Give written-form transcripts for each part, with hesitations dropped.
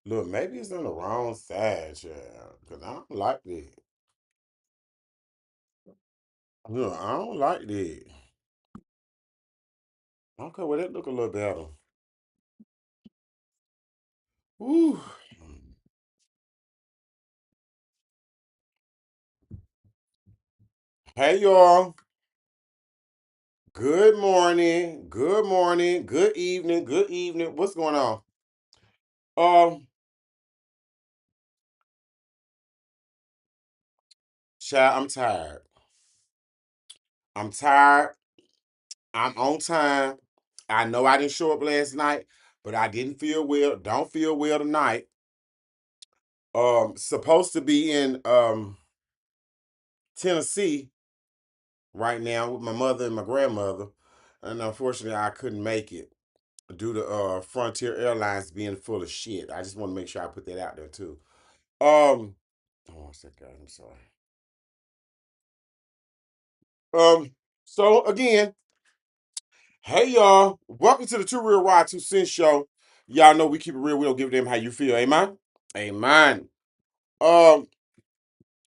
Look, maybe it's on the wrong side, child. Cause I don't like that. Look, I don't like that. Okay, well that look a little better. Woo. Hey y'all. Good morning. Good morning. Good evening. Good evening. What's going on? Um, Child, I'm tired. I'm tired. I'm on time. I know I didn't show up last night, but I didn't feel well. Don't feel well tonight. Supposed to be in Tennessee right now with my mother and my grandmother, and unfortunately I couldn't make it due to Frontier Airlines being full of shit. I just want to make sure I put that out there too. Um, oh, what's that guy? I'm sorry. Um, so again, hey y'all, welcome to the Two Real Rod 2 Cents show. Y'all know we keep it real. We don't give a damn how you feel. Amen. Amen. Um,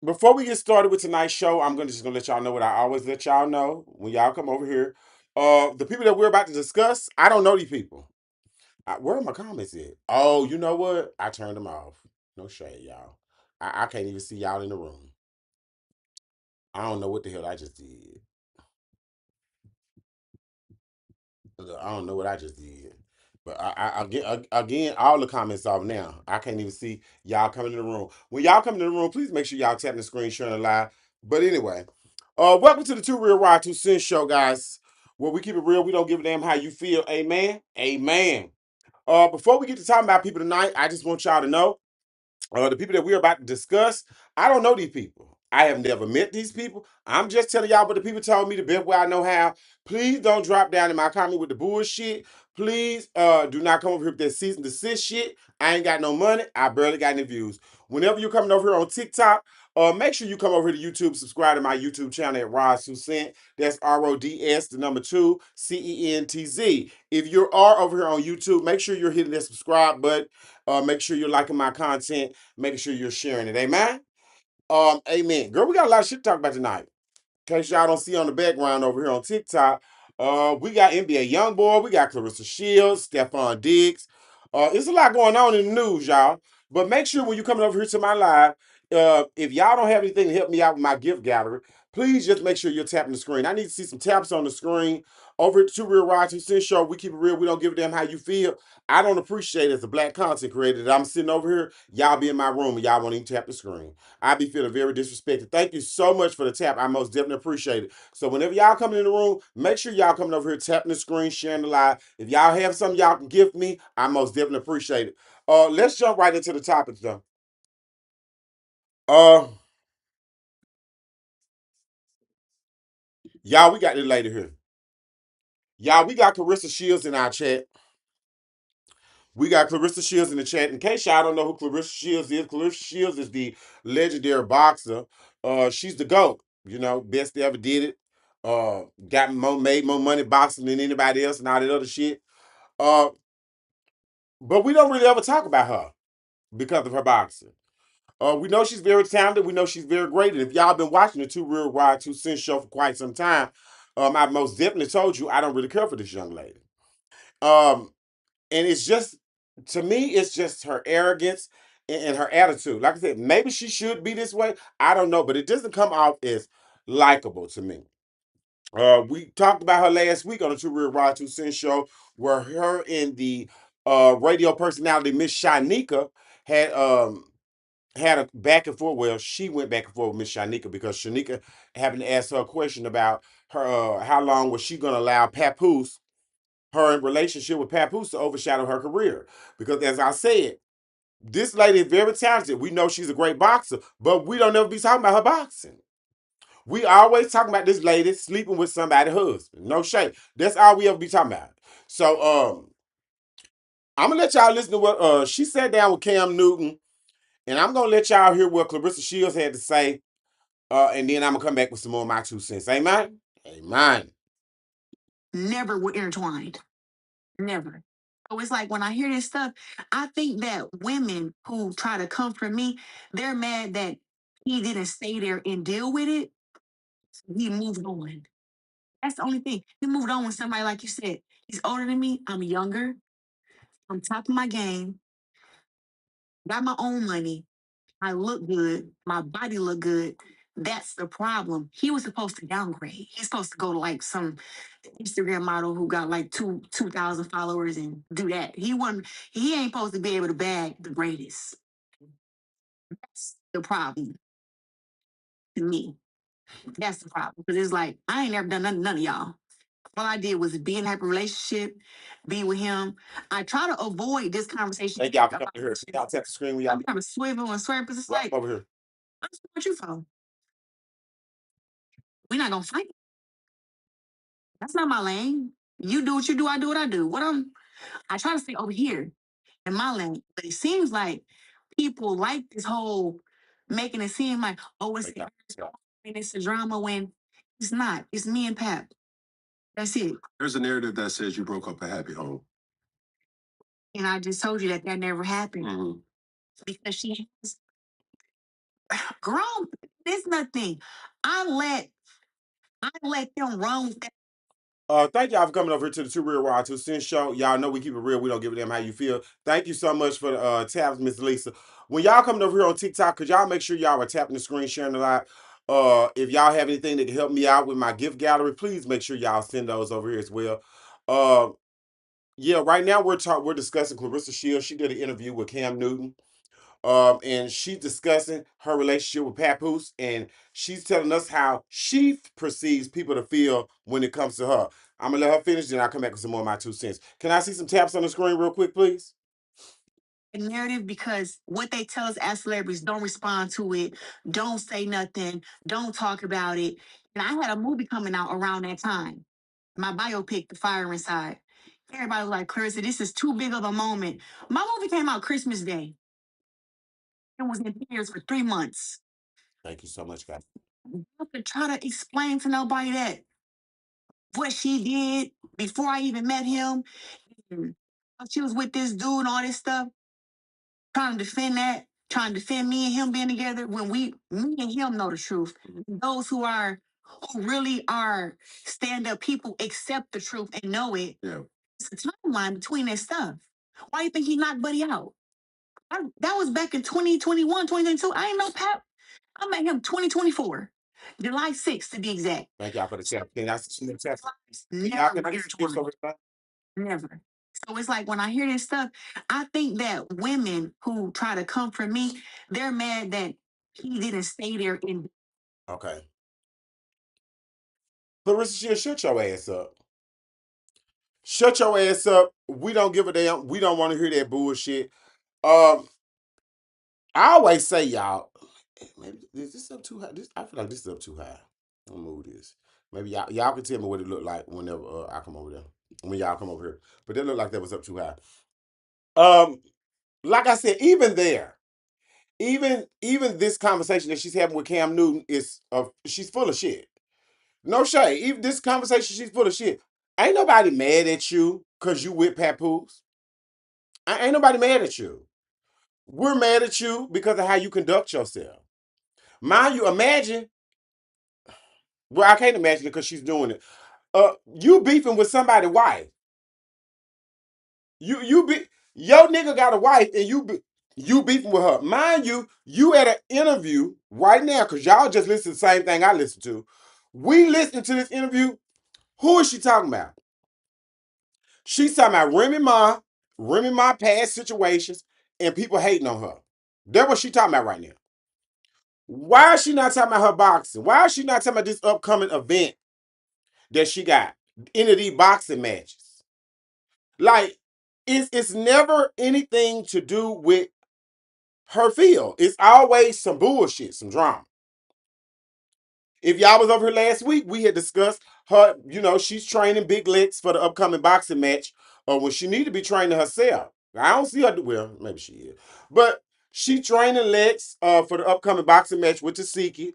Before we get started with tonight's show, I'm just gonna let y'all know what I always let y'all know when y'all come over here. The people that we're about to discuss, I don't know these people. Where are my comments at? Oh, you know what? I turned them off. No shade, y'all. I can't even see y'all in the room. I don't know what the hell I just did. I don't know what I just did. But again, all the comments off now. I can't even see y'all coming in the room. When y'all come in the room, please make sure y'all tapping the screen, sharing the live. But anyway, welcome to the Two Real Rod 2 Cents show, guys. Where we keep it real, we don't give a damn how you feel. Amen. Amen. Before we get to talking about people tonight, I just want y'all to know the people that we're about to discuss, I don't know these people. I have never met these people. I'm just telling y'all what the people told me the best way I know how. Please don't drop down in my comment with the bullshit. Please do not come over here with that season to desist shit. I ain't got no money. I barely got any views. Whenever you're coming over here on TikTok, make sure you come over here to YouTube, subscribe to my YouTube channel at Rod2Cent. That's RODS, the number 2CENTZ. If you are over here on YouTube, make sure you're hitting that subscribe button. Make sure you're liking my content, making sure you're sharing it. Amen. Amen. Girl, we got a lot of shit to talk about tonight. In case y'all don't see on the background over here on TikTok, we got NBA YoungBoy, we got Clarissa Shields, Stephon Diggs. There's a lot going on in the news, y'all. But make sure when you're coming over here to my live, if y'all don't have anything to help me out with my gift gallery, please just make sure you're tapping the screen. I need to see some taps on the screen. Over at the Two Real Rod 2 Cents show, we keep it real. We don't give a damn how you feel. I don't appreciate it as a black content creator that I'm sitting over here. Y'all be in my room and y'all won't even tap the screen. I be feeling very disrespected. Thank you so much for the tap. I most definitely appreciate it. So whenever y'all coming in the room, make sure y'all coming over here tapping the screen, sharing the live. If y'all have something y'all can give me, I most definitely appreciate it. Let's jump right into the topics though. Uh, y'all, we got this lady here. Y'all, we got Clarissa Shields in our chat. We got Clarissa Shields in the chat. In case y'all don't know who Clarissa Shields is the legendary boxer. She's the GOAT. You know, best ever did it. Made more money boxing than anybody else and all that other shit. Uh, but we don't really ever talk about her because of her boxing. We know she's very talented. We know she's very great. And if y'all been watching the Two Real Rod 2 Cents show for quite some time, I most definitely told you I don't really care for this young lady. Um, and it's just to me it's just her arrogance and her attitude. Like I said, maybe she should be this way, I don't know, but it doesn't come off as likable to me. We talked about her last week on the Two Real Rod 2 Cents show, where her and the radio personality Miss Shanika had had a back and forth. Well, she went back and forth with Miss Shanika because Shanika happened to ask her a question about her how long was she going to allow Papoose, her relationship with Papoose, to overshadow her career. Because as I said, this lady is very talented. We know she's a great boxer, but we don't ever be talking about her boxing. We always talking about this lady sleeping with somebody's husband. No shame. That's all we ever be talking about. So I'm gonna let y'all listen to what she sat down with Cam Newton, and I'm gonna let y'all hear what Clarissa Shields had to say. And then I'm gonna come back with some more of my 2 cents. Amen. Amen. Never were intertwined. Never. So it's like when I hear this stuff, I think that women who try to comfort me, they're mad that he didn't stay there and deal with it. He moved on. That's the only thing. He moved on with somebody, like you said. He's older than me. I'm younger. I'm top of my game. Got my own money. I look good. My body look good. That's the problem. He was supposed to downgrade. He's supposed to go to like some Instagram model who got like 2,000 followers and do that. He wasn't. He ain't supposed to be able to bag the greatest. That's the problem to me. That's the problem because it's like I ain't never done none of y'all. All I did was be in a type of relationship, be with him. I try to avoid this conversation. Thank y'all for coming here. Y'all tap the screen when y'all I'm trying to swivel and swerve because it's right like, over here. what you for? We're not gonna fight. That's not my lane. You do what you do, I do what I do. I try to stay over here in my lane, but it seems like people like this whole making it seem like, oh, it's a drama when it's not. It's me and Pap. That's it. There's a narrative that says you broke up a happy home. And I just told you that never happened because she has grown. There's nothing. I let them run with that. Thank y'all for coming over here to the 2RealwitRod2centz show. Y'all know we keep it real. We don't give a damn how you feel. Thank you so much for the taps, Miss Lisa. When y'all coming over here on TikTok, could y'all make sure y'all are tapping the screen, sharing the live? If y'all have anything that can help me out with my gift gallery, please make sure y'all send those over here as well. Yeah, right now we're discussing Clarissa Shields. She did an interview with Cam Newton. And she's discussing her relationship with Papoose, and she's telling us how she perceives people to feel when it comes to her. I'm gonna let her finish, then I'll come back with some more of my 2 cents. Can I see some taps on the screen real quick, please? Narrative because what they tell us as celebrities, don't respond to it, don't say nothing, don't talk about it. And I had a movie coming out around that time, my biopic, The Fire Inside. Everybody was like, Clarissa, this is too big of a moment. My movie came out Christmas Day. It was in theaters for 3 months. Thank you so much, guys. I have to try to explain to nobody that what she did before I even met him. And she was with this dude and all this stuff. Trying to defend that, trying to defend me and him being together when me and him know the truth. Those who really are stand up people accept the truth and know it. Yeah. It's a timeline between that stuff. Why do you think he knocked Buddy out? That was back in 2021, 2022. I ain't know Pap. I met him 2024, July 6th to be exact. Thank y'all for the tap. Can I see the tap? Never Never. So it's like when I hear this stuff, I think that women who try to comfort me, they're mad that he didn't stay there and Okay. Clarissa Shields, shut your ass up. Shut your ass up. We don't give a damn. We don't want to hear that bullshit. Um, I always say, y'all, maybe is this up too high? I feel like this is up too high. I'll move this. Maybe y'all can tell me what it looked like whenever I come over there. When y'all come over here. But it looked like that was up too high. Um, like I said, even there, even this conversation that she's having with Cam Newton is she's full of shit. No shade. Even this conversation, she's full of shit. Ain't nobody mad at you because you with Papoose. Ain't nobody mad at you. We're mad at you because of how you conduct yourself. Mind you, imagine. Well, I can't imagine it because she's doing it. You beefing with somebody's wife. You be your nigga got a wife and you beefing with her. Mind you, you at an interview right now because y'all just listen to the same thing I listen to. We listening to this interview. Who is she talking about? She's talking about Remy Ma past situations, and people hating on her. That's what she talking about right now. Why is she not talking about her boxing? Why is she not talking about this upcoming event that she got? Any of these boxing matches? Like, it's never anything to do with her field. It's always some bullshit, some drama. If y'all was over here last week, we had discussed her, she's training big licks for the upcoming boxing match, or when she need to be training herself. I don't see her, well, maybe she is. But she training legs for the upcoming boxing match with Tasiki.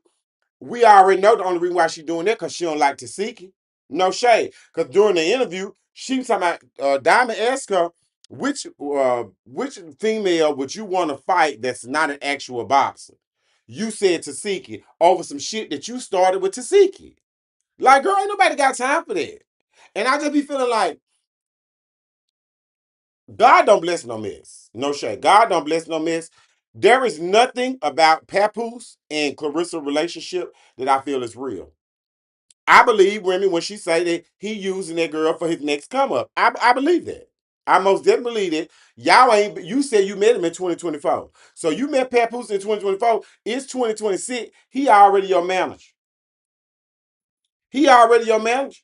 We already know the only reason why she's doing that because she don't like Tasiki. No shade. Because during the interview, she was talking about Diamond asked her, which female would you want to fight that's not an actual boxer? You said Tasiki over some shit that you started with Tasiki. Like, girl, ain't nobody got time for that. And I just be feeling like God don't bless no mess. No shade. God don't bless no mess. There is nothing about Papoose and Clarissa relationship that I feel is real. I believe Remy when she say that he using that girl for his next come up. I believe that. I most definitely believe that. Y'all ain't. You said you met him in 2024, so you met Papoose in 2024. It's 2026. He already your manager. He already your manager.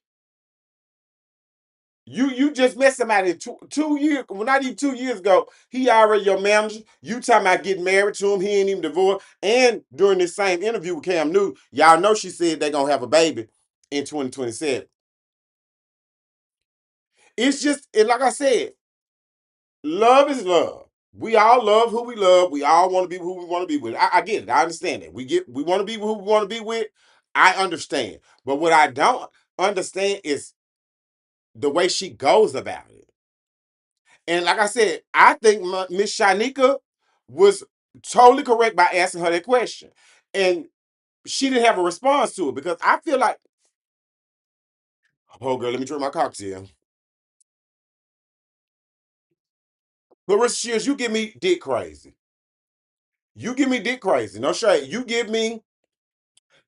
You just met somebody 2 years, well, not even 2 years ago. He already your manager. You talking about getting married to him? He ain't even divorced. And during this same interview with Cam Newton, y'all know she said they gonna have a baby in 2027. It's just, and like I said, love is love. We all love who we love. We all want to be who we want to be with. I get it. I understand it. We want to be who we want to be with. I understand. But what I don't understand is the way she goes about it. And like I said, I think Miss Shanika was totally correct by asking her that question. And she didn't have a response to it because I feel like, oh girl, let me drink my cocktail. Clarissa Shields, you give me dick crazy. You give me dick crazy. No shade. You give me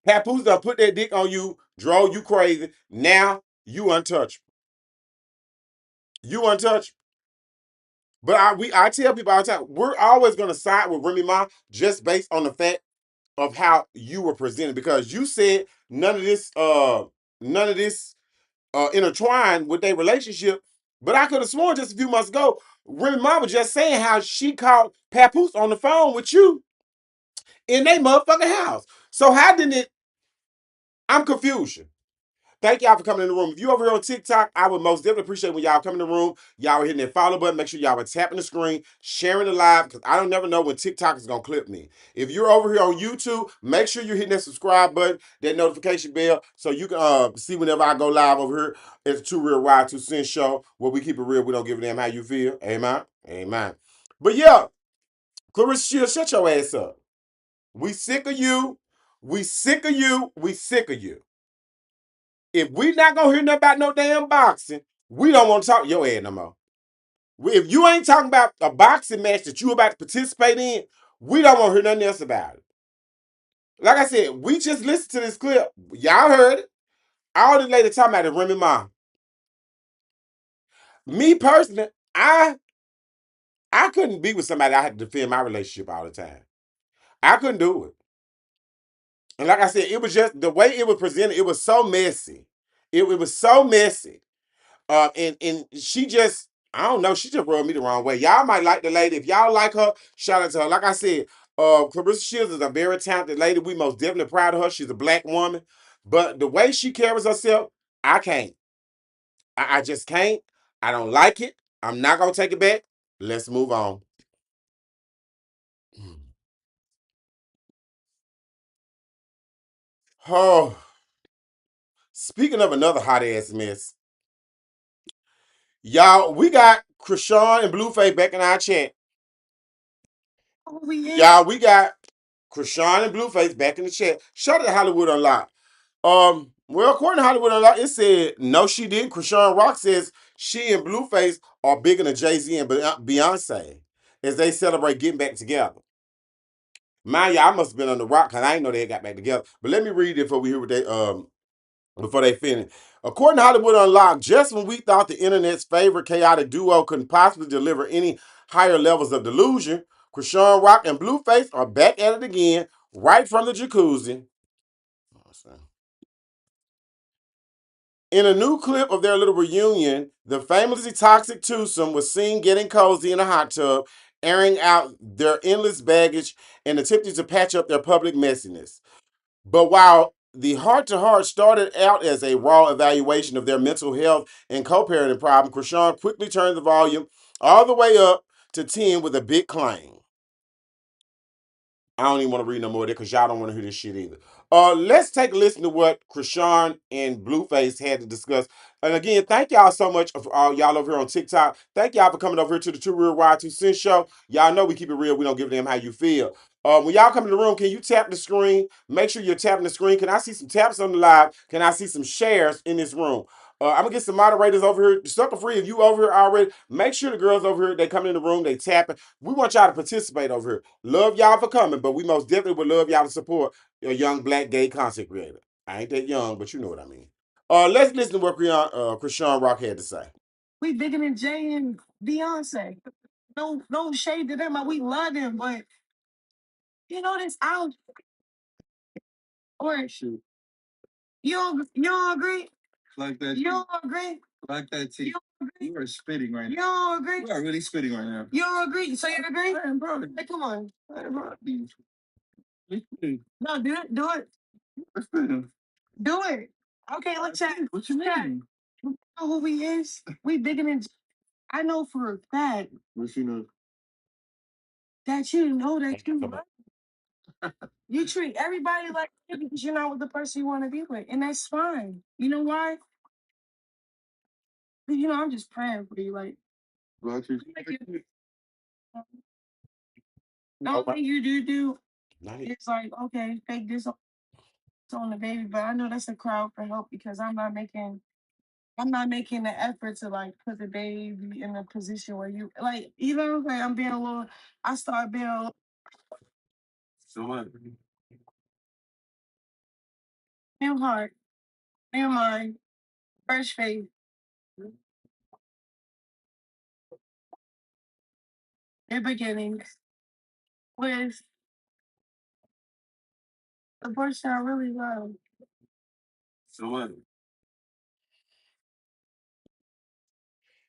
Papoose done put that dick on you, drove you crazy. Now you untouchable. You untouchable. But I tell people all the time, we're always gonna side with Remy Ma just based on the fact of how you were presented because you said none of this intertwined with their relationship. But I could have sworn just a few months ago, Remy Ma was just saying how she called Papoose on the phone with you in their motherfucking house. So how did it? I'm confused. Thank y'all for coming in the room. If you over here on TikTok, I would most definitely appreciate when y'all come in the room. Y'all are hitting that follow button. Make sure y'all are tapping the screen, sharing the live, because I don't never know when TikTok is gonna clip me. If you're over here on YouTube, make sure you're hitting that subscribe button, that notification bell, so you can see whenever I go live over here. It's a 2RealwitRod2centz show where we keep it real. We don't give a damn how you feel. Amen. Amen. But yeah, Clarissa Shields, shut your ass up. We sick of you. We sick of you. We sick of you. If we not gonna hear nothing about no damn boxing, we don't want to talk to your ass no more. If you ain't talking about a boxing match that you about to participate in, we don't want to hear nothing else about it. Like I said, we just listened to this clip. Y'all heard it. All this lady talking about is Remy Ma. Me personally, I couldn't be with somebody I had to defend my relationship all the time. I couldn't do it. And like I said, it was just the way it was presented, it was so messy. It was so messy. And she just, I don't know, she just rubbed me the wrong way. Y'all might like the lady. If y'all like her, shout out to her. Like I said, Clarissa Shields is a very talented lady. We most definitely proud of her. She's a black woman. But the way she carries herself, I can't. I just can't. I don't like it. I'm not gonna take it back. Let's move on. Oh, speaking of another hot ass mess, y'all, we got Krishan and Blueface back in our chat. Oh, yeah. Y'all, we got Krishan and Blueface back in the chat. Shout out to Hollywood Unlocked. Well, according to Hollywood Unlocked, it said no, she didn't. Krishan Rock says she and Blueface are bigger than Jay-Z and Beyonce as they celebrate getting back together. Mind you, I must have been on the rock because I didn't know they got back together. But let me read it before we hear what they before they finish. According to Hollywood Unlocked, just when we thought the internet's favorite chaotic duo couldn't possibly deliver any higher levels of delusion, Krishan Rock and Blueface are back at it again, right from the jacuzzi. In a new clip of their little reunion, the famously toxic twosome was seen getting cozy in a hot tub, airing out their endless baggage and attempting to patch up their public messiness. But while the heart to heart started out as a raw evaluation of their mental health and co parenting problem, Krishan quickly turned the volume all the way up to 10 with a big claim. I don't even want to read no more of that because y'all don't want to hear this shit either. Let's take a listen to what Krishan and Blueface had to discuss. And again, thank y'all so much for all y'all over here on TikTok. Thank y'all for coming over here to the 2RealwitRod2centz show. Y'all know we keep it real. We don't give a damn how you feel. When y'all come in the room, can you tap the screen? Make sure you're tapping the screen. Can I see some taps on the live? Can I see some shares in this room? I'm gonna get some moderators over here. Sucker free, if you over here already, make sure the girls over here, they come in the room, they tapping. We want y'all to participate over here. Love y'all for coming, but we most definitely would love y'all to support a young black gay content creator. I ain't that young, but you know what I mean. Let's listen to what Krishan Rock had to say. We bigger than Jay and Beyonce. No shade to them. We love them, but you know this out or Shoot. you don't agree? Like that. You don't agree? Like that You tea. don't agree? You are spitting right You now. don't agree? You are really spitting right now. You don't agree? So you agree? Man, bro. Hey, come on. Man, bro. You spitting. No, do it. Do it. You're spitting. Do it. Okay, let's chat. What you Chat. mean? You know who we is? We bigger than I know for a fact What you know? that you know that you love. You treat everybody like shit because you're not with the person you want to be with, and that's fine. You know why? You know, I'm just praying for you. Like, About you. the only thing you do Not it. is like, okay, fake this on the baby, but I know that's a crowd for help because I'm not making the effort to like put the baby in a position where you like, you know, like I'm being a little. I start being a little So what? damn hard, damn mind, fresh face. Their beginnings with the person I really love. So what?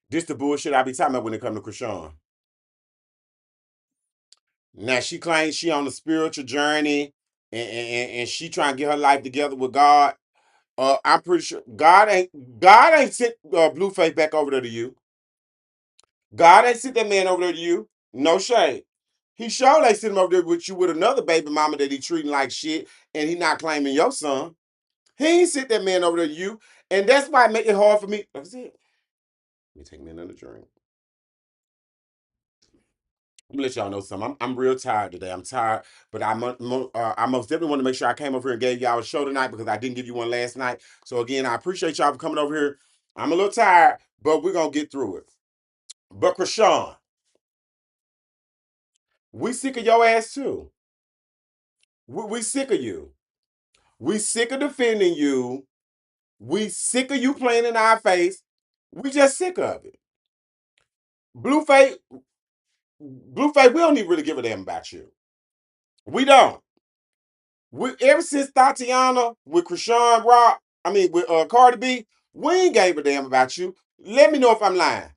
This the bullshit I be talking about when it come to Krishan. Now she claims she on a spiritual journey and she trying to get her life together with God. I'm pretty sure God ain't sent Blueface back over there to you. God ain't sent that man over there to you. No shade. He sure they sent him over there with you with another baby mama that he treating like shit, and he not claiming your son. He ain't sent that man over there to you, and that's why it make it hard for me. That's it. Let me take me another drink. I'm gonna let y'all know something. I'm real tired today. I'm tired, but I most definitely want to make sure I came over here and gave y'all a show tonight because I didn't give you one last night. So again, I appreciate y'all for coming over here. I'm a little tired, but we're gonna get through it. But Krishan, we sick of your ass too. We sick of you. We sick of defending you. We sick of you playing in our face. We just sick of it. Blueface, Blueface, we don't even really give a damn about you. We don't. We ever since Tatiana with Krishan Rock, I mean with Cardi B, we ain't gave a damn about you. Let me know if I'm lying.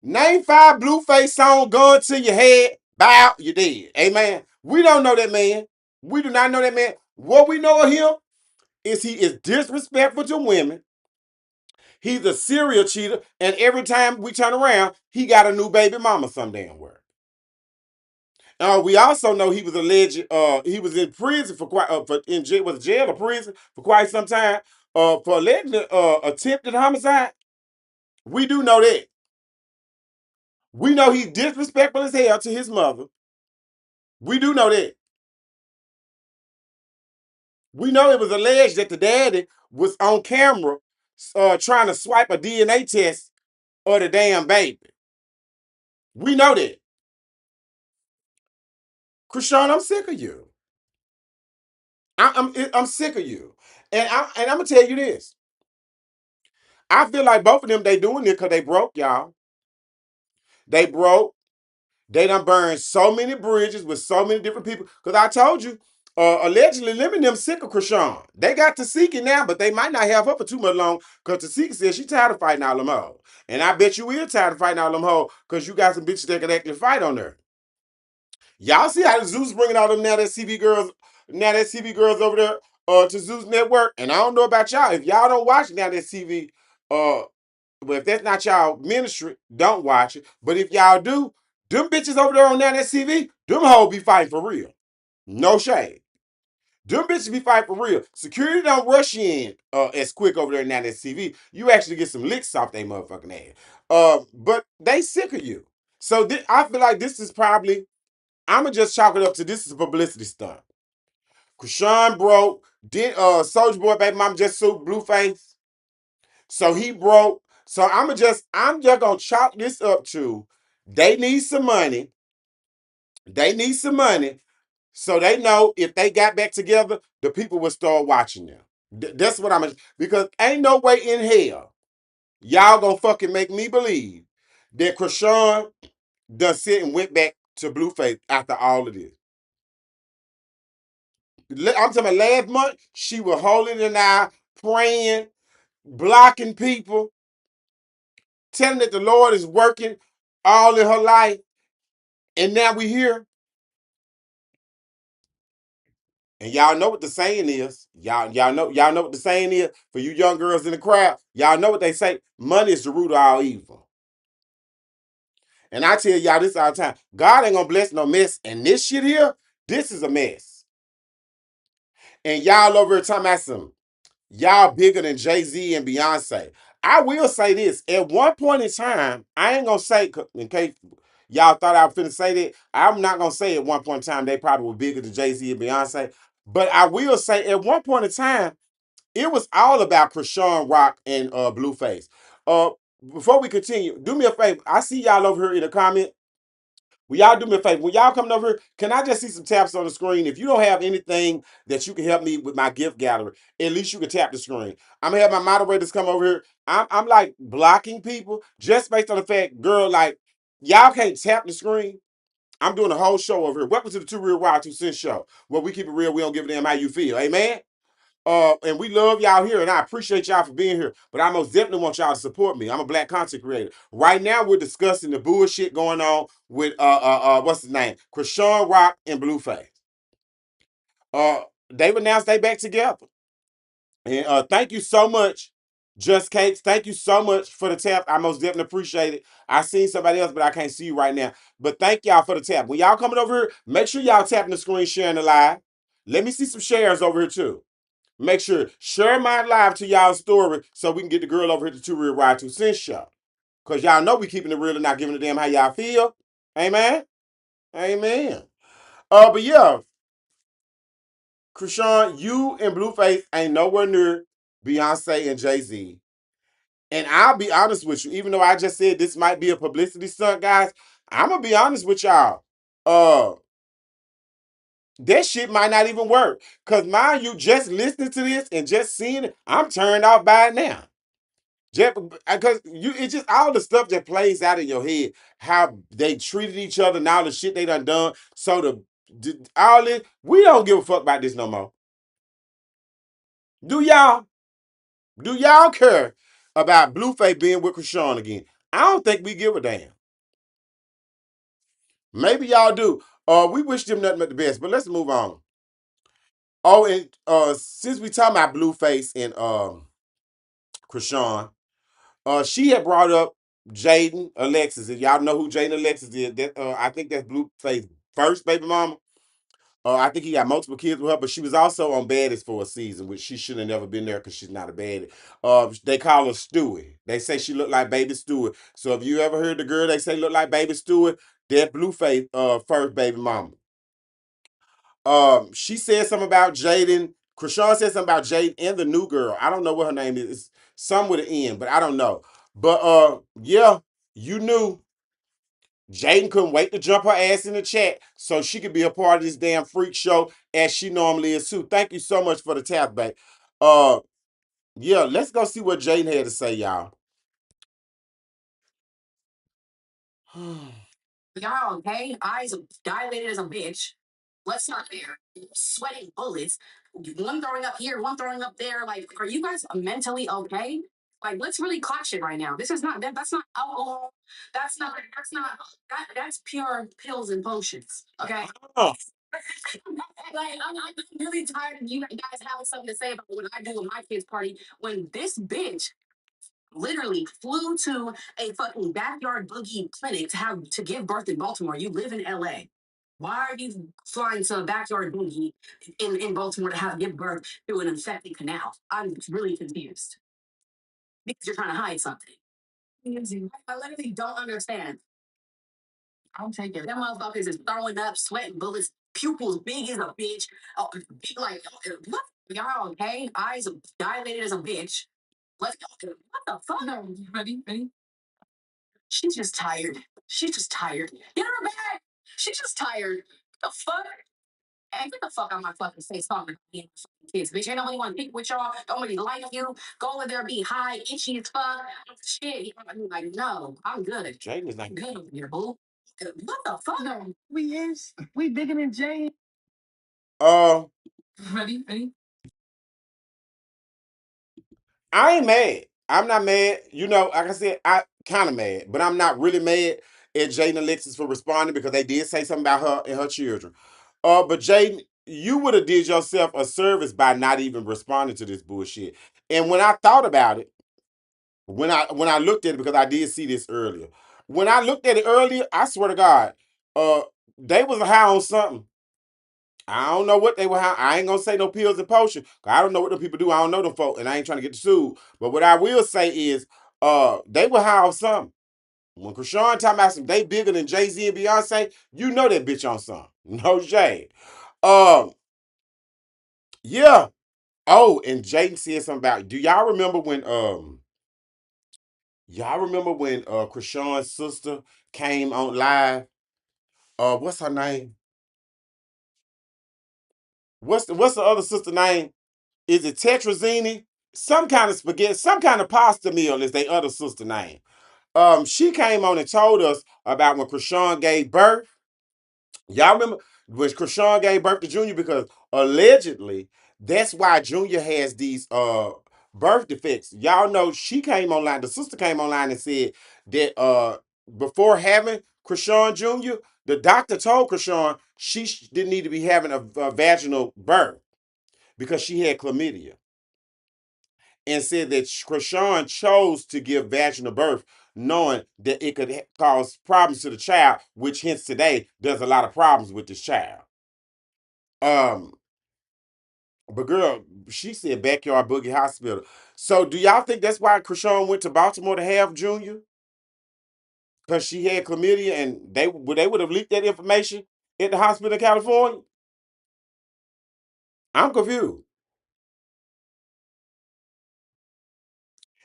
Name 5 Blueface song going to your head, bow, you dead. Amen. We don't know that man. We do not know that man. What we know of him is he is disrespectful to women. He's a serial cheater, and every time we turn around, he got a new baby mama some damn where. We also know he was alleged. He was in prison for quite in jail, was jail or prison for quite some time. For alleged attempted homicide. We do know that. We know he's disrespectful as hell to his mother. We do know that. We know it was alleged that the daddy was on camera trying to swipe a DNA test of the damn baby. We know that. Krishan, I'm sick of you. I'm sick of you. And I'm gonna tell you this. I feel like both of them they doing it because they broke, y'all. They broke. They done burned so many bridges with so many different people. Because I told you, allegedly Lemon them sick of Krishan. They got Tasiki now, but they might not have her for too much long. Because Tasiki says she tired of fighting all them hoes. And I bet you is tired of fighting all them hoes because you got some bitches that can actually fight on there. Y'all see how Zeus bringing all them now that CV girls over there to Zeus Network. And I don't know about y'all. If y'all don't watch now that CV, but if that's not y'all ministry, don't watch it. But if y'all do, them bitches over there on now that CV, them hoes be fighting for real. No shade. Them bitches be fighting for real. Security don't rush you in as quick over there now at TV. You actually get some licks off they motherfucking ass. But they sick of you. So I feel like this is probably, I'ma just chalk it up to this is a publicity stunt. Krishan broke. Did Soulja Boy baby mama just sued Blueface? So he broke. So I'm just gonna chalk this up to they need some money. They need some money. So they know if they got back together, the people will start watching them. That's what because ain't no way in hell y'all gonna fucking make me believe that Krishan done sit and went back to Blueface after all of this. I'm talking about last month, she was holding an eye, praying, blocking people, telling that the Lord is working all in her life. And now we here. And y'all know what the saying is. Y'all know what the saying is. For you young girls in the crowd, y'all know what they say. Money is the root of all evil. And I tell y'all this all the time. God ain't gonna bless no mess. And this shit here, this is a mess. And y'all over here talking about some, y'all bigger than Jay-Z and Beyonce. I will say this. At one point in time, I ain't gonna say, in case y'all thought I was finna say that, I'm not gonna say at one point in time they probably were bigger than Jay-Z and Beyonce. But I will say at one point in time, it was all about Krishan Rock and Blueface. Uh, Before we continue, do me a favor. I see y'all over here in the comment. Will y'all do me a favor? When y'all coming over here, can I just see some taps on the screen? If you don't have anything that you can help me with my gift gallery, at least you can tap the screen. I'm gonna have my moderators come over here. I'm like blocking people just based on the fact, girl, like y'all can't tap the screen. I'm doing a whole show over here. Welcome to the 2RealwitRod2centz show, where we keep it real. We don't give a damn how you feel. Amen. And we love y'all here, and I appreciate y'all for being here. But I most definitely want y'all to support me. I'm a black content creator. Right now, we're discussing the bullshit going on with what's his name, Krishan Rock and Blueface. Uh, they've announced they back together, and thank you so much, Just Cakes. Thank you so much for the tap. I most definitely appreciate it. I seen somebody else, but I can't see you right now. But thank y'all for the tap. When y'all coming over here, make sure y'all tapping the screen, sharing the live. Let me see some shares over here too. Make sure share my live to y'all story so we can get the girl over here to 2RealwitRod2centz show. Cause y'all know we keeping it real and not giving a damn how y'all feel. Amen. Amen. But yeah, Krishan, you and Blueface ain't nowhere near Beyonce and Jay-Z. And I'll be honest with you, even though I just said this might be a publicity stunt, guys, I'm gonna be honest with y'all. Uh, that shit might not even work. Cause mind you, just listening to this and just seeing it, I'm turned off by it now. Just because it's just all the stuff that plays out in your head, how they treated each other, and all the shit they done. So all this, we don't give a fuck about this no more. Do y'all? Do y'all care about Blueface being with Krishan again? I don't think we give a damn. Maybe y'all do. We wish them nothing but the best, but let's move on. Oh, and since we talking about Blueface and Krishan, she had brought up Jaden Alexis. If y'all know who Jaden Alexis is, that I think that's Blueface first baby mama. I think he got multiple kids with her, but she was also on Baddies for a season, which she should have never been there because she's not a baddie. They call her Stewie. They say she looked like baby Stewie. So if you ever heard the girl they say look like baby Stewie, that Blueface first baby mama. She said something about Jaden. Krishan said something about Jaden and the new girl. I don't know what her name is. It's some with an N, but I don't know. But yeah, you knew Jaden couldn't wait to jump her ass in the chat so she could be a part of this damn freak show as she normally is too. Thank you so much for the tap back. Uh yeah, let's go see what Jaden had to say, y'all. Y'all okay? Eyes dilated as a bitch. Let's start there. Sweating bullets. One throwing up here, one throwing up there. Like, are you guys mentally okay? Like, let's really caution right now. This is not that. That's not alcohol. That's not. That's not. That's pure pills and potions. Okay. Oh, Like, I'm really tired of you guys having something to say about what I do with my kids' party when this bitch literally flew to a fucking backyard boogie clinic to give birth in Baltimore. You live in LA. Why are you flying to a backyard boogie in Baltimore to give birth through an infected canal? I'm really confused because you're trying to hide something. I literally don't understand. I'll take it. Them motherfuckers is throwing up, sweating bullets, pupils big as a bitch. Oh, big like what? Y'all okay? Eyes dilated as a bitch. Let's go. What the fuck? No, ready, ready. She's just tired. She's just tired. Get her back. She's just tired. The fuck? Hey, get the fuck out of my fucking face talking to me kids, bitch. Ain't nobody want to pick with y'all. Don't nobody like you. Go over there, be high, itchy as fuck. Shit. I'm like, no, I'm good. Jaden is I'm like, good over here, boo. What the fuck? No, we is. We bigger than Jane. uh, Ready? Ready? I ain't mad. I'm not mad. You know, like I said, I kind of mad, but I'm not really mad at Jaden and Alexis for responding because they did say something about her and her children. But Jaden, you would have did yourself a service by not even responding to this bullshit. And when I thought about it, when I looked at it, because I did see this earlier. When I looked at it earlier, I swear to God, uh, they was high on something. I don't know what they were. I ain't gonna say no pills and potion. I don't know what the people do. I don't know them folk, and I ain't trying to get sued. But what I will say is, they were high on something. When Krishan talking about some, they bigger than Jay-Z and Beyonce. You know that bitch on something. No shade. Um, yeah. Oh, and Jaden said something about. Do y'all remember when Krishan's sister came on live? What's her name? What's the other sister name? Is it Tetrazini? Some kind of spaghetti, some kind of pasta meal is their other sister name. She came on and told us about when Krishan gave birth. Y'all remember when Krishan gave birth to Junior? Because allegedly, that's why Junior has these birth defects. Y'all know she came online, the sister came online and said that before having Krishan Jr., the doctor told Krishan she didn't need to be having a vaginal birth because she had chlamydia, and said that Krishan chose to give vaginal birth knowing that it could cause problems to the child, which hence today there's a lot of problems with this child. Um, but girl, she said backyard boogie hospital. So do y'all think that's why Krishan went to Baltimore to have Junior? Because she had chlamydia and they would have leaked that information at the hospital in California? I'm confused.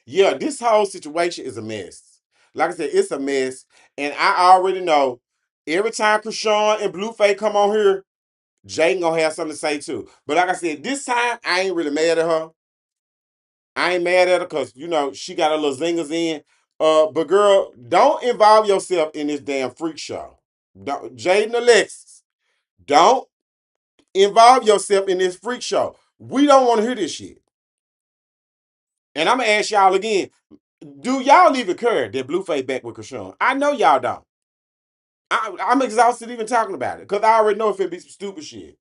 Yeah, this whole situation is a mess. Like I said, it's a mess. And I already know every time Krishan and Blueface come on here, Jay gonna have something to say too. But like I said, this time I ain't really mad at her. I ain't mad at her because she got her little zingers in. But girl, don't involve yourself in this damn freak show. Jaden Alexis, don't involve yourself in this freak show. We don't want to hear this shit. And I'm gonna ask y'all again: do y'all even care that Blueface back with Krishan? I know y'all don't. I'm exhausted even talking about it because I already know if it be some stupid shit.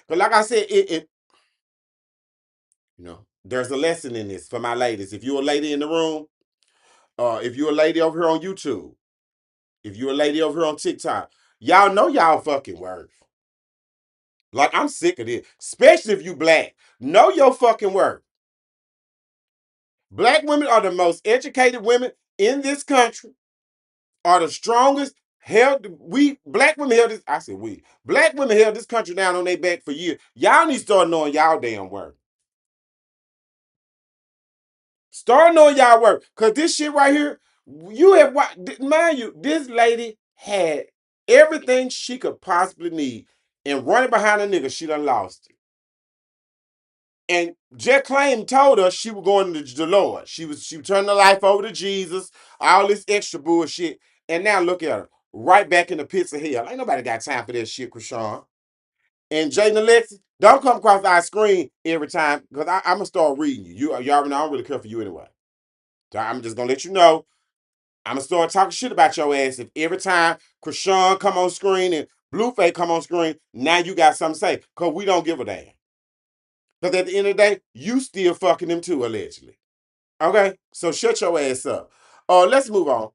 But like I said, there's a lesson in this for my ladies. If you're a lady in the room, if you're a lady over here on YouTube, if you're a lady over here on TikTok, y'all know y'all fucking worth. Like, I'm sick of this, especially if you black. Know your fucking worth. Black women are the most educated women in this country, are the strongest. Held we black women held this. I said we black women held this country down on their back for years. Y'all need to start knowing y'all damn worth. Start knowing y'all worth, cause this shit right here, you have what? Mind you, this lady had everything she could possibly need, and running behind a nigga, she done lost it. And Jet Claim told us she was going to the Lord. She turned her life over to Jesus, all this extra bullshit. And now look at her, right back in the pits of hell. Ain't nobody got time for that shit, Krishan. And Jaden Alexis, don't come across our screen every time, because I'm gonna start reading you. You already know I don't really care for you anyway. So I'm just gonna let you know. I'm gonna start talking shit about your ass if every time Krishan come on screen and Blueface come on screen, now you got something to say. Cause we don't give a damn. Because at the end of the day, you still fucking them too, allegedly. Okay? So shut your ass up. Let's move on.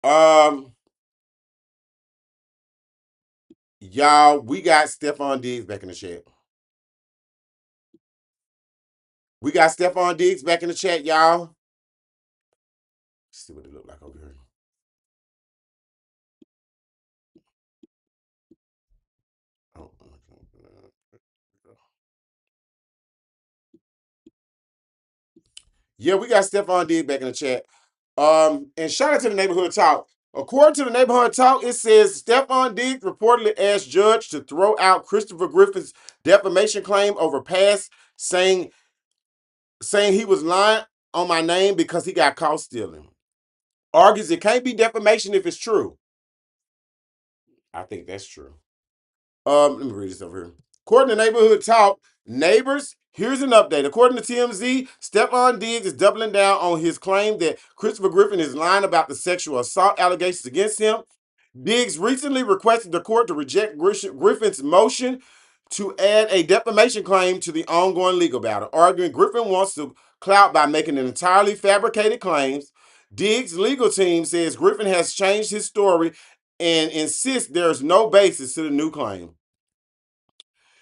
Um, Y'all, we got Stephon Diggs back in the chat. We got Stephon Diggs back in the chat, y'all. Let's see what it look like over here. Oh, yeah, we got Stephon Diggs back in the chat. And shout out to the neighborhood talk. According to the neighborhood talk, it says Stephon Diggs reportedly asked judge to throw out Christopher Griffin's defamation claim over past, saying he was lying on my name because he got caught stealing. Argues it can't be defamation if it's true. I think that's true. Let me read this over here. According to Neighborhood Talk, neighbors, here's an update. According to TMZ, Stephon Diggs is doubling down on his claim that Christopher Griffin is lying about the sexual assault allegations against him. Diggs recently requested the court to reject Griffin's motion to add a defamation claim to the ongoing legal battle, arguing Griffin wants to clout by making an entirely fabricated claims. Diggs' legal team says Griffin has changed his story and insists there is no basis to the new claim.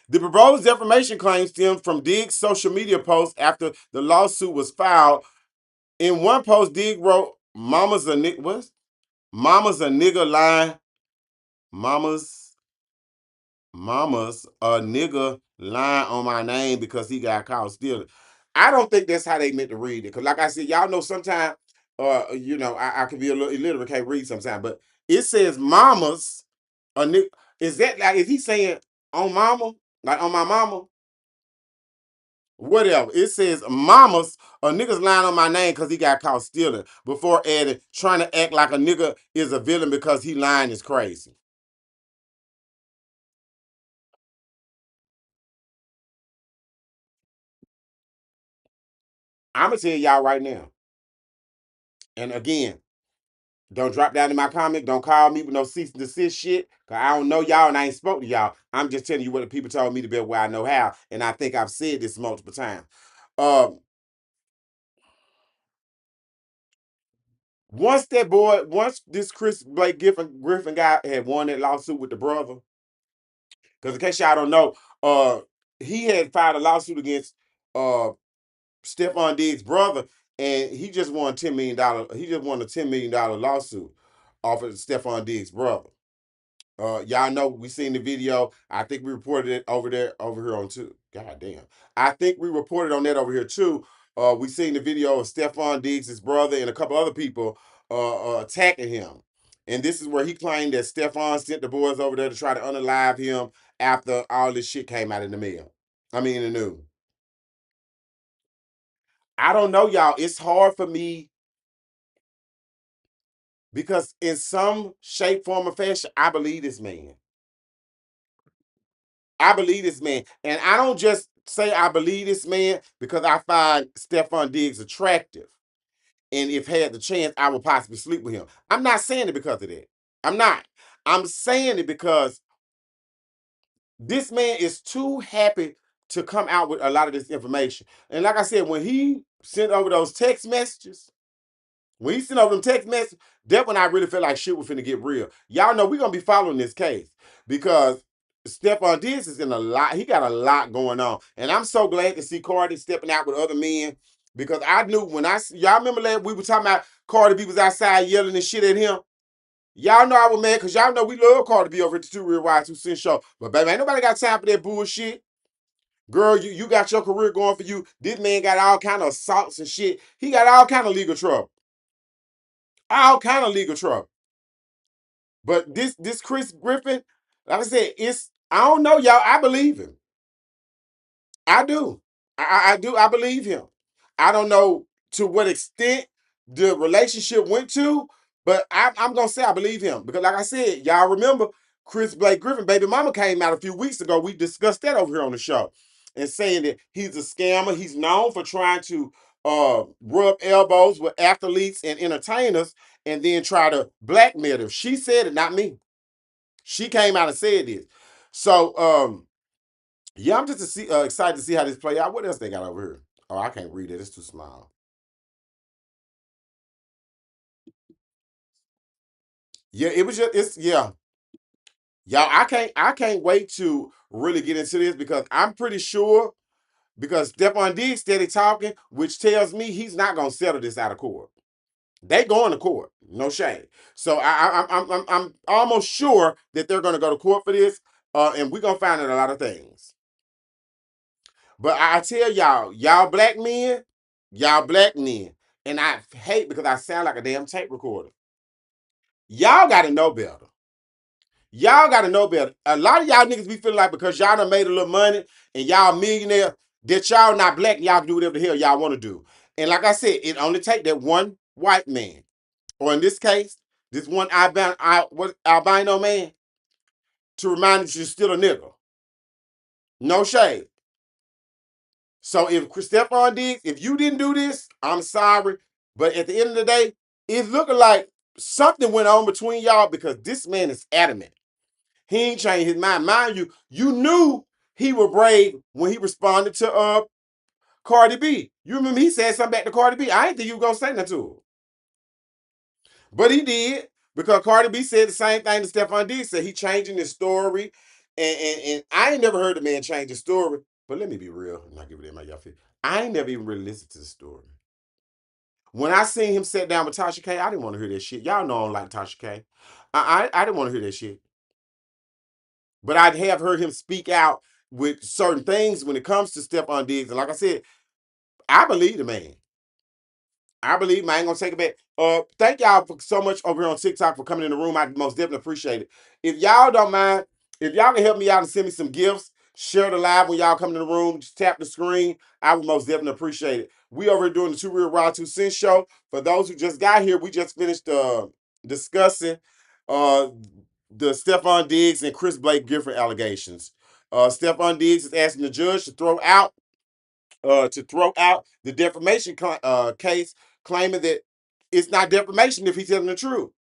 The proposed defamation claim stemmed from Diggs' social media posts after the lawsuit was filed. In one post, Diggs wrote, "Mama's a nigga." What? Mama's a nigga lying. Mama's Mama's a nigga lying on my name because he got caught stealing. I don't think that's how they meant to read it. Cause like I said, y'all know sometimes I can be a little illiterate, can't read sometimes, but it says mama's a nigga. Is that like is he saying on mama? Like on my mama? Whatever. It says mamas, a nigga's lying on my name because he got caught stealing. Before adding, trying to act like a nigga is a villain because he lying is crazy. I'ma tell y'all right now. And again, don't drop down in my comment. Don't call me with no cease and desist shit. Cause I don't know y'all and I ain't spoke to y'all. I'm just telling you what the people told me to be where I know how. And I think I've said this multiple times. Um, once this Chris Blake Griffin guy had won that lawsuit with the brother, because in case y'all don't know, he had filed a lawsuit against uh Stephon Diggs' brother, and he just won $10 million. He just won a $10 million lawsuit off of Stephon Diggs' brother. Y'all know we seen the video. I think we reported it over here on too. God damn. I think we reported on that over here too. We seen the video of Stephon Diggs' brother and a couple other people attacking him. And this is where he claimed that Stephon sent the boys over there to try to unalive him after all this shit came out in the mail. I mean in the news. I don't know, y'all. It's hard for me because in some shape, form, or fashion, I believe this man. I believe this man. And I don't just say I believe this man because I find Stephon Diggs attractive. And if had the chance, I would possibly sleep with him. I'm not saying it because of that. I'm not. I'm saying it because this man is too happy to come out with a lot of this information. And like I said, when he sent over those text messages, when he sent over them text messages, that when I really felt like shit was finna get real. Y'all know we're gonna be following this case because Stephon Diggs is in a lot. He got a lot going on, and I'm so glad to see Cardi stepping out with other men because I knew when y'all remember that we were talking about Cardi B was outside yelling and shit at him. Y'all know I was mad because y'all know we love Cardi B over at the 2RealwitRod2centz show, but baby, ain't nobody got time for that bullshit. Girl, you got your career going for you. This man got all kind of assaults and shit. He got all kind of legal trouble. All kind of legal trouble. But this Chris Griffin, like I said, it's I don't know, y'all. I believe him. I do. I do. I believe him. I don't know to what extent the relationship went to, but I'm gonna say I believe him because, like I said, y'all remember Chris Blake Griffin, baby mama came out a few weeks ago. We discussed that over here on the show, and saying that he's a scammer. He's known for trying to rub elbows with athletes and entertainers, and then try to blackmail them. She said it, not me. She came out and said this. So yeah, I'm just excited to see how this play out. What else they got over here? Oh, I can't read it. It's too small. Yeah, it was just it's yeah. Y'all, I can't wait to really get into this because I'm pretty sure because Stephon Diggs steady talking, which tells me he's not gonna settle this out of court. They going to court, no shame. So I'm almost sure that they're gonna go to court for this, and we're gonna find out a lot of things. But I tell y'all black men, and I hate because I sound like a damn tape recorder. Y'all got to know better. Y'all got to know better. A lot of y'all niggas be feeling like because y'all done made a little money and y'all millionaire, that y'all not black and y'all can do whatever the hell y'all want to do. And like I said, it only take that one white man, or in this case, this one albino man, to remind you you're still a nigga. No shade. So if Stephon Diggs, if you didn't do this, I'm sorry. But at the end of the day, it's looking like something went on between y'all because this man is adamant. He ain't changed his mind. Mind you, you knew he was brave when he responded to Cardi B. You remember he said something back to Cardi B. I ain't think you were gonna say nothing to her. But he did because Cardi B said the same thing that Stephon Diggs said. He changing his story. And I ain't never heard a man change his story. But let me be real and not give it in my y'all feel. I ain't never even really listened to the story. When I seen him sit down with Tasha K, I didn't want to hear that shit. Y'all know I don't like Tasha K. I didn't want to hear that shit. But I'd have heard him speak out with certain things when it comes to Stephon Diggs. And like I said, I believe the man. I believe him. I ain't gonna take it back. Thank y'all for so much over here on TikTok for coming in the room. I most definitely appreciate it. If y'all don't mind, if y'all can help me out and send me some gifts, share the live when y'all come in the room, just tap the screen. I would most definitely appreciate it. We over here doing the 2RealwitRod2centz show. For those who just got here, we just finished discussing uh the Stephon Diggs and Chris Blake Gifford allegations. Stephon Diggs is asking the judge to throw out the defamation case, claiming that it's not defamation if he's telling the truth.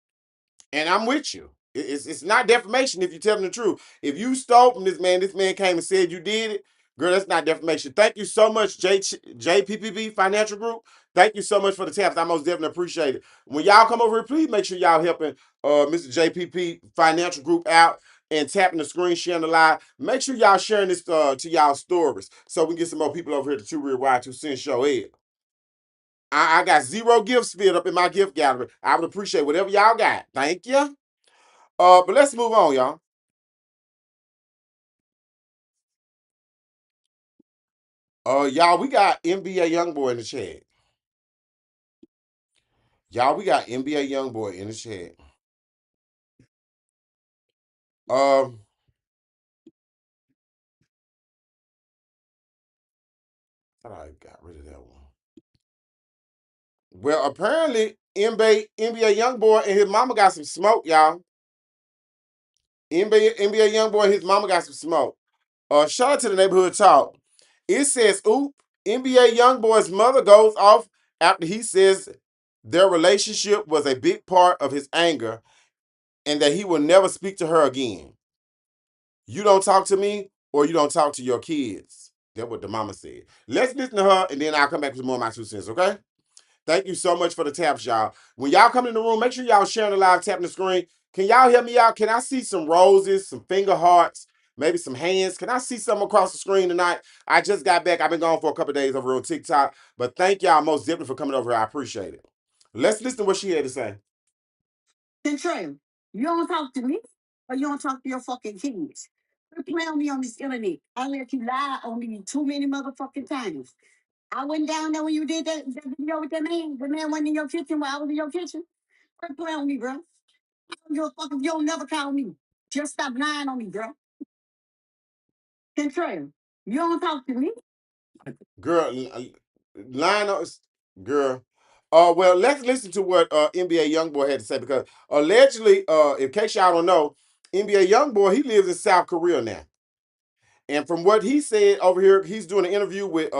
And I'm with you. It's not defamation if you're telling the truth. If you stole from this man came and said you did it, girl, that's not defamation. Thank you so much, JPPB Financial Group. Thank you so much for the taps. I most definitely appreciate it. When y'all come over here, please make sure y'all helping Mr. JPP Financial Group out and tapping the screen, sharing the live. Make sure y'all sharing this to y'all stories so we can get some more people over here to 2RealwitRod2centz show. I got 0 gifts filled up in my gift gallery. I would appreciate whatever y'all got. Thank you. But let's move on, y'all. Y'all, we got NBA YoungBoy in the chat. Y'all, we got NBA YoungBoy in the chat. Um, thought I got rid of that one. Well, apparently NBA YoungBoy and his mama got some smoke, y'all. NBA YoungBoy and his mama got some smoke. Shout out to the neighborhood talk. It says, "Oop, NBA YoungBoy's mother goes off after he says their relationship was a big part of his anger and that he will never speak to her again. You don't talk to me or you don't talk to your kids." That's what the mama said. Let's listen to her and then I'll come back with more of my 2 cents, okay? Thank you so much for the taps, y'all. When y'all come in the room, make sure y'all sharing the live, tapping the screen. Can y'all help me out? Can I see some roses, some finger hearts, maybe some hands? Can I see something across the screen tonight? I just got back. I've been gone for a couple days over on TikTok. But thank y'all most definitely for coming over here. I appreciate it. Let's listen to what she had to say. Centralia, you don't talk to me or you don't talk to your fucking kids. Quit playing on me on this internet. I let you lie on me too many motherfucking times. I went down there when you did that video with that man. The man went in your kitchen while I was in your kitchen. Quit playing on me, bro. You fucking, you don't never call me. Just stop lying on me, bro. Centralia, you don't talk to me. Girl, line up, girl. Well, let's listen to what NBA YoungBoy had to say because allegedly, in case y'all don't know, NBA YoungBoy he lives in South Korea now, and from what he said over here, he's doing an interview with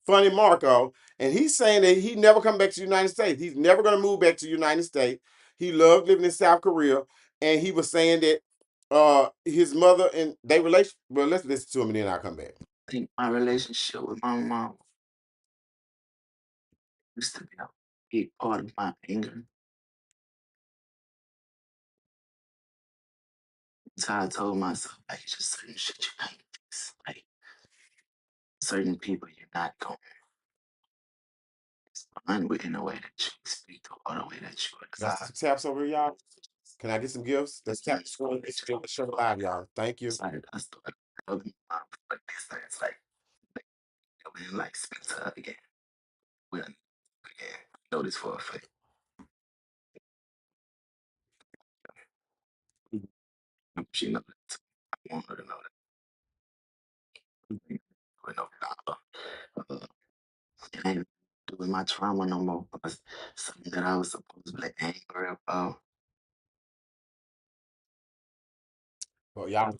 Funny Marco, and he's saying that he never come back to the United States. He's never gonna move back to the United States. He loved living in South Korea, and he was saying that his mother and they relation. Well, let's listen to him and then I'll come back. I think my relationship with my mom used to be a big part of my anger. So I told myself, like, it's just certain shit you can't fix. Like, certain people you're not going to respond with in a way that you speak to or the way that you That's desire. some taps over here, y'all. Can I get some gifts? Let's tap the screen. It's Let's show live, y'all. Thank you. like, I started hugging my mom like this. And it's like, we didn't like speak to her again. We didn't again. Know this for a fact. She knows that too. I want her to know that. We know that. It ain't doing my trauma no more. Because something that I was supposed to be angry about. Well, y'all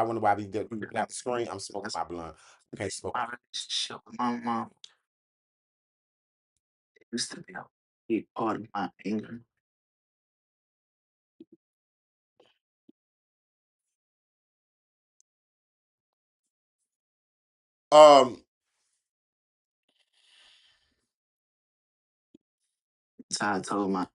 wonder why we did out the screen. I'm smoking my blunt. Okay, smoke. My relationship with my mom used to be a big part of my anger. Um, So I told my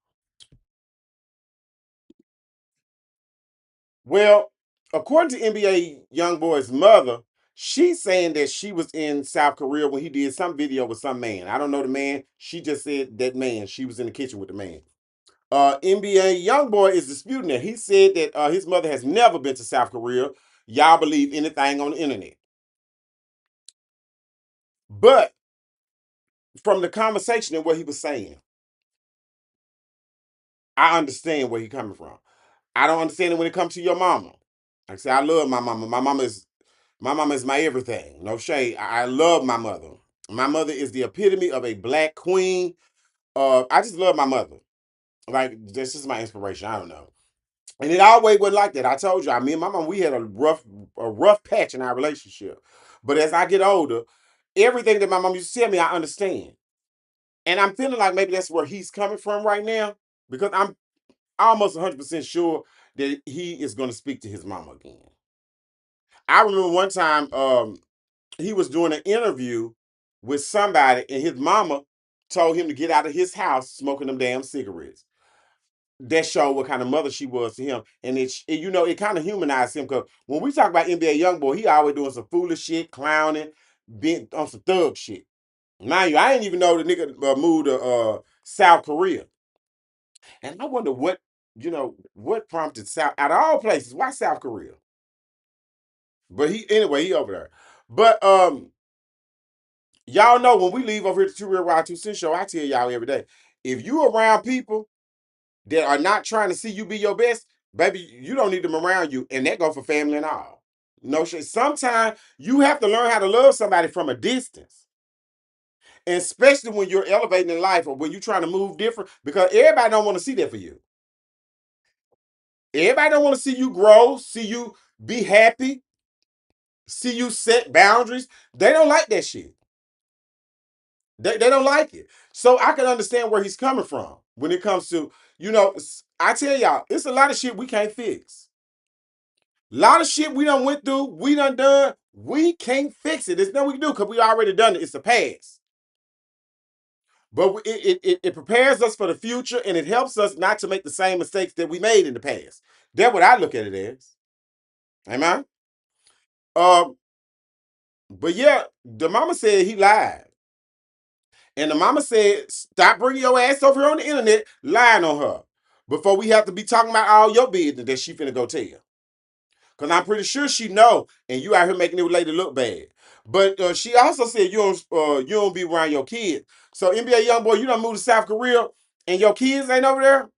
well, according to NBA YoungBoy's mother, she's saying that she was in South Korea when he did some video with some man. I don't know the man. She just said that man. She was in the kitchen with the man. NBA YoungBoy is disputing that. He said that his mother has never been to South Korea. Y'all believe anything on the internet. But from the conversation and what he was saying, I understand where he's coming from. I don't understand it when it comes to your mama. Like I say, I love my mama. My mama is my everything. No shade. I love my mother. My mother is the epitome of a black queen. I just love my mother. Like this is my inspiration. I don't know. And it always wasn't like that. I told you, me and my mom, we had a rough patch in our relationship. But as I get older, everything that my mom used to tell me, I understand. And I'm feeling like maybe that's where he's coming from right now. Because I'm almost 100% sure that he is going to speak to his mama again. I remember one time he was doing an interview with somebody, and his mama told him to get out of his house smoking them damn cigarettes. That showed what kind of mother she was to him, and it kind of humanized him. Because when we talk about NBA YoungBoy, he always doing some foolish shit, clowning, being on some thug shit. Mind you, I didn't even know the nigga moved to South Korea, and I wonder what prompted South out of all places, why South Korea? But he over there. But y'all know when we leave over here to 2RealwitRod2centz show, I tell y'all every day, if you around people that are not trying to see you be your best, baby, you don't need them around you. And that go for family and all. No shit. Sometimes you have to learn how to love somebody from a distance. And especially when you're elevating in life or when you're trying to move different, because everybody don't want to see that for you. Everybody don't want to see you grow, see you be happy, see you set boundaries. They don't like that shit. They don't like it. So I can understand where he's coming from when it comes to, I tell y'all, it's a lot of shit we can't fix. A lot of shit we done went through, we done, we can't fix it. There's nothing we can do because we already done it. It's the past. But it prepares us for the future and it helps us not to make the same mistakes that we made in the past. That's what I look at it as. Amen. Um, but yeah, the mama said he lied. And the mama said, stop bringing your ass over here on the internet lying on her before we have to be talking about all your business that she finna go tell. Because I'm pretty sure she know, and you out here making it lady look bad. But she also said you don't be around your kids. So NBA YoungBoy, you done moved to South Korea and your kids ain't over there?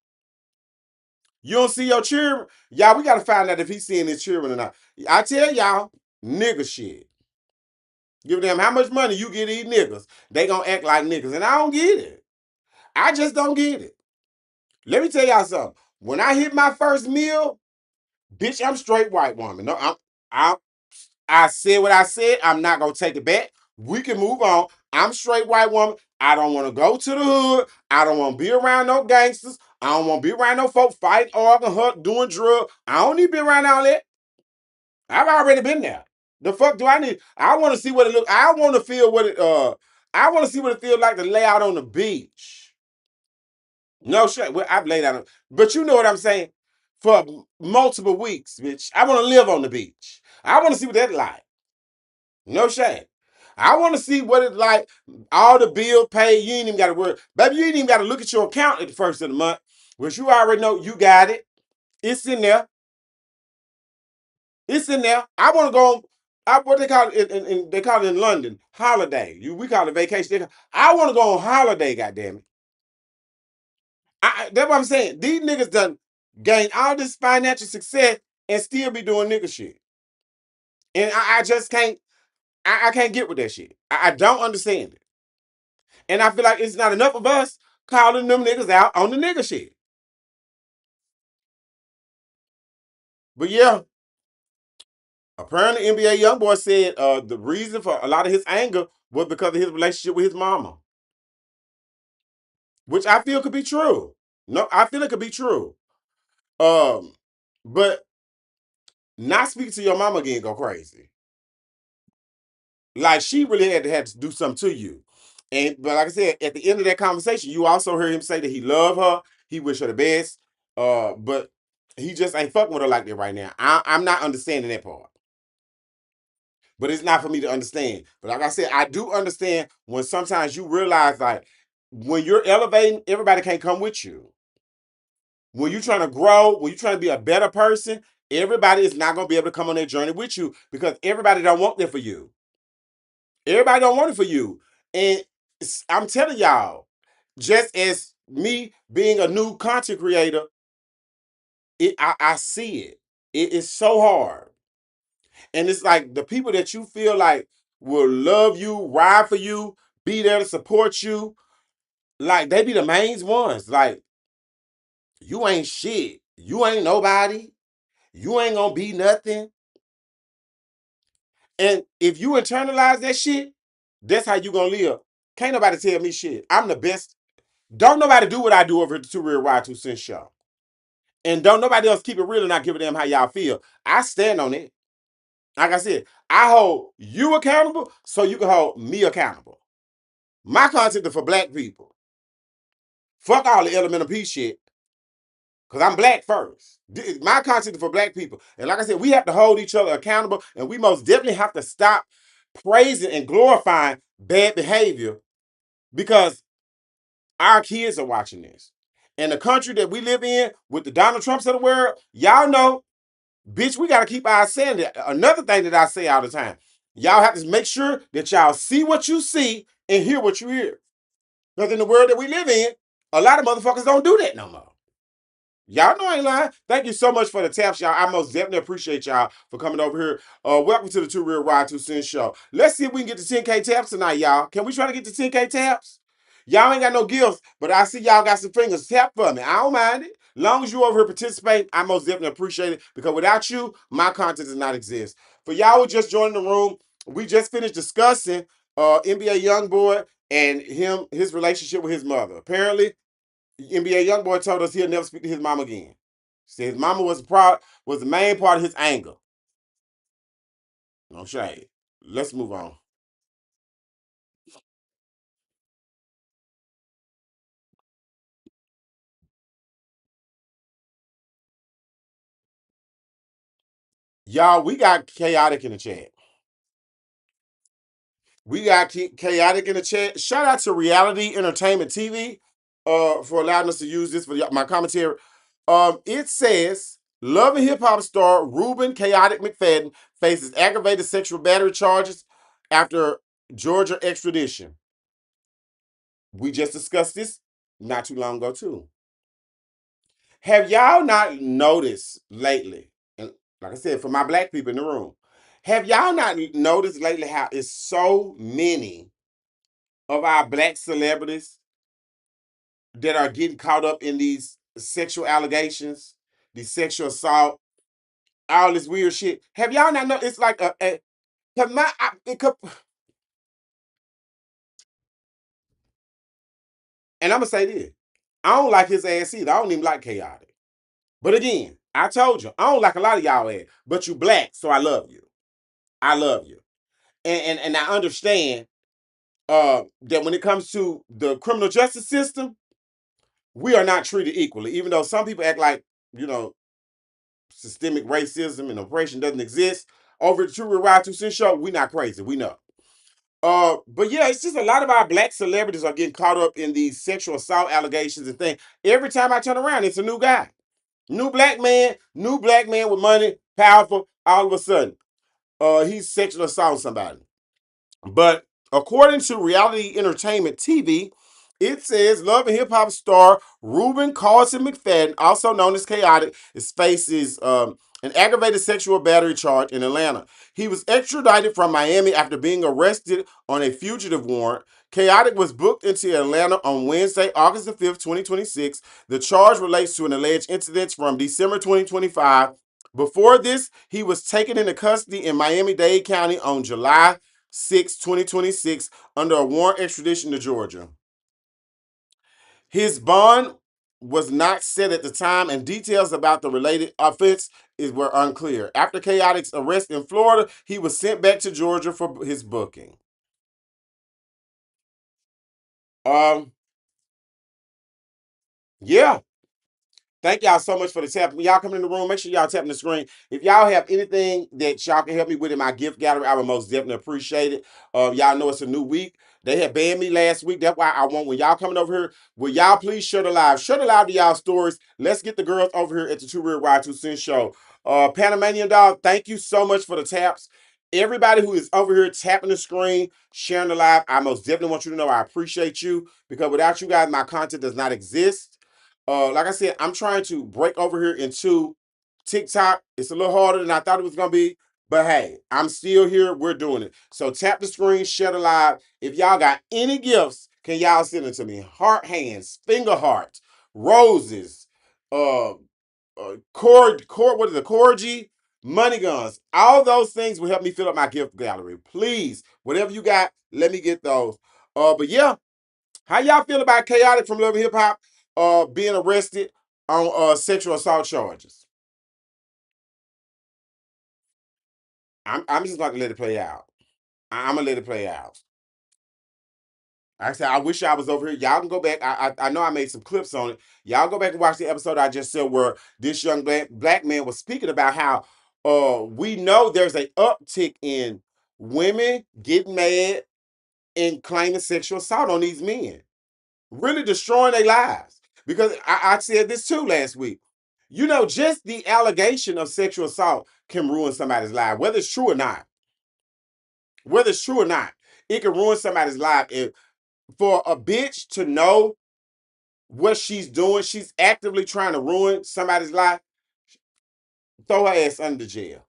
You don't see your children? Y'all, we got to find out if he's seeing his children or not. I tell y'all, nigga shit. Give them how much money you get these niggas. They gonna act like niggas. And I don't get it. I just don't get it. Let me tell y'all something. When I hit my first meal, bitch, I'm straight white woman. No, I said what I said. I'm not gonna take it back. We can move on. I'm straight white woman. I don't want to go to the hood. I don't want to be around no gangsters. I don't want to be around no folk fighting, arguing, doing drugs. I don't need to be around all that. I've already been there. The fuck do I need? I want to see what it look. I want to feel what it. I want to see what it feels like to lay out on the beach. No shit. Well, I've laid out, but you know what I'm saying. for multiple weeks, bitch. I want to live on the beach. I want to see what that's like. No shame. I want to see what it's like. All the bill paid. You ain't even got to worry. Baby, you ain't even got to look at your account at the first of the month, which you already know you got it. It's in there. It's in there. I want to go. What they call it they call it in London, holiday. We call it vacation. I want to go on holiday, goddamn it. That's what I'm saying. These niggas done gain all this financial success and still be doing nigga shit. And I just can't, I can't get with that shit. I don't understand it. And I feel like it's not enough of us calling them niggas out on the nigga shit. But yeah, apparently NBA YoungBoy said the reason for a lot of his anger was because of his relationship with his mama. Which I feel could be true. No, I feel it could be true. Um, but not speaking to your mama again go crazy. Like she really had to do something to you. And but like I said, at the end of that conversation, you also heard him say that he loved her, he wish her the best. But he just ain't fucking with her like that right now. I'm not understanding that part. But it's not for me to understand. But like I said, I do understand when sometimes you realize like when you're elevating, everybody can't come with you. When you're trying to grow, when you're trying to be a better person, everybody is not gonna be able to come on that journey with you because everybody don't want that for you. Everybody don't want it for you. And I'm telling y'all, just as me being a new content creator, I see it. It is so hard. And it's like the people that you feel like will love you, ride for you, be there to support you, like they be the main ones. Like, you ain't shit. You ain't nobody. You ain't gonna be nothing. And if you internalize that shit, that's how you gonna live. Can't nobody tell me shit. I'm the best. Don't nobody do what I do over at the 2RealwitRod2centz show. And don't nobody else keep it real and not give a damn how y'all feel. I stand on it. Like I said, I hold you accountable so you can hold me accountable. My content is for black people. Fuck all the elemental P shit. Because I'm black first. My content is for black people. And like I said, we have to hold each other accountable. And we most definitely have to stop praising and glorifying bad behavior because our kids are watching this. And the country that we live in with the Donald Trumps of the world, y'all know, bitch, we got to keep our sanity. Another thing that I say all the time, y'all have to make sure that y'all see what you see and hear what you hear. Because in the world that we live in, a lot of motherfuckers don't do that no more. Y'all know I ain't lying. Thank you so much for the taps, y'all. I most definitely appreciate y'all for coming over here. Welcome to the 2RealwitRod2centz show. Let's see if we can get to 10K taps tonight, y'all. Can we try to get to 10K taps? Y'all ain't got no gifts, but I see y'all got some fingers. Tap for me. I don't mind it. Long as you over here participating, I most definitely appreciate it because without you, my content does not exist. For y'all who just joined the room, we just finished discussing NBA YoungBoy and his relationship with his mother. Apparently, NBA YoungBoy told us he'll never speak to his mom again. Said his mama was the main part of his anger. No shade. Let's move on. Y'all, we got chaotic in the chat. We got chaotic in the chat. Shout out to Reality Entertainment TV for allowing us to use this for my commentary. It says Love and Hip Hop star Ruben Chaotic McFadden faces aggravated sexual battery charges after Georgia extradition. We just discussed this not too long ago too. Have y'all not noticed lately? And like I said, for my black people in the room, have y'all not noticed lately how it's so many of our black celebrities that are getting caught up in these sexual allegations, these sexual assault, all this weird shit? Have y'all not know? It's like cause my it could, and I'm gonna say this: I don't like his ass either. I don't even like chaotic. But again, I told you I don't like a lot of y'all ass, but you black, so I love you. I love you, and I understand that when it comes to the criminal justice system, we are not treated equally. Even though some people act like you know systemic racism and oppression doesn't exist. Over the 2RealwitRod2centz show, we not crazy. We know. But yeah, it's just a lot of our black celebrities are getting caught up in these sexual assault allegations and things. Every time I turn around, it's a new guy. New black man with money, powerful, all of a sudden. He's sexually assaulting somebody. But according to Reality Entertainment TV, it says Love and Hip Hop star Ruben Carlson McFadden, also known as Chaotic, faces an aggravated sexual battery charge in Atlanta. He was extradited from Miami after being arrested on a fugitive warrant. Chaotic was booked into Atlanta on Wednesday, August the 5th, 2026. The charge relates to an alleged incident from December 2025. Before this, he was taken into custody in Miami-Dade County on July 6, 2026, under a warrant extradition to Georgia. His bond was not set at the time, and details about the related offense were unclear. After Chaotic's arrest in Florida, he was sent back to Georgia for his booking. Um, yeah. Thank y'all so much for the tap. When y'all come in the room, make sure y'all tapping the screen. If y'all have anything that y'all can help me with in my gift gallery, I would most definitely appreciate it. Y'all know it's a new week. They had banned me last week. That's why I want, when y'all coming over here, will y'all please share the live? Share the live to y'all stories. Let's get the girls over here at the 2RealwitRod2centz show. Panamanian Dog, thank you so much for the taps. Everybody who is over here tapping the screen, sharing the live, I most definitely want you to know I appreciate you, because without you guys, my content does not exist. Like I said, I'm trying to break over here into TikTok. It's a little harder than I thought it was gonna be, but hey, I'm still here. We're doing it. So tap the screen, share the live. If y'all got any gifts, can y'all send it to me? Heart hands, finger heart, roses, what is it? Corgi, money guns. All those things will help me fill up my gift gallery. Please, whatever you got, let me get those. But yeah, how y'all feel about Chaotic from Love and Hip Hop being arrested on sexual assault charges? I'm just going to let it play out. I'm gonna let it play out. Like I said, I wish I was over here. Y'all can go back. I know I made some clips on it. Y'all go back and watch the episode I just said where this young black man was speaking about how we know there's a uptick in women getting mad and claiming sexual assault on these men, really destroying their lives. Because I said this too last week. You know, just the allegation of sexual assault can ruin somebody's life, whether it's true or not. Whether it's true or not, it can ruin somebody's life. If for a bitch to know what she's doing, she's actively trying to ruin somebody's life, throw her ass under jail.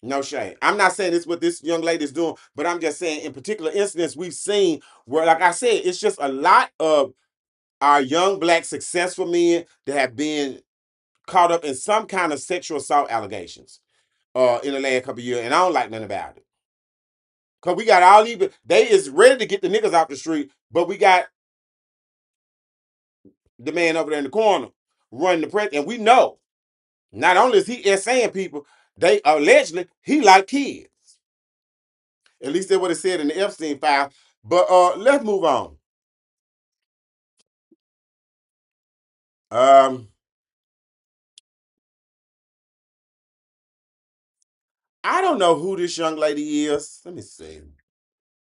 No shame. I'm not saying this what this young lady is doing, but I'm just saying in particular incidents we've seen where, like I said, it's just a lot of our young black successful men that have been caught up in some kind of sexual assault allegations in the last couple of years, and I don't like nothing about it. Cause we got all these, they is ready to get the niggas off the street, but we got the man over there in the corner running the press, and we know not only is he saying people, they allegedly he like kids. At least that's what it said in the Epstein file. But let's move on. Um, I don't know who this young lady is. Let me see.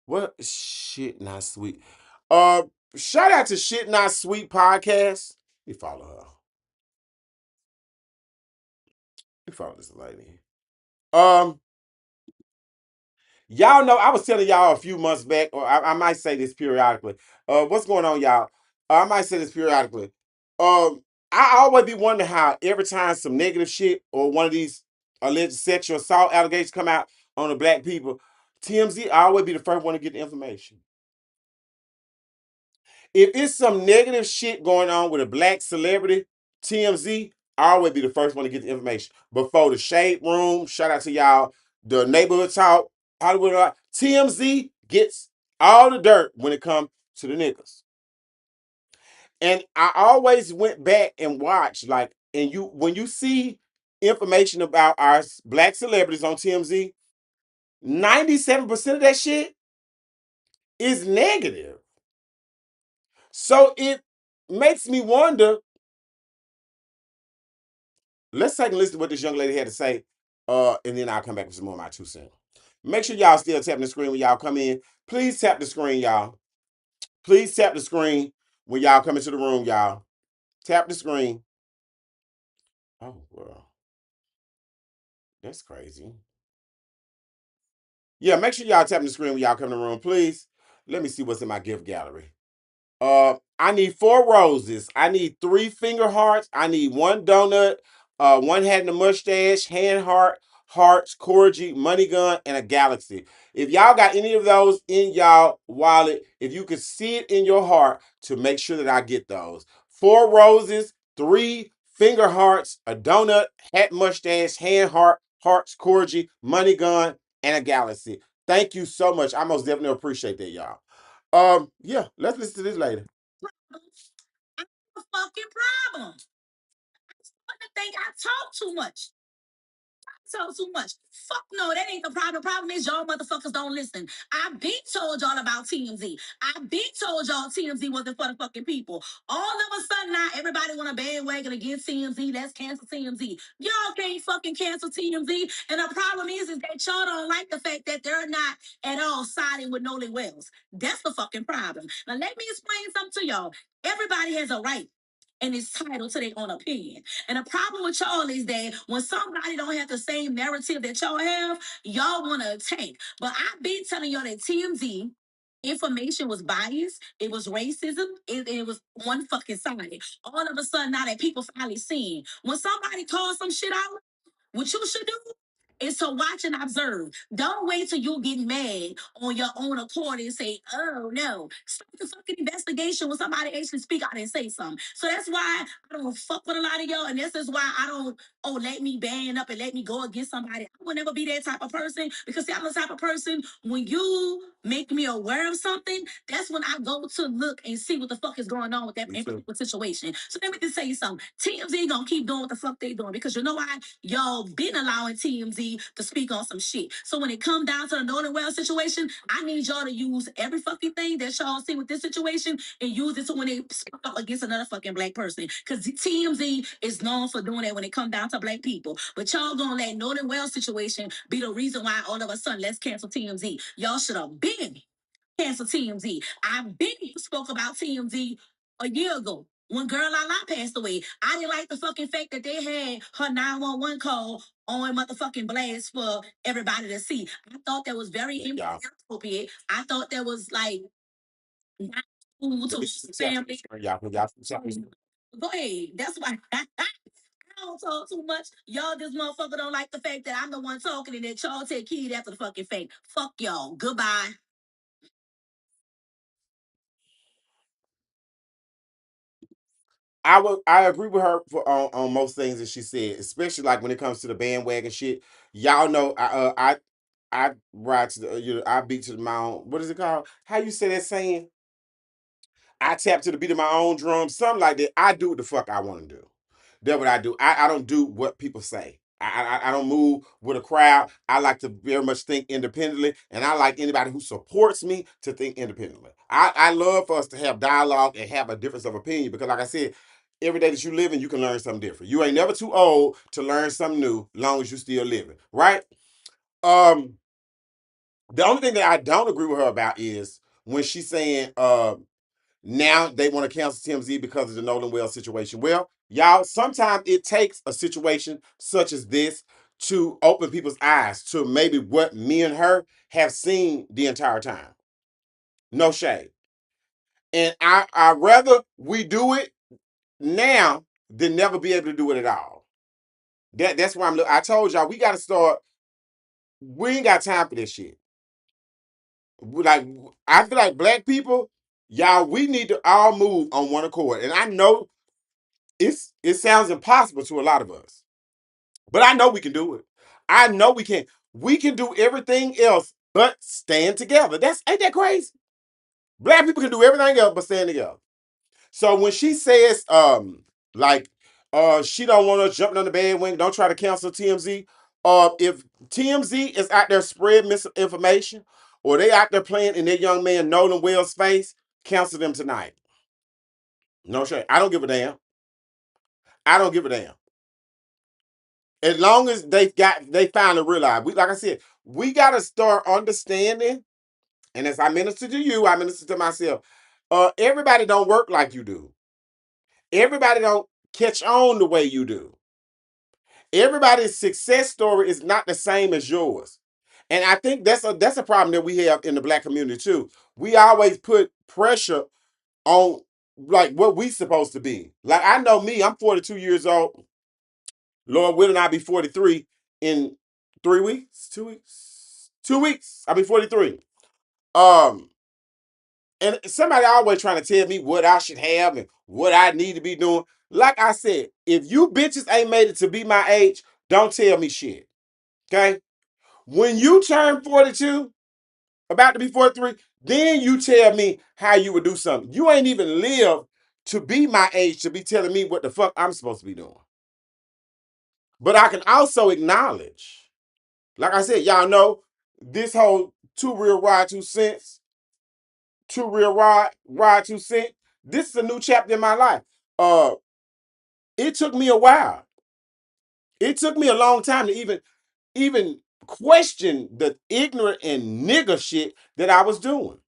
What shit not sweet? Uh, Shout out to Shit Not Sweet podcast. We follow her. We follow this lady. Um, Y'all know I was telling y'all a few months back, or I might say this periodically. What's going on, y'all? I might say this periodically. Um, I always be wondering how every time some negative shit or one of these alleged sexual assault allegations come out on the black people, TMZ always be the first one to get the information. If it's some negative shit going on with a black celebrity, TMZ always be the first one to get the information. Before the Shade Room, shout out to y'all, the Neighborhood Talk, Hollywood, TMZ gets all the dirt when it comes to the niggas. And I always went back and watched, like, and you when you see information about our black celebrities on TMZ, 97% of that shit is negative. So it makes me wonder, let's take a listen to what this young lady had to say, and then I'll come back with some more of my 2 cents. Make sure y'all still tapping the screen when y'all come in. Please tap the screen, y'all. Please tap the screen when y'all come into the room, y'all. Tap the screen. Oh, well, that's crazy. Yeah, make sure y'all tapping the screen when y'all come in the room, please. Let me see what's in my gift gallery. I need 4 roses. I need 3 finger hearts. I need 1 donut, one hat and a mustache, hand heart, hearts, corgi, money gun, and a galaxy. If y'all got any of those in y'all wallet, if you could see it in your heart to make sure that I get those. 4 roses, 3 finger hearts, a donut, hat, mustache, hand heart, hearts, corgi, money gun, and a galaxy. Thank you so much. I most definitely appreciate that, y'all. Yeah, let's listen to this later. I have a fucking problem. I think I talk too much. So too much. Fuck no, that ain't the problem. The problem is y'all motherfuckers don't listen. I been told y'all about TMZ. I been told y'all TMZ wasn't for the fucking people. All of a sudden now everybody want a bandwagon against TMZ. Let's cancel TMZ. Y'all can't fucking cancel TMZ. And the problem is that y'all don't like the fact that they're not at all siding with Nolan Wells. That's the fucking problem. Now let me explain something to y'all. Everybody has a right and is titled to their own opinion. And the problem with y'all is that when somebody don't have the same narrative that y'all have, y'all want to attack. But I've been telling y'all that TMZ information was biased, it was racism, it was one fucking side. All of a sudden, now that people finally seeing, when somebody calls some shit out, what you should do is to watch and observe. Don't wait till you get mad on your own accord and say, oh no. Start the fucking investigation when somebody actually speak out and say something. So that's why I don't fuck with a lot of y'all. And this is why I don't, let me band up and let me go against somebody. I will never be that type of person because see, I'm the type of person when you make me aware of something, that's when I go to look and see what the fuck is going on with that particular situation. So let me just say something. TMZ gonna keep doing what the fuck they doing because you know why? Y'all been allowing TMZ to speak on some shit. So when it come down to the Northern Well situation, I need y'all to use every fucking thing that y'all see with this situation and use it to when they speak up against another fucking black person. Because TMZ is known for doing that when it come down to black people. But y'all gonna let Northern Well situation be the reason why all of a sudden let's cancel TMZ. Y'all should have been cancel TMZ. I've been spoke about TMZ a year ago when Girl La La passed away. I didn't like the fucking fact that they had her 911 call on motherfucking blast for everybody to see. I thought that was very inappropriate. I thought that was like not cool to family. Go ahead. That's why I don't talk too much. Y'all this motherfucker don't like the fact that I'm the one talking and that y'all take heed after the fucking fact. Fuck y'all. Goodbye. I agree with her on most things that she said, especially like when it comes to the bandwagon shit. Y'all know I ride to the I beat to the mound. What is it called? How you say that saying? I tap to the beat of my own drum, something like that. I do what the fuck I want to do. That's what I do. I don't do what people say. I don't move with a crowd. I like to very much think independently, and I like anybody who supports me to think independently. I love for us to have dialogue and have a difference of opinion because, like I said, every day that you live in, you can learn something different. You ain't never too old to learn something new, long as you still living, right? Um, the only thing that I don't agree with her about is when she's saying, now they want to cancel TMZ because of the Nolan Wells situation. Well, y'all, sometimes it takes a situation such as this to open people's eyes to maybe what me and her have seen the entire time. No shade. And I rather we do it now than never be able to do it at all. That's why I told y'all we got to start. We ain't got time for this shit. Like I feel like black people, y'all, we need to all move on one accord. And I know it sounds impossible to a lot of us, but I know we can do it. I know we can. We can do everything else but stand together. That's ain't that crazy? Black people can do everything else but stand together. So when she says, like, she don't want us jumping on the bandwagon, don't try to cancel TMZ. If TMZ is out there spreading misinformation, or they out there playing in their young man Nolan Wells' face, cancel them tonight. No shame. I don't give a damn. I don't give a damn. As long as they finally realize, like I said, we gotta start understanding. And as I minister to you, I minister to myself. Everybody don't work like you do. Everybody don't catch on the way you do. Everybody's success story is not the same as yours. And I think that's a problem that we have in the black community too. We always put pressure on like what we supposed to be. Like I know me, I'm 42 years old. Lord willing, I'll be 43 in 3 weeks, 2 weeks. 2 weeks, I'll be 43. Um, and somebody always trying to tell me what I should have and what I need to be doing. Like I said, if you bitches ain't made it to be my age, don't tell me shit. Okay? When you turn 42, about to be 43, then you tell me how you would do something. You ain't even live to be my age to be telling me what the fuck I'm supposed to be doing. But I can also acknowledge, like I said, y'all know this whole 2RealwitRod2centz, 2RealwitRod2centz. This is a new chapter in my life. Uh, it took me a while. It took me a long time to even question the ignorant and nigger shit that I was doing.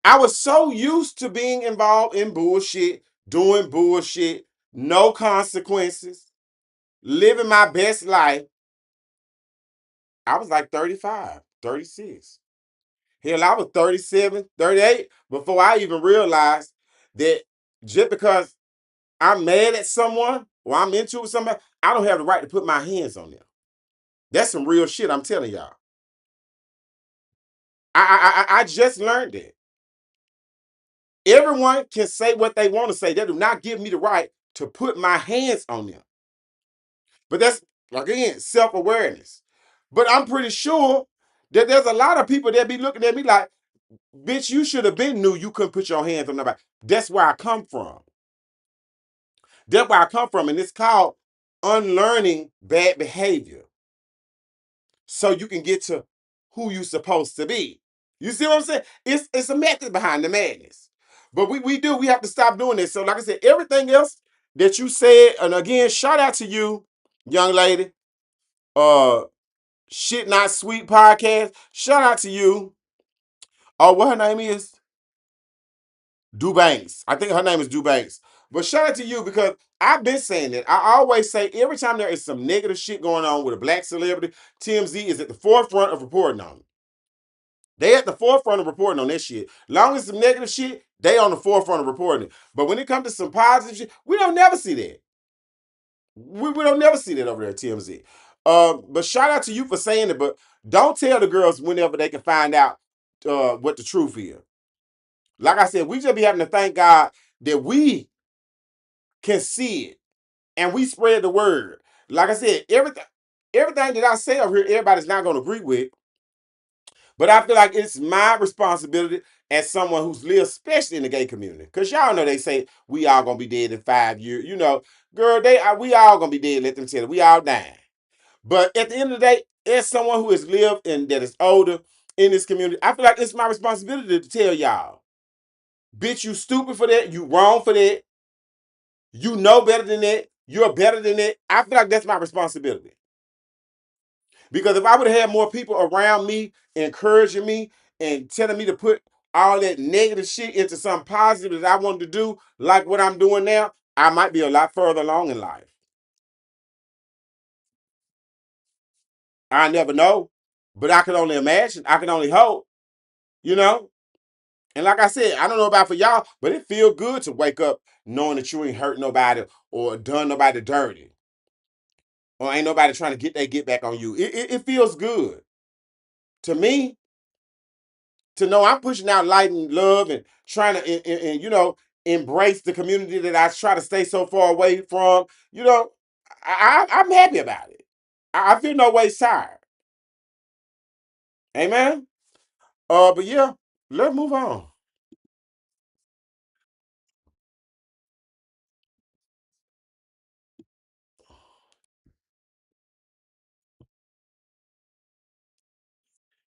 I was so used to being involved in bullshit, doing bullshit, no consequences, living my best life. I was like 35, 36. Hell, I was 37, 38 before I even realized that just because I'm mad at someone or I'm into somebody, I don't have the right to put my hands on them. That's some real shit I'm telling y'all. I just learned that. Everyone can say what they want to say. They do not give me the right to put my hands on them. But that's, again, self-awareness. But I'm pretty sure that there's a lot of people that be looking at me like, bitch, you should have been knew you couldn't put your hands on nobody. That's where I come from. That's where I come from. And it's called unlearning bad behavior. So you can get to who you supposed to be. You see what I'm saying? It's a method behind the madness. But we have to stop doing this. So like I said, everything else that you said, and again, shout out to you, young lady. Shit Not Sweet podcast. Shout out to you. Oh, what her name is? Dubanks. I think her name is Dubanks. But shout out to you because I've been saying it. I always say every time there is some negative shit going on with a black celebrity, TMZ is at the forefront of reporting on it. They at the forefront of reporting on this shit. Long as some negative shit, they on the forefront of reporting it. But when it comes to some positive shit, we don't never see that. We don't never see that over there at TMZ. But shout out to you for saying it, but don't tell the girls whenever they can find out what the truth is. Like I said, we just be having to thank God that we can see it and we spread the word. Like I said, everything that I say over here, everybody's not going to agree with. But I feel like it's my responsibility as someone who's lived, especially in the gay community. Because y'all know they say we all going to be dead in 5 years. You know, girl, we all going to be dead. Let them tell it. We all dying. But at the end of the day, as someone who has lived and that is older in this community, I feel like it's my responsibility to tell y'all, bitch, you stupid for that. You wrong for that. You know better than that. You're better than that. I feel like that's my responsibility. Because if I would have had more people around me encouraging me and telling me to put all that negative shit into something positive that I wanted to do, like what I'm doing now, I might be a lot further along in life. I never know, but I can only imagine. I can only hope, you know? And like I said, I don't know about for y'all, but it feels good to wake up knowing that you ain't hurt nobody or done nobody dirty. Or ain't nobody trying to get back on you. It feels good. To me, to know I'm pushing out light and love and trying to and, you know embrace the community that I try to stay so far away from. You know, I'm happy about it. I feel no way tired. Amen. But yeah, let's move on.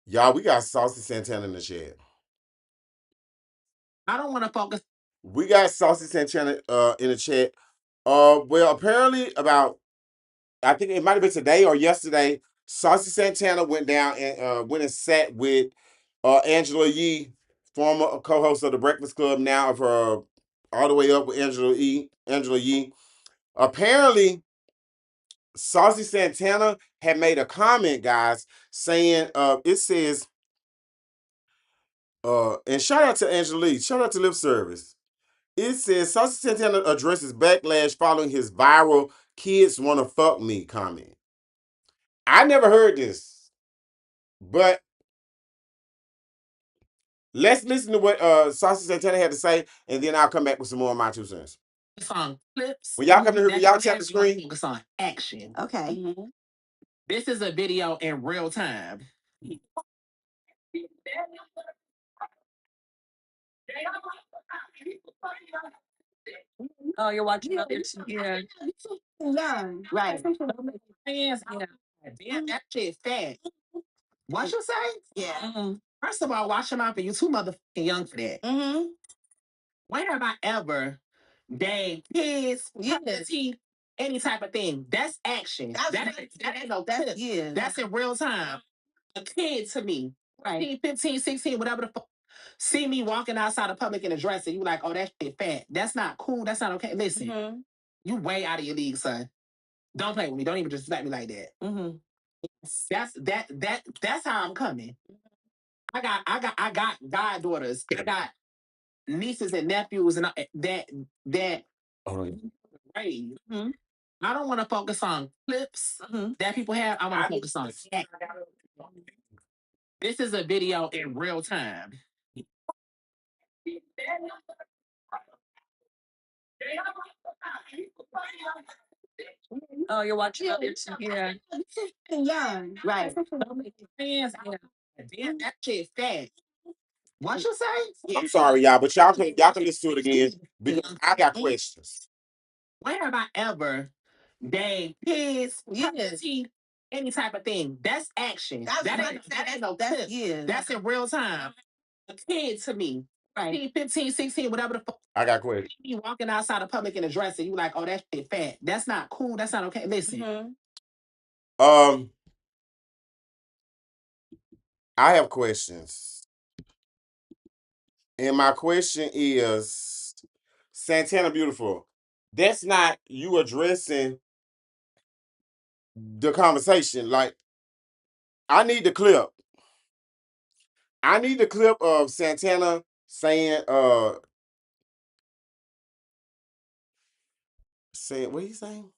Y'all, we got Saucy Santana in the chat. I don't want to focus. We got Saucy Santana in the chat. Well, apparently about I think it might have been today or yesterday. Saucy Santana went down and went and sat with Angela Yee, former co-host of the Breakfast Club, now of all the way up with Angela Yee. Apparently, Saucy Santana had made a comment, guys, saying it says, and shout out to Angela Yee, shout out to Lip Service. It says Saucy Santana addresses backlash following his viral "kids wanna fuck me" comment. I never heard this, but let's listen to what Saucy Santana had to say, and then I'll come back with some more of my 2 cents. Song clips. When y'all come to here, when y'all tap the You wanna screen, focus on action. Okay. This is a video in real time. Oh, you're watching others. Yeah. Yeah. Right. Fans, yeah. Damn, that shit fat. What you say? Yeah. First of all, watch your mouth, and you too motherfucking young for that. When have I ever dated kids, teeth, any type of thing? That's action. That ain't no clip. Yeah. That's in real time. A kid to me, right? 15, 16, whatever the fuck. See me walking outside of public in a dress and you like, oh, that shit fat. That's not cool. That's not okay. Listen, you way out of your league, son. Don't play with me. Don't even disrespect me like that. That's how I'm coming. I got goddaughters. I got nieces and nephews and that oh, raised. I don't want to focus on clips that people have. I want to focus on act. This is a video in real time. Oh, you're watching others. Yeah. Yeah. Right. Fans, yeah. Damn, that shit fat. What you say? I'm sorry, y'all, but y'all can listen to it again because I got questions. When have I ever dated kids, teeth, any type of thing? That's action. That ain't no clip. Yeah. That's in real time. A kid to me. Right. 15, 16, whatever the fuck. I got questions. You walking outside of public in a dress and you like, oh, that shit fat. That's not cool. That's not okay. Listen. I have questions. And my question is, Santana Beautiful, that's not you addressing the conversation. Like, I need the clip. I need the clip of Santana saying, what he saying?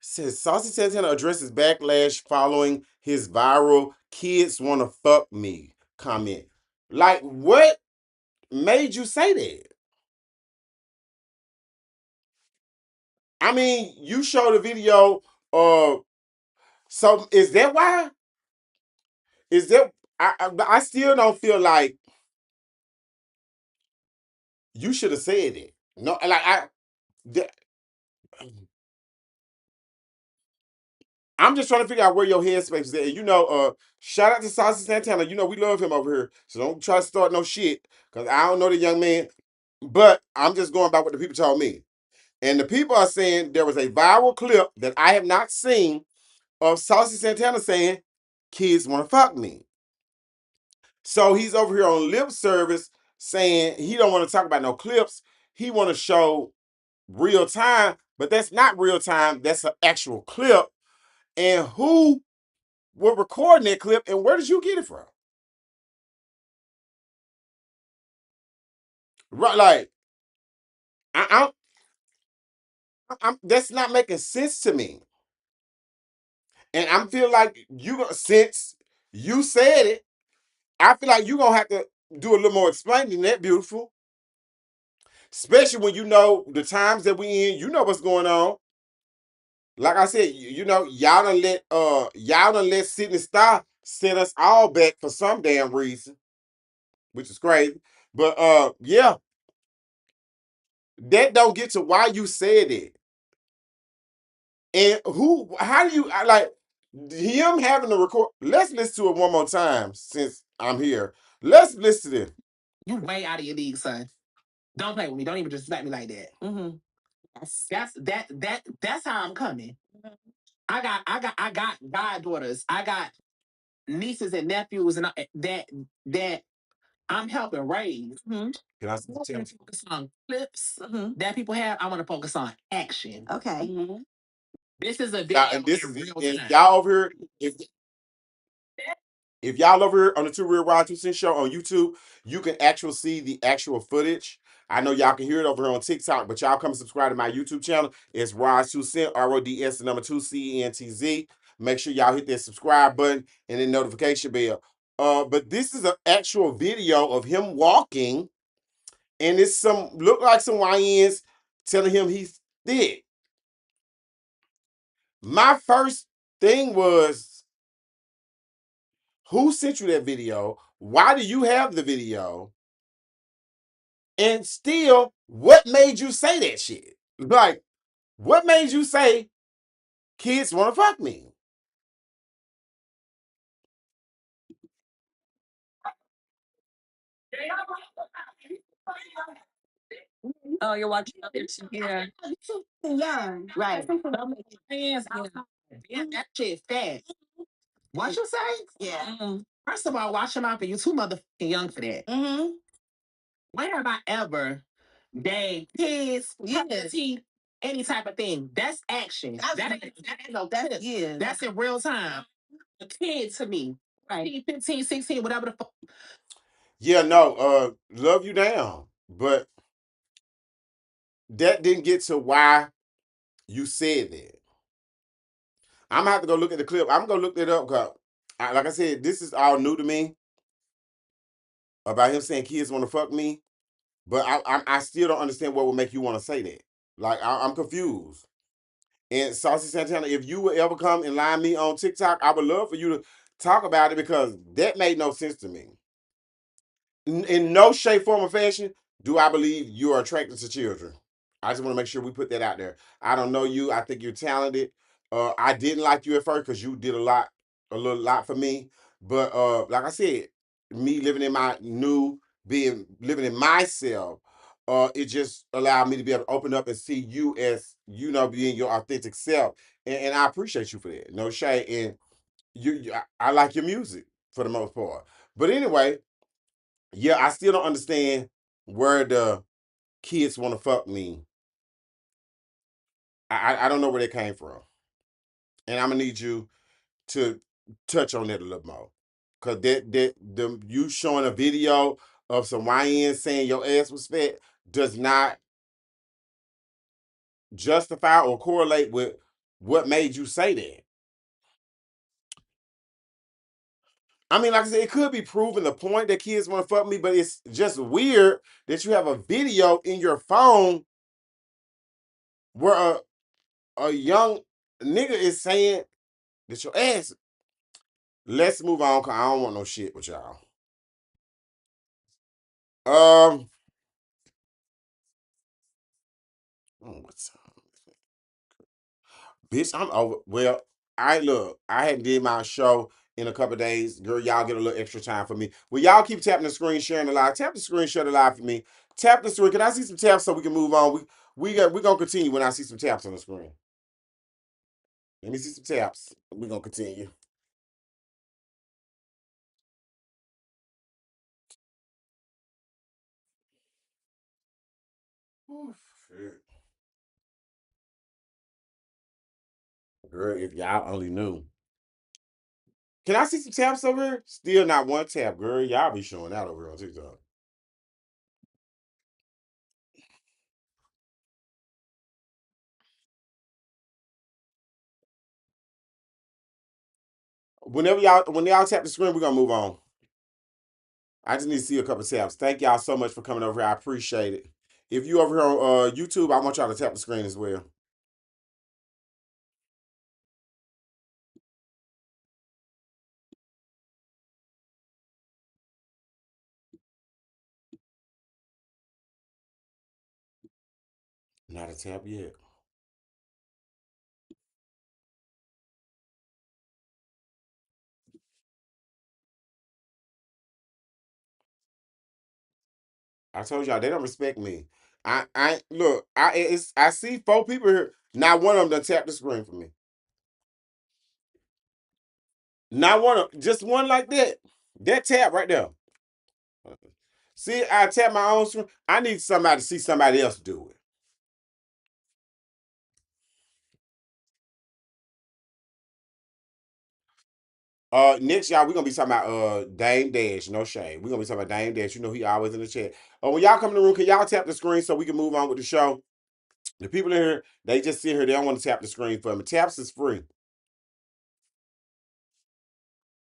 Says Saucy Santana addresses backlash following his viral "kids wanna fuck me" comment. Like, what made you say that? I mean, you showed a video. So is that why? Is that I still don't feel like you should have said it. No, like th- I'm just trying to figure out where your headspace is at. And shout out to Saucy Santana. You know we love him over here. So don't try to start no shit. Cause I don't know the young man. But I'm just going by what the people told me. And the people are saying there was a viral clip that I have not seen of Saucy Santana saying, "Kids want to fuck me." So he's over here on lip service saying he don't want to talk about no clips. He want to show real time, but that's not real time. That's an actual clip. And who were recording that clip, and where did you get it from? Right, like I, I'm that's not making sense to me. And I feel like since you said it, I feel like you're gonna have to do a little more explaining than that, beautiful. Especially when you know the times that we in, you know what's going on. Like I said, y'all done let Sydney Star set us all back for some damn reason, which is crazy. But yeah, that don't get to why you said it. And how do you like him having to record? Let's listen to it one more time since I'm here. Let's listen to this. You way out of your league, son. Don't play with me. Don't even disrespect me like that. That's how I'm coming. I got goddaughters. I got nieces and nephews, and that I'm helping raise. Mhm. Can I I see the want to tips? focus on clips that people have. I want to focus on action. Okay. This is a Y'all, video and this in is real and time. y'all over here. If y'all over here on the 2RealwitRod2centz show on YouTube, you can actually see the actual footage. I know y'all can hear it over here on TikTok, but y'all come subscribe to my YouTube channel. It's Rod2centz, RODS, the number 2CENTZ. Make sure y'all hit that subscribe button and then notification bell. But this is an actual video of him walking, and it's some look like some YNs telling him he's thick. My first thing was, who sent you that video? Why do you have the video? And still, what made you say that shit? Like, what made you say kids want to fuck me? Oh, you're watching other too. Yeah. Yeah. Right. Hands yeah, that shit fat. What you say? Yeah. First of all, watch your mouth. You too motherfucking young for that. Mm-hmm. When have I ever dated kids, Yes. teeth, any type of thing? That's action. That ain't no clips. Yeah. That's in real time. A kid to me. Right. 15, 16, whatever the fuck. Yeah, no, love you down. But that didn't get to why you said that. I'm gonna have to go look at the clip. I'm gonna look that up because, like I said, this is all new to me about him saying kids want to fuck me. But I still don't understand what would make you want to say that. Like I'm confused. And Saucy Santana, if you would ever come and line me on TikTok, I would love for you to talk about it because that made no sense to me. In no shape, form, or fashion do I believe you are attracted to children. I just want to make sure we put that out there. I don't know you. I think you're talented. I didn't like you at first because you did a little lot for me. But like I said, me living in my new being, living in myself, it just allowed me to be able to open up and see you as being your authentic self, and I appreciate you for that. No shade, and I like your music for the most part. But anyway, yeah, I still don't understand where the kids want to fuck me. I don't know where they came from, and I'm gonna need you to touch on that a little more, cause you showing a video of some YN saying your ass was fat does not justify or correlate with what made you say that. I mean, like I said, it could be proving the point that kids want to fuck me, but it's just weird that you have a video in your phone where a young nigga is saying that your ass. Let's move on, cause I don't want no shit with y'all. Um, what's up? Bitch, I'm over. Well, I look. I hadn't did my show in a couple days. Girl, y'all get a little extra time for me. Well, y'all keep tapping the screen, sharing the live. Tap the screen, share the live for me. Tap the screen. Can I see some taps so we can move on? We gonna continue when I see some taps on the screen. Let me see some taps. We gonna continue. Ooh, shit. Girl, if y'all only knew. Can I see some taps over here? Still not one tap, girl. Y'all be showing out over here on TikTok. When y'all tap the screen, we're gonna move on. I just need to see a couple taps. Thank y'all so much for coming over here. I appreciate it. If you over here on YouTube, I want y'all to tap the screen as well. Not a tap yet. I told y'all they don't respect me. I look. I see 4 people here. Not one of them done tapped the screen for me. Not one of just one like that. That tap right there. See, I tap my own screen. I need somebody to see somebody else do it. Next y'all, we're gonna be talking about Dame Dash, no shame. We're gonna be talking about Dame Dash. You know he always in the chat. When y'all come in the room, can y'all tap the screen so we can move on with the show? The people in here, they just sit here, they don't want to tap the screen for me. Taps is free.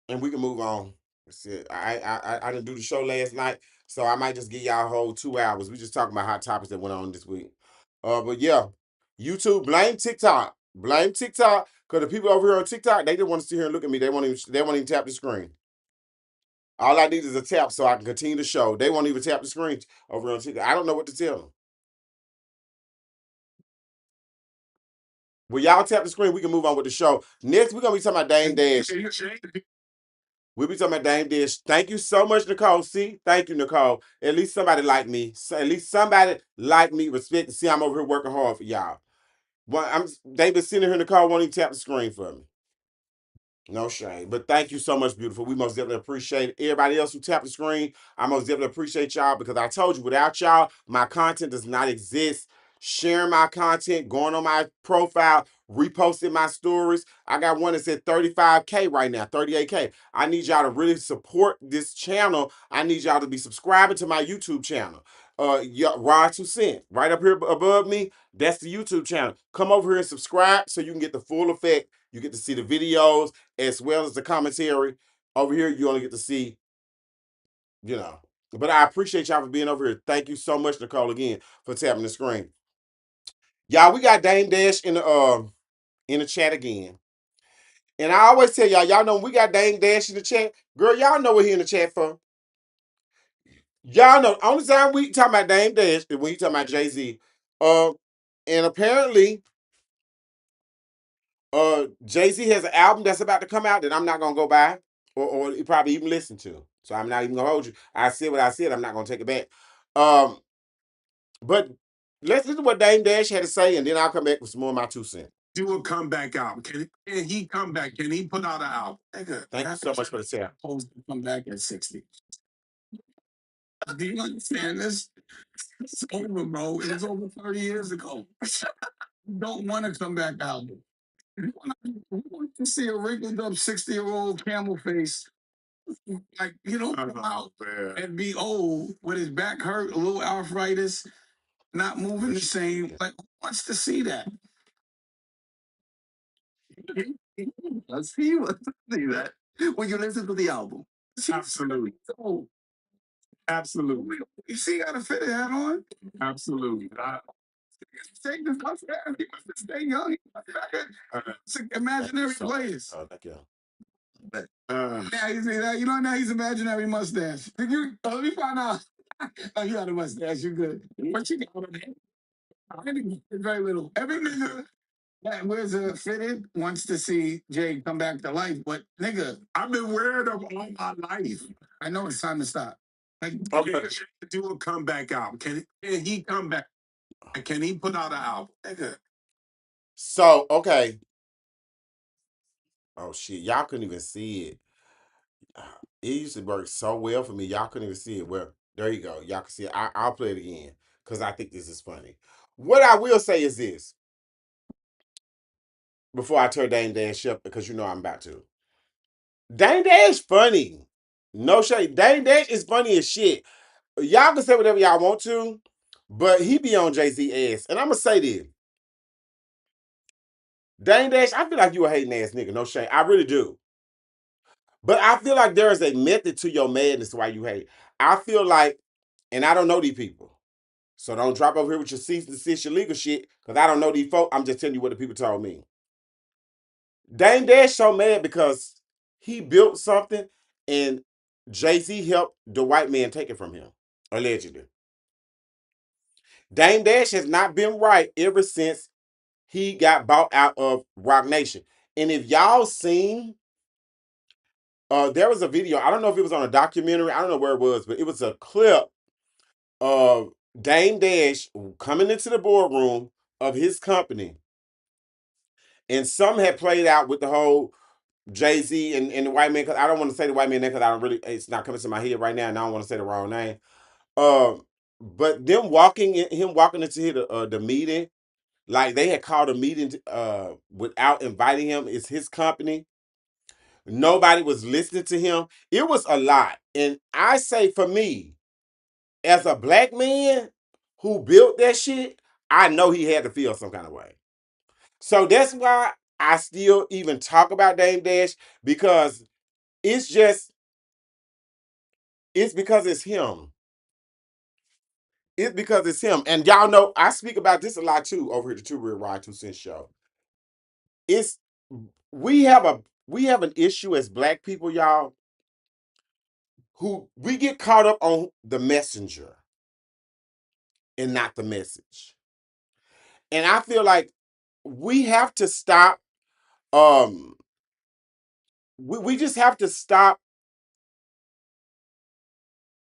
And we can move on. That's it. I didn't do the show last night, so I might just give y'all a whole 2 hours. We just talking about hot topics that went on this week. But yeah, YouTube, blame TikTok. Blame TikTok. Because the people over here on TikTok, they didn't want to sit here and look at me. They won't even tap the screen. All I need is a tap so I can continue the show. They won't even tap the screen over on TikTok. I don't know what to tell them. Well, y'all tap the screen, we can move on with the show. Next, we're gonna be talking about Dame Dash. We'll be talking about Dame Dash. Thank you so much, Nicole. See, thank you, Nicole. At least somebody like me. So at least somebody like me, respect. See, I'm over here working hard for y'all. Well, they been sitting here, Nicole won't even tap the screen for me. No shame. But thank you so much, beautiful. We most definitely appreciate it. Everybody else who tapped the screen, I most definitely appreciate y'all because I told you, without y'all, my content does not exist. Sharing my content, going on my profile, reposting my stories. I got one that said 35K right now, 38K. I need y'all to really support this channel. I need y'all to be subscribing to my YouTube channel. Yeah, Rod2centz, right up here above me, that's the YouTube channel. Come over here and subscribe so you can get the full effect. You get to see the videos as well as the commentary. Over here, you only get to see, you know. But I appreciate y'all for being over here. Thank you so much, Nicole, again, for tapping the screen. Y'all, we got Dame Dash in the chat again. And I always tell y'all know we got Dame Dash in the chat. Girl, y'all know what he in the chat for. Y'all know, only time we talking about Dame Dash is when you talking about Jay-Z. And apparently, Jay-Z has an album that's about to come out that I'm not gonna go buy or probably even listen to. So I'm not even gonna hold you. I said what I said, I'm not gonna take it back. But let's listen to what Dame Dash had to say, and then I'll come back with some more of my 2 cents. Do a comeback album. Can he come back? Can he put out an album? Nigga, Thank you so much for the tip. supposed to come back at 60. Do you understand this? It's over, bro. It was over 30 years ago. Don't want to come back album. You want to see a wrinkled up 60-year-old camel face, like, come out and be old with his back hurt, a little arthritis, not moving the same. Like, who wants to see that? Let's see what see that when you listen to the album. Absolutely. So, absolutely. You see, he got a fitted hat on. Absolutely. Take this mustache. He must have stayed young. It's an imaginary place. Oh, thank you. Now you see that? You know, now he's imaginary mustache. Did you? Let me find out. Oh, you got a mustache. You're good. What you got on there? Very little. Every nigga that wears a fitted wants to see Jay come back to life, but nigga, I've been wearing them all my life. I know it's time to stop. Like, okay, do a comeback album. Can he come back? Can he put out an album? Nigga. So, okay. Oh shit, y'all couldn't even see it. It used to work so well for me. Y'all couldn't even see it. Well, there you go. Y'all can see it. I'll play it again because I think this is funny. What I will say is this before I turn Dame Dash up because you know I'm about to. Dame Dash funny. No shade. Dame Dash is funny as shit. Y'all can say whatever y'all want to, but he be on Jay-Z ass. And I'm gonna say this. Dame Dash, I feel like you a hating ass nigga. No shade. I really do. But I feel like there is a method to your madness why you hate. I feel like, and I don't know these people. So don't drop over here with your cease and desist, your legal shit, because I don't know these folk. I'm just telling you what the people told me. Dame Dash so mad because he built something and Jay-Z helped the white man take it from him, allegedly. Dame Dash has not been right ever since he got bought out of Rock Nation. And if y'all seen, there was a video, I don't know if it was on a documentary, I don't know where it was, but it was a clip of Dame Dash coming into the boardroom of his company, and some had played out with the whole Jay-Z and the white man. Because I don't want to say the white man because I don't really, it's not coming to my head right now, and I don't want to say the wrong name. But him walking into the meeting, like they had called a meeting without inviting him. It's his company. Nobody was listening to him. It was a lot. And I say for me, as a black man who built that shit, I know he had to feel some kind of way. So that's why I still even talk about Dame Dash, because it's just, it's because it's him. It's because it's him. And y'all know I speak about this a lot too over here at the 2RealwitRod2centz show. It's we have an issue as black people, y'all, who we get caught up on the messenger and not the message. And I feel like we have to stop, um we just have to stop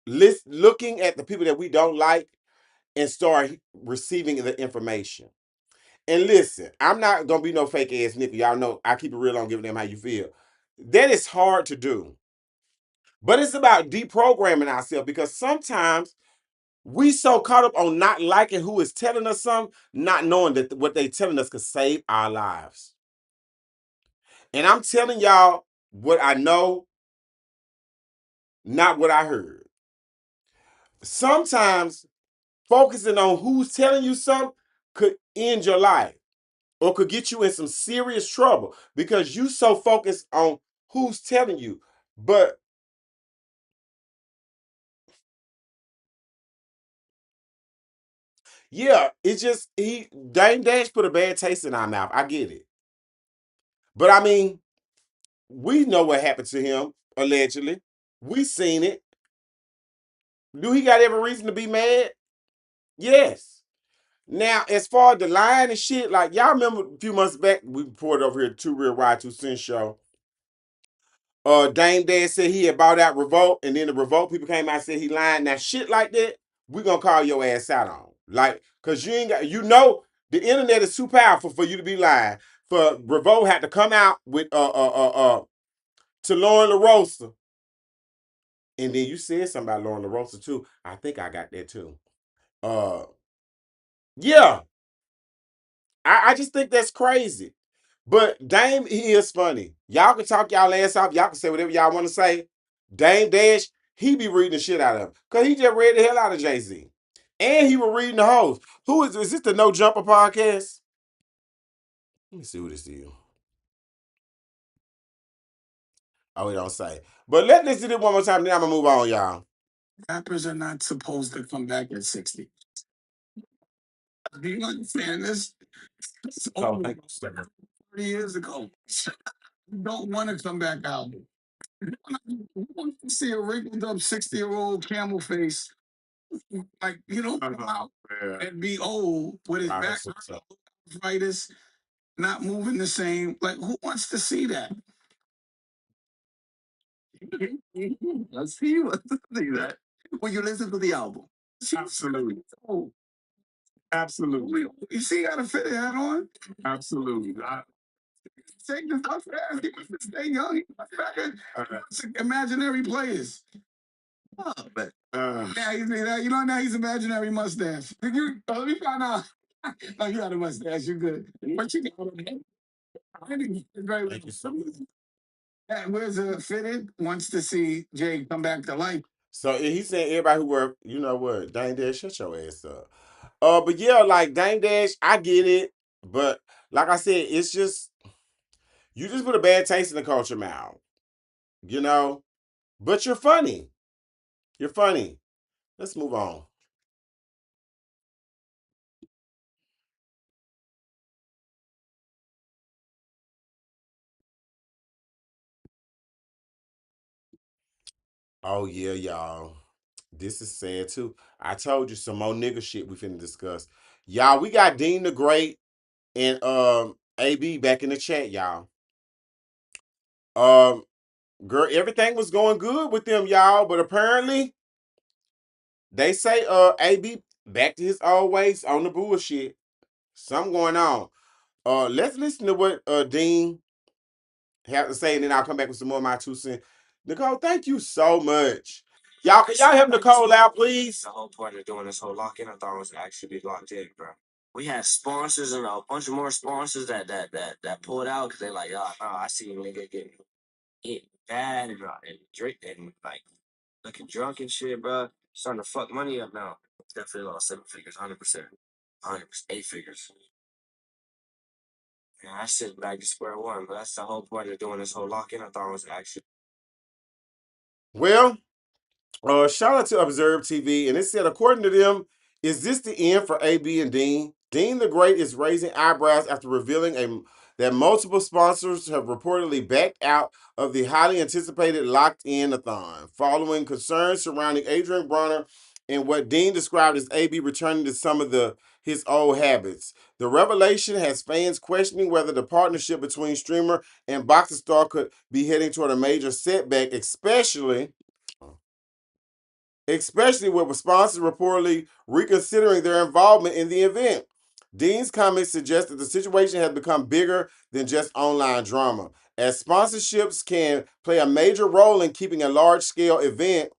looking at the people that we don't like and start receiving the information. And listen, I'm not gonna be no fake ass nigga. Y'all know I keep it real on giving them how you feel. That is hard to do. But it's about deprogramming ourselves, because sometimes we so caught up on not liking who is telling us something, not knowing that what they telling us could save our lives. And I'm telling y'all what I know, not what I heard. Sometimes focusing on who's telling you something could end your life or could get you in some serious trouble because you so focused on who's telling you. But yeah, it's just Dame Dash put a bad taste in our mouth. I get it. But I mean, we know what happened to him, allegedly. We seen it. Do he got every reason to be mad? Yes. Now, as far as the line and shit, like y'all remember a few months back, we reported over here 2RealwitRod2centz show. Dame Dad said he had bought out Revolt, and then the Revolt people came out and said he lying. Now, shit like that, we gonna call your ass out on. Like, cause you ain't got, the internet is too powerful for you to be lying. For Revolt had to come out with to Lauren LaRosa. And then you said something about Lauren LaRosa too. I think I got that too. Uh yeah. I just think that's crazy. But Dame, he is funny. Y'all can talk y'all ass off. Y'all can say whatever y'all want to say. Dame Dash, he be reading the shit out of him. Because he just read the hell out of Jay-Z. And he was reading the hoes. Who is this the No Jumper podcast? Let me see who this is. Oh, he don't say. But let's listen to this one more time, then I'm gonna move on, y'all. Rappers are not supposed to come back at 60. Do you understand this? It's over 30 years ago. You don't want to come back out. You want to see a wrinkled up 60-year-old camel face, like, come out and be old with his back arthritis, not moving the same. Like, who wants to see that? Let's see you want to see that. When you listen to the album. Absolutely. Oh, absolutely. You see, you got a fitted hat on? Absolutely. Take this off fast. He wants to stay young. He wants back imaginary players. Oh, but now he's now he's imaginary mustache. Let me find out. No, you got a mustache. You're good. What you got on that? Thank you so much. Where's fitted? Wants to see Jay come back to life. So he said everybody who work, you know what, Dame Dash, shut your ass up. But yeah, like Dame Dash, I get it. But like I said, it's just you just put a bad taste in the culture mouth, you know. But you're funny. You're funny. Let's move on. Oh yeah, y'all. This is sad too. I told you some more nigga shit we finna discuss. Y'all, we got Dean the Great and AB back in the chat, y'all. Um, girl, everything was going good with them, y'all, but apparently they say AB back to his old ways on the bullshit. Something going on. Let's listen to what Dean have to say, and then I'll come back with some more of my 2 cents. Nicole, thank you so much. Y'all, can y'all help Nicole out, please? The whole point of doing this whole lock-in, I thought, was actually locked in, bro. We had sponsors and a bunch of more sponsors that pulled out because they like, oh, no, I see a nigga getting hit bad and drink and like looking drunk and shit, bro. Starting to fuck money up now. Definitely lost 7 figures, 100%, 100%, 8 figures. Yeah, I sit back to square one, but that's the whole point of doing this whole lock-in. I thought it was actually. Well, shout out to Observe TV, and it said, according to them, is this the end for AB and Dean? Dean the Great is raising eyebrows after revealing that multiple sponsors have reportedly backed out of the highly anticipated Locked In-a-thon, following concerns surrounding Adrian Bronner and what Dean described as AB returning to some of his old habits. The revelation has fans questioning whether the partnership between streamer and boxing star could be heading toward a major setback, especially with sponsors reportedly reconsidering their involvement in the event. Dean's comments suggest that the situation has become bigger than just online drama, as sponsorships can play a major role in keeping a large-scale event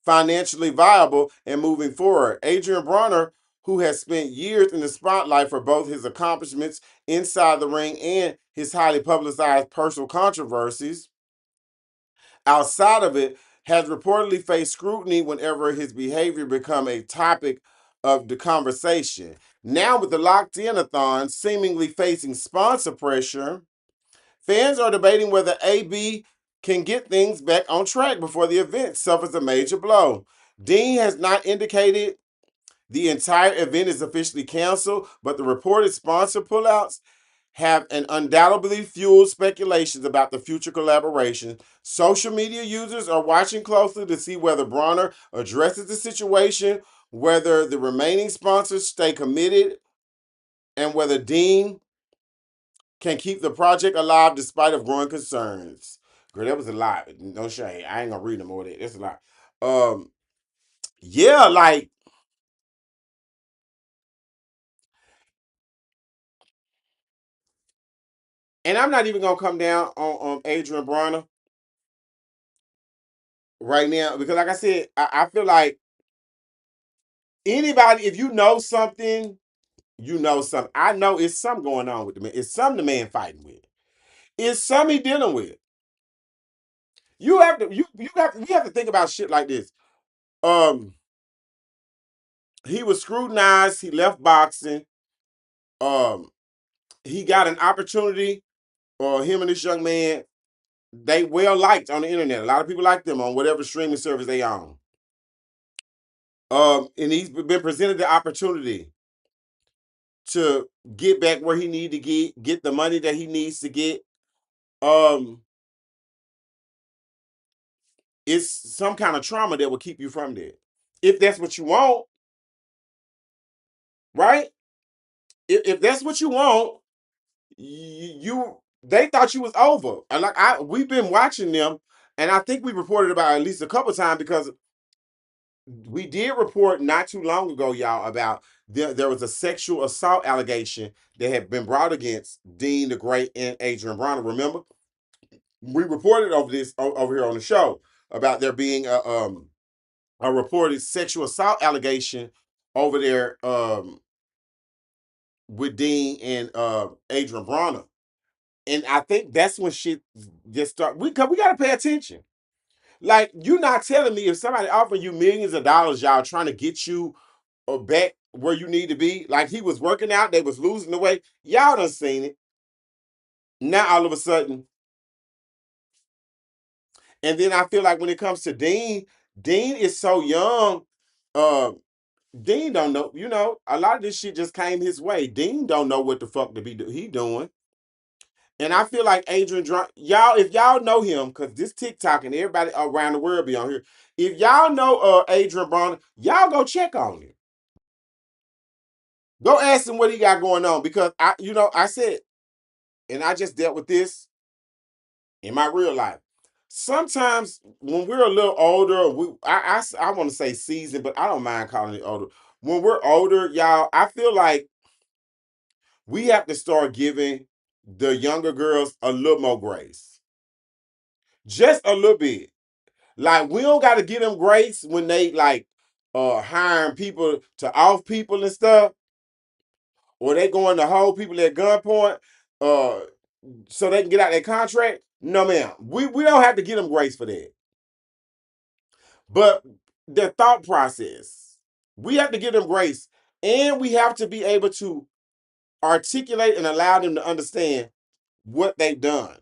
financially viable and moving forward. Adrian Bronner, who has spent years in the spotlight for both his accomplishments inside the ring and his highly publicized personal controversies, outside of it, has reportedly faced scrutiny whenever his behavior become a topic of the conversation. Now, with the Locked In-a-thon seemingly facing sponsor pressure, fans are debating whether AB can get things back on track before the event suffers a major blow. Dean has not indicated the entire event is officially canceled, but the reported sponsor pullouts have undoubtedly fueled speculations about the future collaboration. Social media users are watching closely to see whether Bronner addresses the situation, whether the remaining sponsors stay committed, and whether Dean can keep the project alive despite of growing concerns. Girl, that was a lot. No shame. I ain't gonna read no more of that. That's a lot. Yeah, like, and I'm not even gonna come down on Adrian Bronner right now because, like I said, I feel like anybody, if you know something, you know something. I know it's something going on with the man. It's something the man fighting with. It's something he dealing with. You have to you have we have to think about shit like this. Um, he was scrutinized. He left boxing. Um, he got an opportunity. Him and this young man, they well liked on the internet. A lot of people like them on whatever streaming service they own. And he's been presented the opportunity to get back where he need to get the money that he needs to get. Um, it's some kind of trauma that will keep you from that. If that's what you want, right? If that's what you want, you they thought you was over. And like we've been watching them, and I think we reported about it at least a couple times because we did report not too long ago, y'all, about there was a sexual assault allegation that had been brought against Dean the Great and Adrian Bronner. Remember, we reported over this over here on the show about there being a reported sexual assault allegation over there with Dean and Adrian Bronner. And I think that's when shit just start. We gotta pay attention. Like, you're not telling me if somebody offering you millions of dollars, y'all trying to get you back where you need to be. Like, he was working out, they was losing the weight. Y'all done seen it. Now all of a sudden, and then I feel like when it comes to Dean, Dean is so young. Uh, Dean don't know. You know, a lot of this shit just came his way. Dean don't know what the fuck to be he doing. And I feel like y'all, if y'all know him, because this TikTok and everybody around the world be on here. If y'all know Adrian Bronner, y'all go check on him. Go ask him what he got going on. Because I said, and I just dealt with this in my real life. Sometimes when we're a little older, I want to say seasoned, but I don't mind calling it older. when we're older, y'all, I feel like we have to start giving the younger girls a little more grace. Just a little bit. Like we don't gotta give them grace when they like hiring people to off people and stuff, or they going to hold people at gunpoint uh so they can get out their contract. No, ma'am. We don't have to give them grace for that. But their thought process, we have to give them grace. And we have to be able to articulate and allow them to understand what they've done.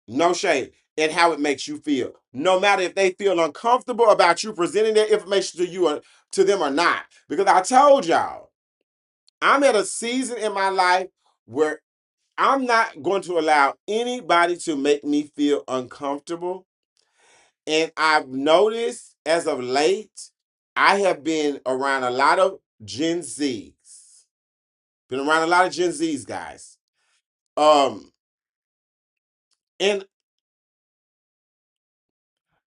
No shade. And how it makes you feel. No matter if they feel uncomfortable about you presenting that information to you or to them or not. Because I told y'all, I'm at a season in my life where I'm not going to allow anybody to make me feel uncomfortable. And I've noticed as of late, I have been around a lot of Gen Zs. Been around a lot of Gen Zs, guys. Um, and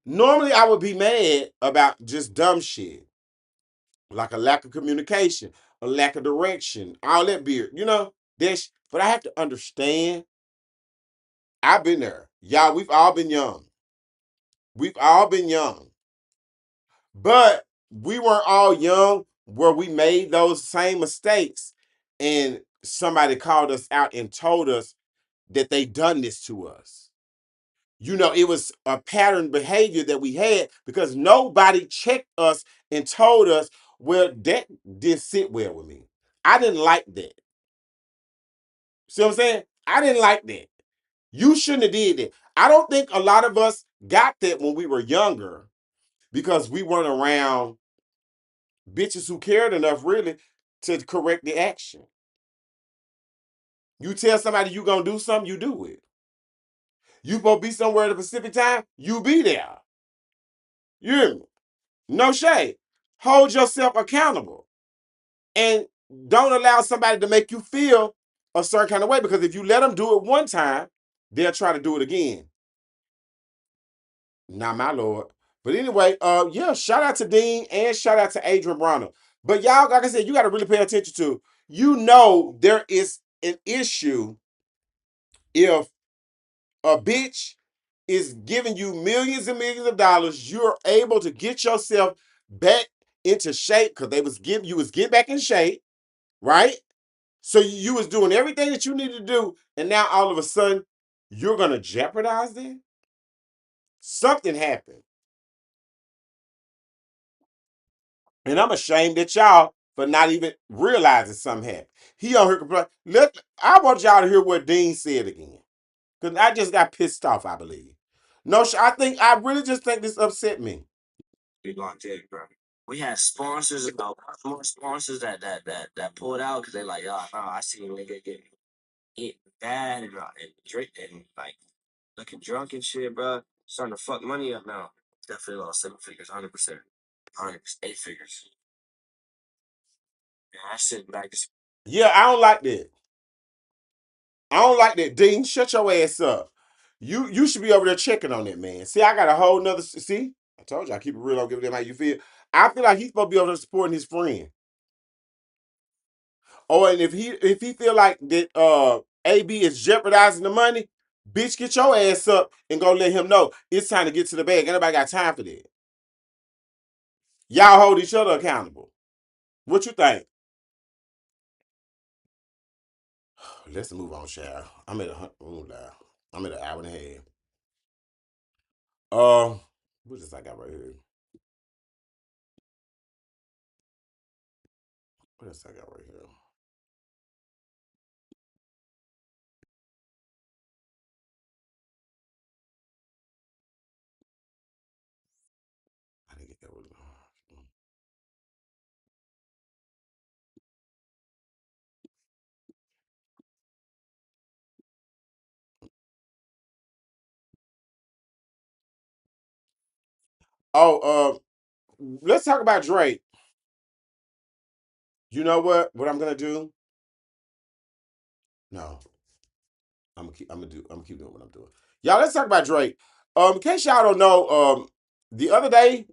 normally I would be mad about just dumb shit, like a lack of communication, a lack of direction, all that beard, but I have to understand. I've been there. Y'all, we've all been young. We've all been young. But we weren't all young where we made those same mistakes and somebody called us out and told us that they done this to us. It was a pattern behavior that we had because nobody checked us and told us, well, that didn't sit well with me. I didn't like that. See what I'm saying? I didn't like that. You shouldn't have did that. I don't think a lot of us got that when we were younger because we weren't around bitches who cared enough really to correct the action. You tell somebody you gonna do something, you do it. You supposed to be somewhere at a specific time, you be there. You hear me? No shade. Hold yourself accountable. And don't allow somebody to make you feel a certain kind of way because if you let them do it one time, they'll try to do it again. Not my lord. But anyway, yeah, shout out to Dean and shout out to Adrian Bronner. But y'all, like I said, you got to really pay attention to. There is an issue if a bitch is giving you millions and millions of dollars. You're able to get yourself back into shape because you was getting back in shape, right? So you was doing everything that you needed to do, and now all of a sudden you're gonna jeopardize that. Something happened. And I'm ashamed at y'all for not even realizing something happened. He on here complaining. I want y'all to hear what Dean said again. Because I just got pissed off, I believe. No, I really just think this upset me. We gonna tell you, bro. We had sponsors, more sponsors that pulled out because they like, oh no, I see a nigga getting bad and drink and like looking drunk and shit, bro. Starting to fuck money up now. Definitely lost 7 figures, 100%, 8 figures. Yeah, I sit back. Yeah, I don't like that. I don't like that. Dean, shut your ass up. You should be over there checking on that man. See, I got a whole nother. See, I told you I keep it real. Don't give a damn how you feel. I feel like he's supposed to be over there supporting his friend. Oh, and if he feel like that AB is jeopardizing the money, bitch, get your ass up and go let him know it's time to get to the bag. Ain't nobody got time for that. Y'all hold each other accountable. What you think? Let's move on, child. I'm at an hour and a half. What is I got right here? What else I got right here? I didn't get that one. Oh, let's talk about Drake. You know what? What I'm gonna do? No, I'm gonna keep doing what I'm doing. Y'all, let's talk about Drake. In case y'all don't know, the other day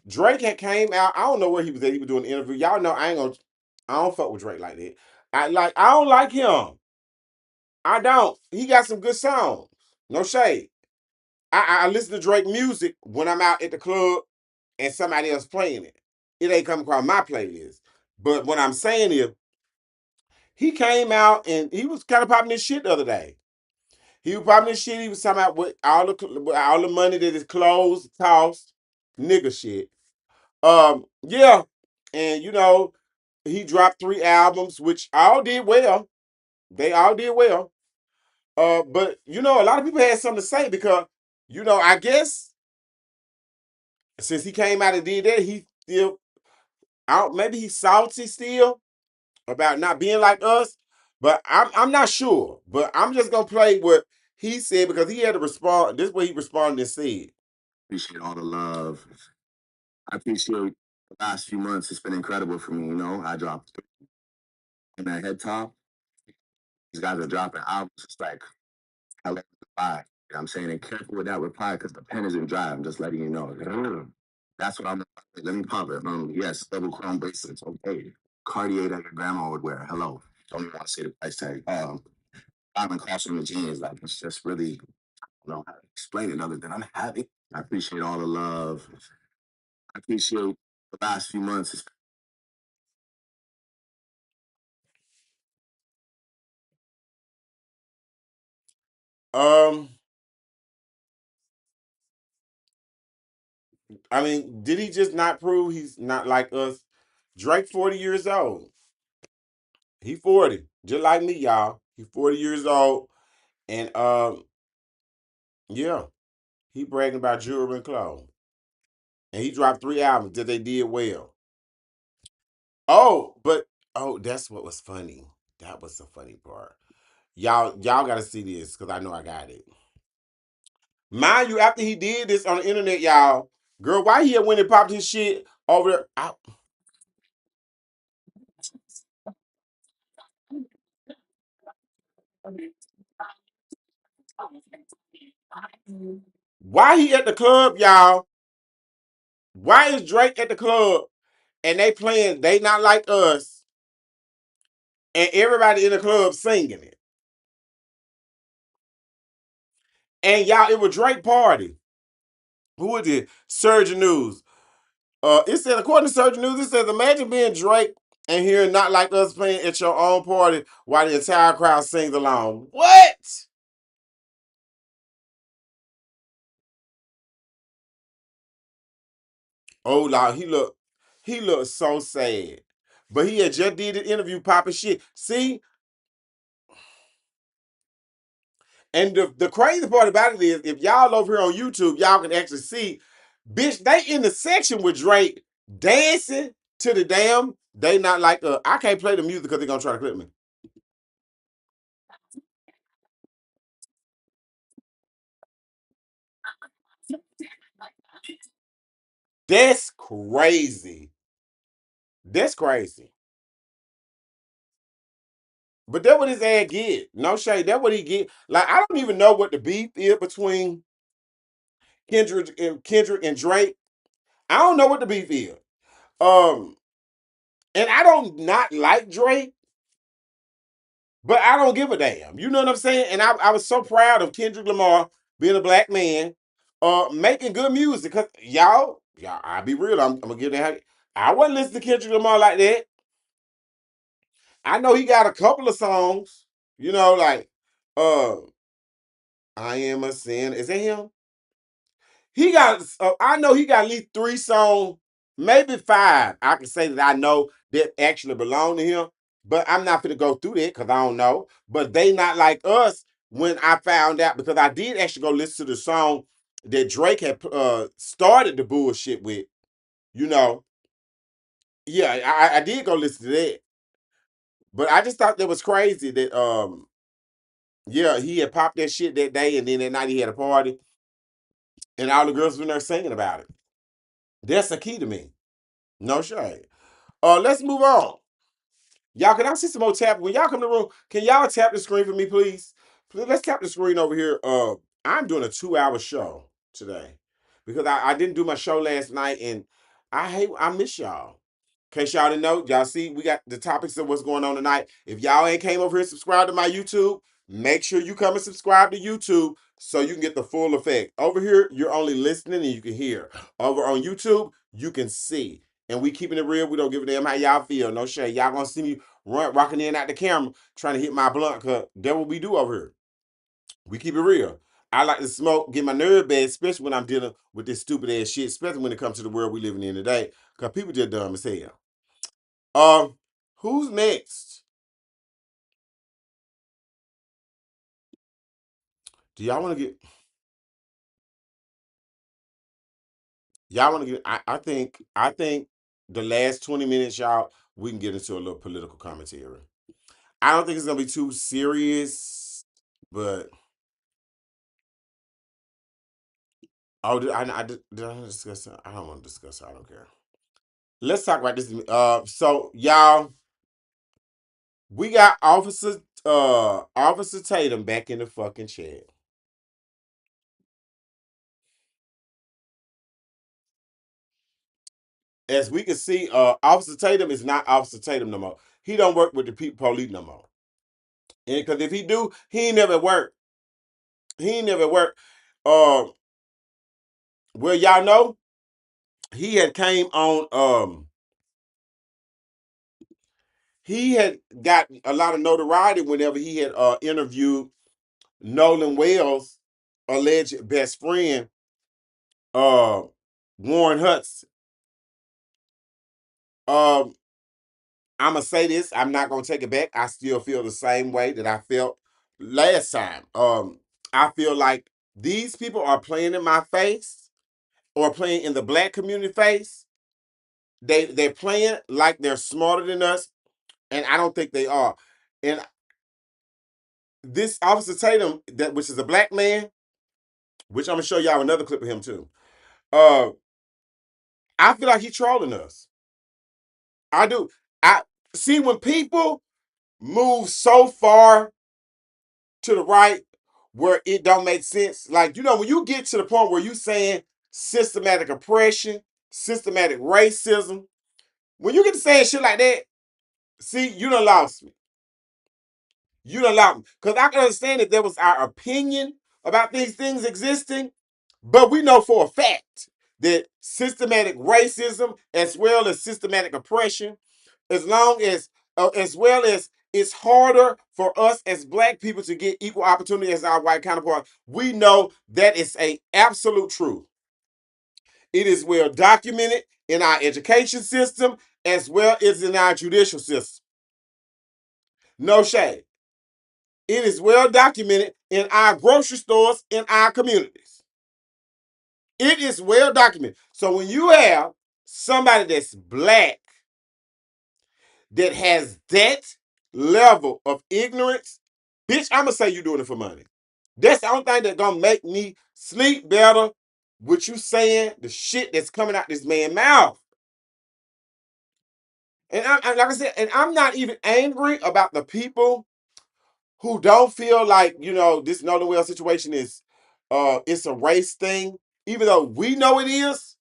Drake had came out. I don't know where he was at. He was doing an interview. Y'all know I ain't gonna. I don't fuck with Drake like that. I don't like him. I don't. He got some good songs. No shade. I listen to Drake music when I'm out at the club and somebody else playing it. It ain't coming across my playlist. But what I'm saying is, he came out and he was kind of popping this shit the other day. He was popping this shit. He was talking about with all the money that his clothes cost, nigga shit. Yeah, and he dropped 3 albums, which all did well. They all did well. But a lot of people had something to say because I guess since he came out and did that, he still out. Maybe he's salty still about not being like us, but I'm not sure. But I'm just gonna play what he said because he had to respond. This is what he responded and said. Appreciate all the love. I appreciate the last few months. It's been incredible for me. I dropped in that head top. These guys are dropping albums. It's like I let them reply. I'm saying, and careful with that reply because the pen isn't dry. I'm just letting you know. That's what I'm. Let me pop it. Yes, double chrome bracelets. Okay. Cartier that your grandma would wear. Hello. Don't even want to say the price tag. Diamond costume and jeans. Like it's just really, I don't know how to explain it other than I'm happy. I appreciate all the love. I appreciate the last few months. Um, I mean, did he just not prove he's not like us? Drake 40 years old. He 40, just like me, y'all. He 40 years old, and yeah, he bragging about jewelry and clothes. And he dropped 3 albums that they did well. That's what was funny. That was the funny part. Y'all gotta see this because I know I got it. Mind you, after he did this on the internet, y'all, girl, why he had went and popped his shit over there? Why he at the club, y'all? Why is Drake at the club and they playing They Not Like Us and everybody in the club singing it? And y'all, it was Drake party. Who is it? Surgeon News. It said, according to Surgeon News, it says, imagine being Drake and hearing Not Like Us playing at your own party while the entire crowd sings along. What? Oh, Lord, he looked so sad. But he had just did an interview popping shit. See, and the crazy part about it is, if y'all over here on YouTube, y'all can actually see, bitch, they in the section with Drake dancing to the damn They Not Like Us. I can't play the music because they're gonna try to clip me. That's crazy. That's crazy. But that what his ass get. No shade. That what he get. Like, I don't even know what the beef is between Kendrick and Drake. I don't know what the beef is. Um, and I don't not like Drake, but I don't give a damn. You know what I'm saying? And I was so proud of Kendrick Lamar being a black man, making good music. Cause y'all, I'll be real. I'm gonna give that. I wasn't listening to Kendrick Lamar like that. I know he got a couple of songs, like uh I Am a Sin. Is that him? He got I know he got at least 3 songs, maybe 5. I can say that I know that actually belong to him, but I'm not gonna go through that because I don't know. But They Not Like Us, when I found out, because I did actually go listen to the song that Drake had started the bullshit with, you know. Yeah, I did go listen to that. But I just thought that was crazy that yeah, he had popped that shit that day, and then that night he had a party, and all the girls were there singing about it. That's the key to me. No shade. Let's move on. Y'all, can I see some more tap? When y'all come to the room, can y'all tap the screen for me, please? Let's tap the screen over here. I'm doing a 2-hour show today because I didn't do my show last night, and I miss y'all. In case y'all didn't know, y'all see we got the topics of what's going on tonight. If y'all ain't came over here and subscribed to my YouTube, make sure you come and subscribe to YouTube so you can get the full effect. Over here, you're only listening and you can hear. Over on YouTube, you can see. And we keeping it real. We don't give a damn how y'all feel. No shade. Y'all gonna see me rocking in out the camera trying to hit my blunt, cause that's what we do over here. We keep it real. I like to smoke, get my nerve bad, especially when I'm dealing with this stupid ass shit, especially when it comes to the world we living in today. Cause people just dumb as hell. Who's next? Do y'all want to get? Y'all want to get? I think the last 20 minutes, y'all, we can get into a little political commentary. I don't think it's gonna be too serious, but oh, did I discuss it? I don't want to discuss it. I don't care. Let's talk about this. So y'all, we got Officer Tatum back in the fucking chat. As we can see, Officer Tatum is not Officer Tatum no more. He don't work with the police no more. And because if he do, he ain't never work. He ain't never work. Uh, well, y'all know he had came on. He had got a lot of notoriety whenever he had interviewed Nolan Wells' alleged best friend, uh, Warren Hudson. Um, I'm gonna say this. I'm not gonna take it back. I still feel the same way that I felt last time. I feel like these people are playing in my face or playing in the black community face. They're playing like they're smarter than us, and I don't think they are. And this Officer Tatum, that which is a black man, which I'm gonna show y'all another clip of him too. Uh, I feel like he's trolling us. I do. I see when people move so far to the right where it don't make sense. Like, when you get to the point where you saying systematic oppression, systematic racism, when you get to saying shit like that, see, you done lost me. You done lost me. Because I can understand that there was our opinion about these things existing, but we know for a fact that systematic racism as well as systematic oppression, as well as it's harder for us as black people to get equal opportunity as our white counterparts. We know that is a absolute truth. It is well documented in our education system as well as in our judicial system. No shade. It is well documented in our grocery stores in our communities. It is well documented. So when you have somebody that's black that has that level of ignorance, bitch, I'm gonna say you're doing it for money. That's the only thing that's gonna make me sleep better with you saying the shit that's coming out this man's mouth. And like I said, and I'm not even angry about the people who don't feel like, this Nolan Well situation is it's a race thing, even though we know it is.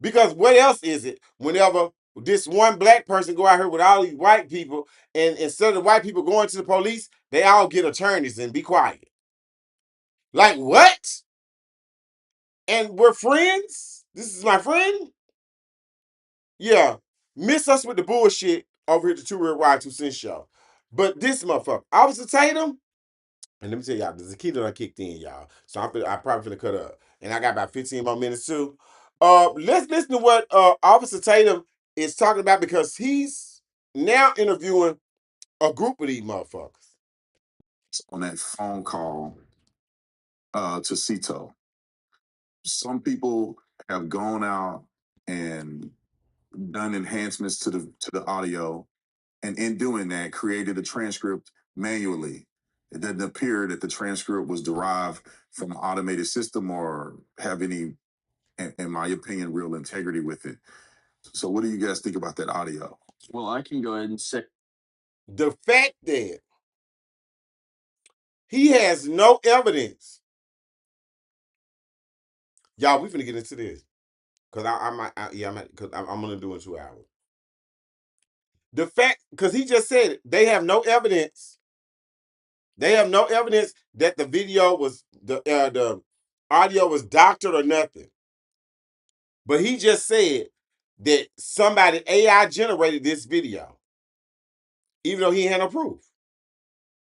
Because what else is it whenever this one black person go out here with all these white people, and instead of the white people going to the police, they all get attorneys and be quiet? Like what? And we're friends? This is my friend? Yeah. Miss us with the bullshit over here at the 2RealwitRod2centz show. But this motherfucker, Officer Tatum, and let me tell y'all, the Zakita done kicked in, y'all. So I probably finna cut up. And I got about 15 more minutes too. Let's listen to what Officer Tatum is talking about because he's now interviewing a group of these motherfuckers. On that phone call to Cito, some people have gone out and done enhancements to the audio, and in doing that, created a transcript manually. It doesn't appear that the transcript was derived from an automated system or have any, in my opinion, real integrity with it. So, what do you guys think about that audio? Well, I can go ahead and say The fact that he has no evidence. Y'all, we finna get into this. Cause I might, cause I'm gonna do it in 2 hours. The fact, cause he just said it, they have no evidence. They have no evidence that the video was the audio was doctored or nothing. But he just said that somebody AI generated this video, even though he had no proof.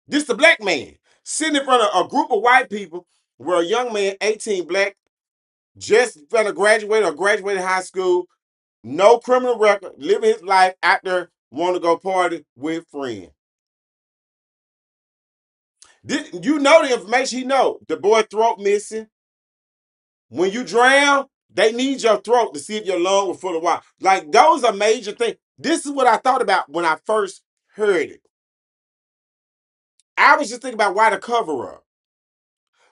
This the black man sitting in front of a group of white people, where a young man, 18, black, just gonna graduate or graduated high school, no criminal record, living his life out there, want to go party with friends. You know the information he know. The boy throat missing. When you drown, they need your throat to see if your lung was full of water. Like, those are major things. This is what I thought about when I first heard it. I was just thinking about why the cover up.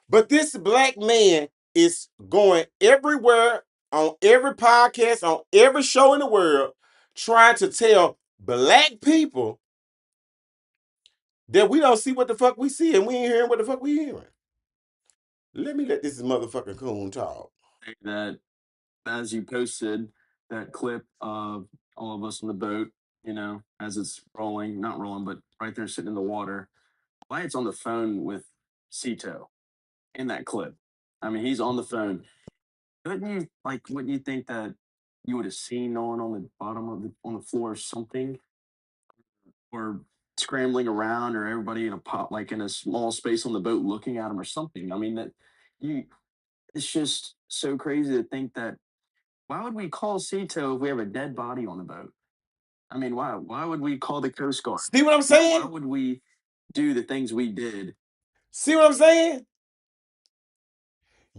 But this black man is going everywhere, on every podcast, on every show in the world, trying to tell black people that we don't see what the fuck we see, and we ain't hearing what the fuck we hearing. Let this motherfucking coon talk. That as you posted that clip of all of us on the boat, as it's rolling, not rolling, but right there sitting in the water. Wyatt's on the phone with Cito in that clip. I mean, he's on the phone. Wouldn't you think that you would have seen no one on the bottom of on the floor or something, or scrambling around, or everybody in a pot, like in a small space on the boat looking at him or something? I mean, that you, it's just so crazy to think that. Why would we call Cito if we have a dead body on the boat? I mean, why? Why would we call the Coast Guard? See what I'm saying? Why would we do the things we did? See what I'm saying?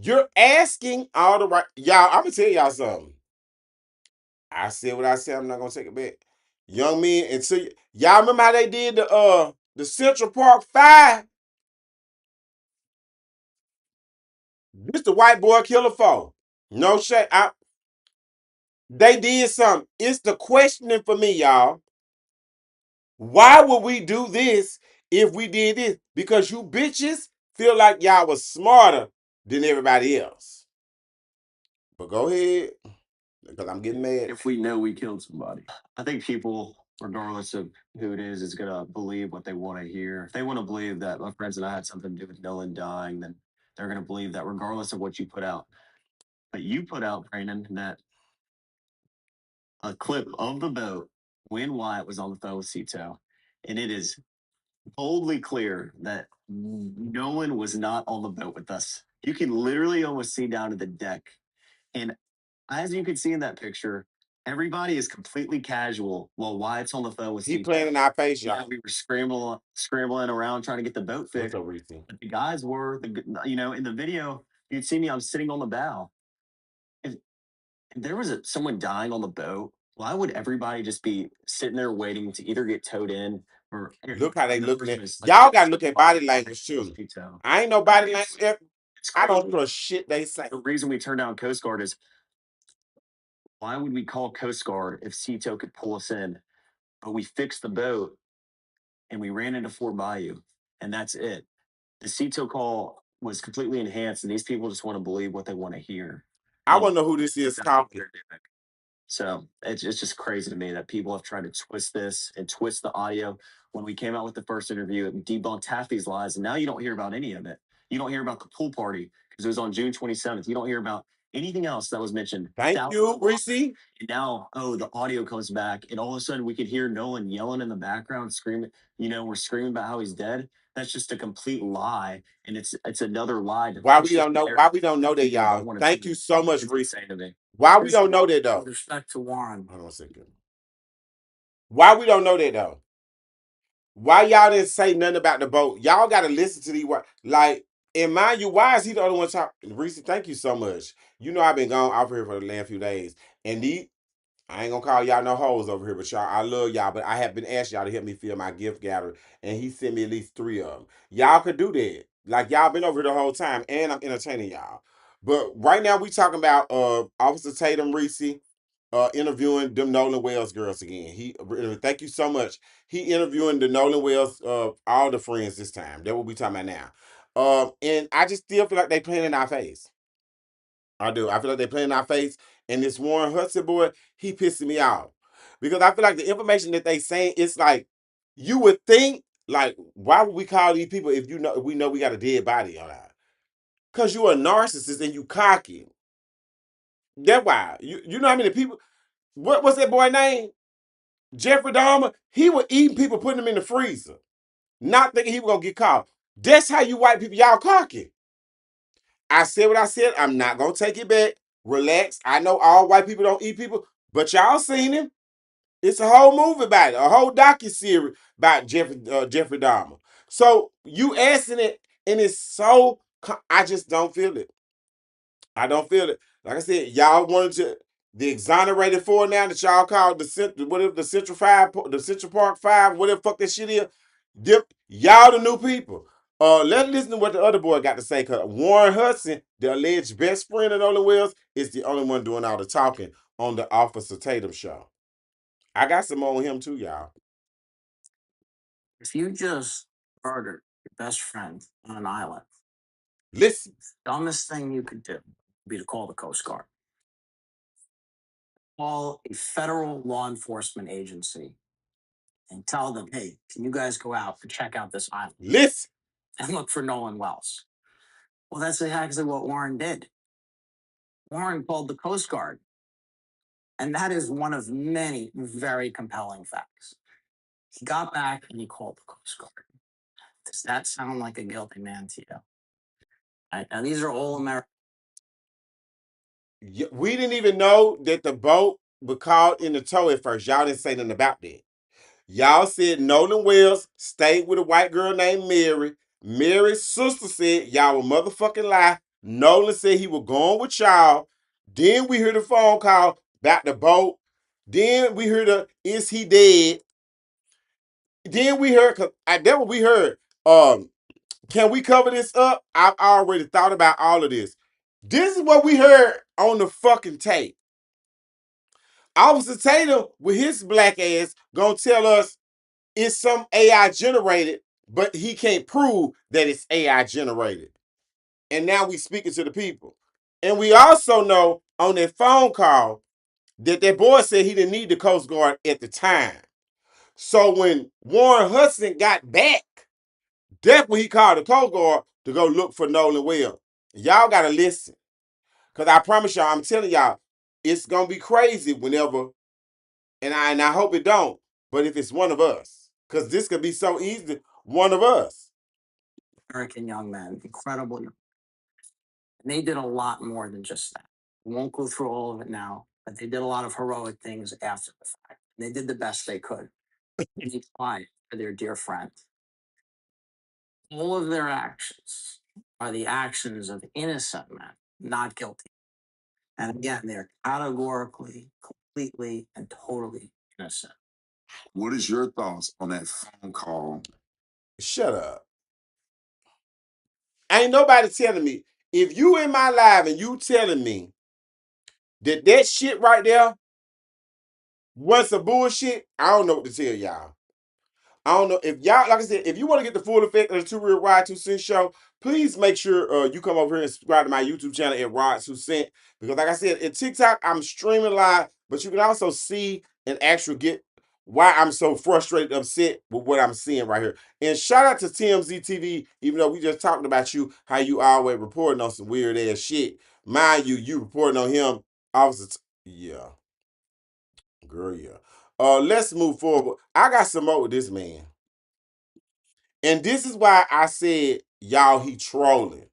You're asking all the right. Y'all, I'm gonna tell y'all something. I said what I said. I'm not gonna take it back. Young men, until y'all remember how they did the Central Park Five. This the white boy killer for. No shit. They did something. It's the questioning for me, y'all. Why would we do this if we did this? Because you bitches feel like y'all was smarter than everybody else. But go ahead, because I'm getting mad. If we know we killed somebody, I think people, regardless of who it is gonna believe what they want to hear. If they want to believe that my friends and I had something to do with Nolan dying, then they're gonna believe that, regardless of what you put out. But you put out, Brandon, that a clip of the boat when Wyatt was on the phone with Cito, and it is boldly clear that no one was not on the boat with us. You can literally almost see down to the deck. And as you can see in that picture, everybody is completely casual while Wyatt's on the phone with He Cito. playing in our face, Yeah, y'all. we were scrambling around trying to get the boat What's fixed. up, Reese? But the guys were, in the video, you'd see me, I'm sitting on the bow. If there was someone dying on the boat, why would everybody just be sitting there waiting to either get towed in or Look how they another looking person at is like, y'all. Got to look at body language too. Cito? I ain't no body language. It's I don't crazy. trust shit they say. The reason we turned down Coast Guard is, why would we call Coast Guard if Cito could pull us in? But we fixed the boat and we ran into Fort Bayou, and that's it. The Cito call was completely enhanced, and these people just want to believe what they want to hear. I And want to know who this is that's what talking. they're doing. So it's just crazy to me that people have tried to twist this and twist the audio. When we came out with the first interview, it debunked half these lies, and now you don't hear about any of it. You don't hear about the pool party because it was on June 27th. You don't hear about anything else that was mentioned. Thank you, Reese. And now, oh, the audio comes back, and all of a sudden we could hear Nolan yelling in the background, screaming. We're screaming about how he's dead. That's just a complete lie, and it's another lie. Why we don't know? Why we don't know that, y'all? Thank you so much, Reese. To me. Why we don't know that though? With respect to Warren, Hold on a second. Why we don't know that though? Why y'all didn't say nothing about the boat? Y'all got to listen to these words. Like, and mind you, why is he the only one talking? Reese, thank you so much. You know I've been gone off here for the last few days, and I ain't gonna call y'all no hoes over here, but y'all, I love y'all. But I have been asking y'all to help me fill my gift gallery, and he sent me at least 3 of them. Y'all could do that. Like, y'all been over here the whole time, and I'm entertaining y'all. But right now we talking about Officer Tatum Reese interviewing them Nolan Wells girls again. Thank you so much. He interviewing the Nolan Wells all the friends this time. That what we talking about now. And I just still feel like they playing in our face. I do. I feel like they play in our face. And this Warren Hudson boy, he pissing me off. Because I feel like the information that they saying, it's like, you would think, like, why would we call these people if we know we got a dead body on our? Because you a narcissist and you cocky. That's why. You know how many people, what's that boy name? Jeffrey Dahmer, he was eating people, putting them in the freezer, not thinking he was gonna get caught. That's how you white people, y'all cocky. I said what I said. I'm not gonna take it back. Relax. I know all white people don't eat people, but y'all seen him. It's a whole movie about it, a whole docu-series about Jeffrey Dahmer. So you asking it, and it's so I just don't feel it. I don't feel it. Like I said, y'all wanted to the exonerated four now that y'all call whatever the Central Five, the Central Park Five, whatever fuck that shit is. Y'all the new people. Let's listen to what the other boy got to say. Cause Warren Hudson, the alleged best friend of Nolan Wells, is the only one doing all the talking on the Officer Tatum show. I got some more on him too, y'all. If you just murdered your best friend on an island, Listen. dumbest thing you could do would be to call the Coast Guard. Call a federal law enforcement agency and tell them, hey, can you guys go out and check out this island Listen. and look for Nolan Wells? Well, that's exactly what Warren did. Warren called the Coast Guard. And that is one of many very compelling facts. He got back and he called the Coast Guard. Does that sound like a guilty man to you? Now, these are all American. We didn't even know that the boat was caught in the tow at first. Y'all didn't say nothing about that. Y'all said Nolan Wells stayed with a white girl named Mary. Mary's sister said y'all were motherfucking lie. Nolan said he was going with y'all. Then we heard the phone call about the boat. Then we heard is he dead? Then we heard, that's what we heard. Can we cover this up? I've already thought about all of this. This is what we heard on the fucking tape. Officer Tatum with his black ass gonna tell us it's some AI generated, but he can't prove that it's AI generated. And now we speaking to the people. And we also know on that phone call that boy said he didn't need the Coast Guard at the time. So when Warren Hudson got back, that's when he called the Coast Guard to go look for Nolan Wells. Y'all gotta listen. Cause I promise y'all, I'm telling y'all, it's gonna be crazy whenever, and I hope it don't, but if it's one of us, because this could be so easy, one of us. American young men, incredible. And they did a lot more than just that. We won't go through all of it now, but they did a lot of heroic things after the fact. They did the best they could. And they tried for their dear friend. All of their actions are the actions of innocent men, not guilty. And again, they're categorically, completely, and totally innocent. What is your thoughts on that phone call? Shut up. Ain't nobody telling me. If you in my live and you telling me that shit right there was some bullshit, I don't know what to tell y'all. I don't know if y'all, like I said, if you want to get the full effect of the 2RealwitRod2centz show, please make sure you come over here and subscribe to my YouTube channel at Rod2centz. Because like I said, at TikTok, I'm streaming live, but you can also see and actually get why I'm so frustrated, upset with what I'm seeing right here. And shout out to TMZ TV, even though we just talking about you, how you always reporting on some weird ass shit. Mind you, you reporting on him, officer. Yeah, girl, yeah. Let's move forward. I got some more with this man. And this is why I said, y'all, he trolling.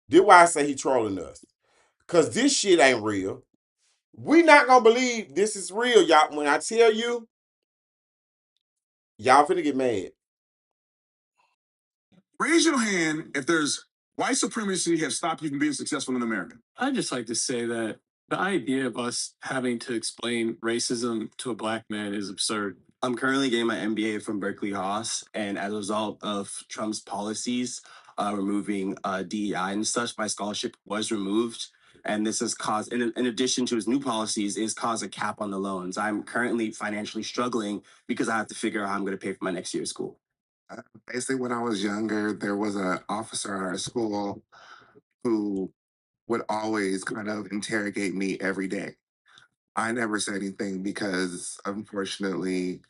This is why I say he trolling us. Because this shit ain't real. We not going to believe this is real, y'all. When I tell you, y'all finna get mad. Raise your hand if there's white supremacy has stopped you from being successful in America. I'd just like to say that the idea of us having to explain racism to a black man is absurd. I'm currently getting my MBA from Berkeley Haas, and as a result of Trump's policies removing DEI and such, my scholarship was removed. And this has caused, in addition to his new policies, is caused a cap on the loans. I'm currently financially struggling because I have to figure out how I'm going to pay for my next year's school. Basically, when I was younger, there was an officer at our school who would always kind of interrogate me every day. I never said anything because, unfortunately,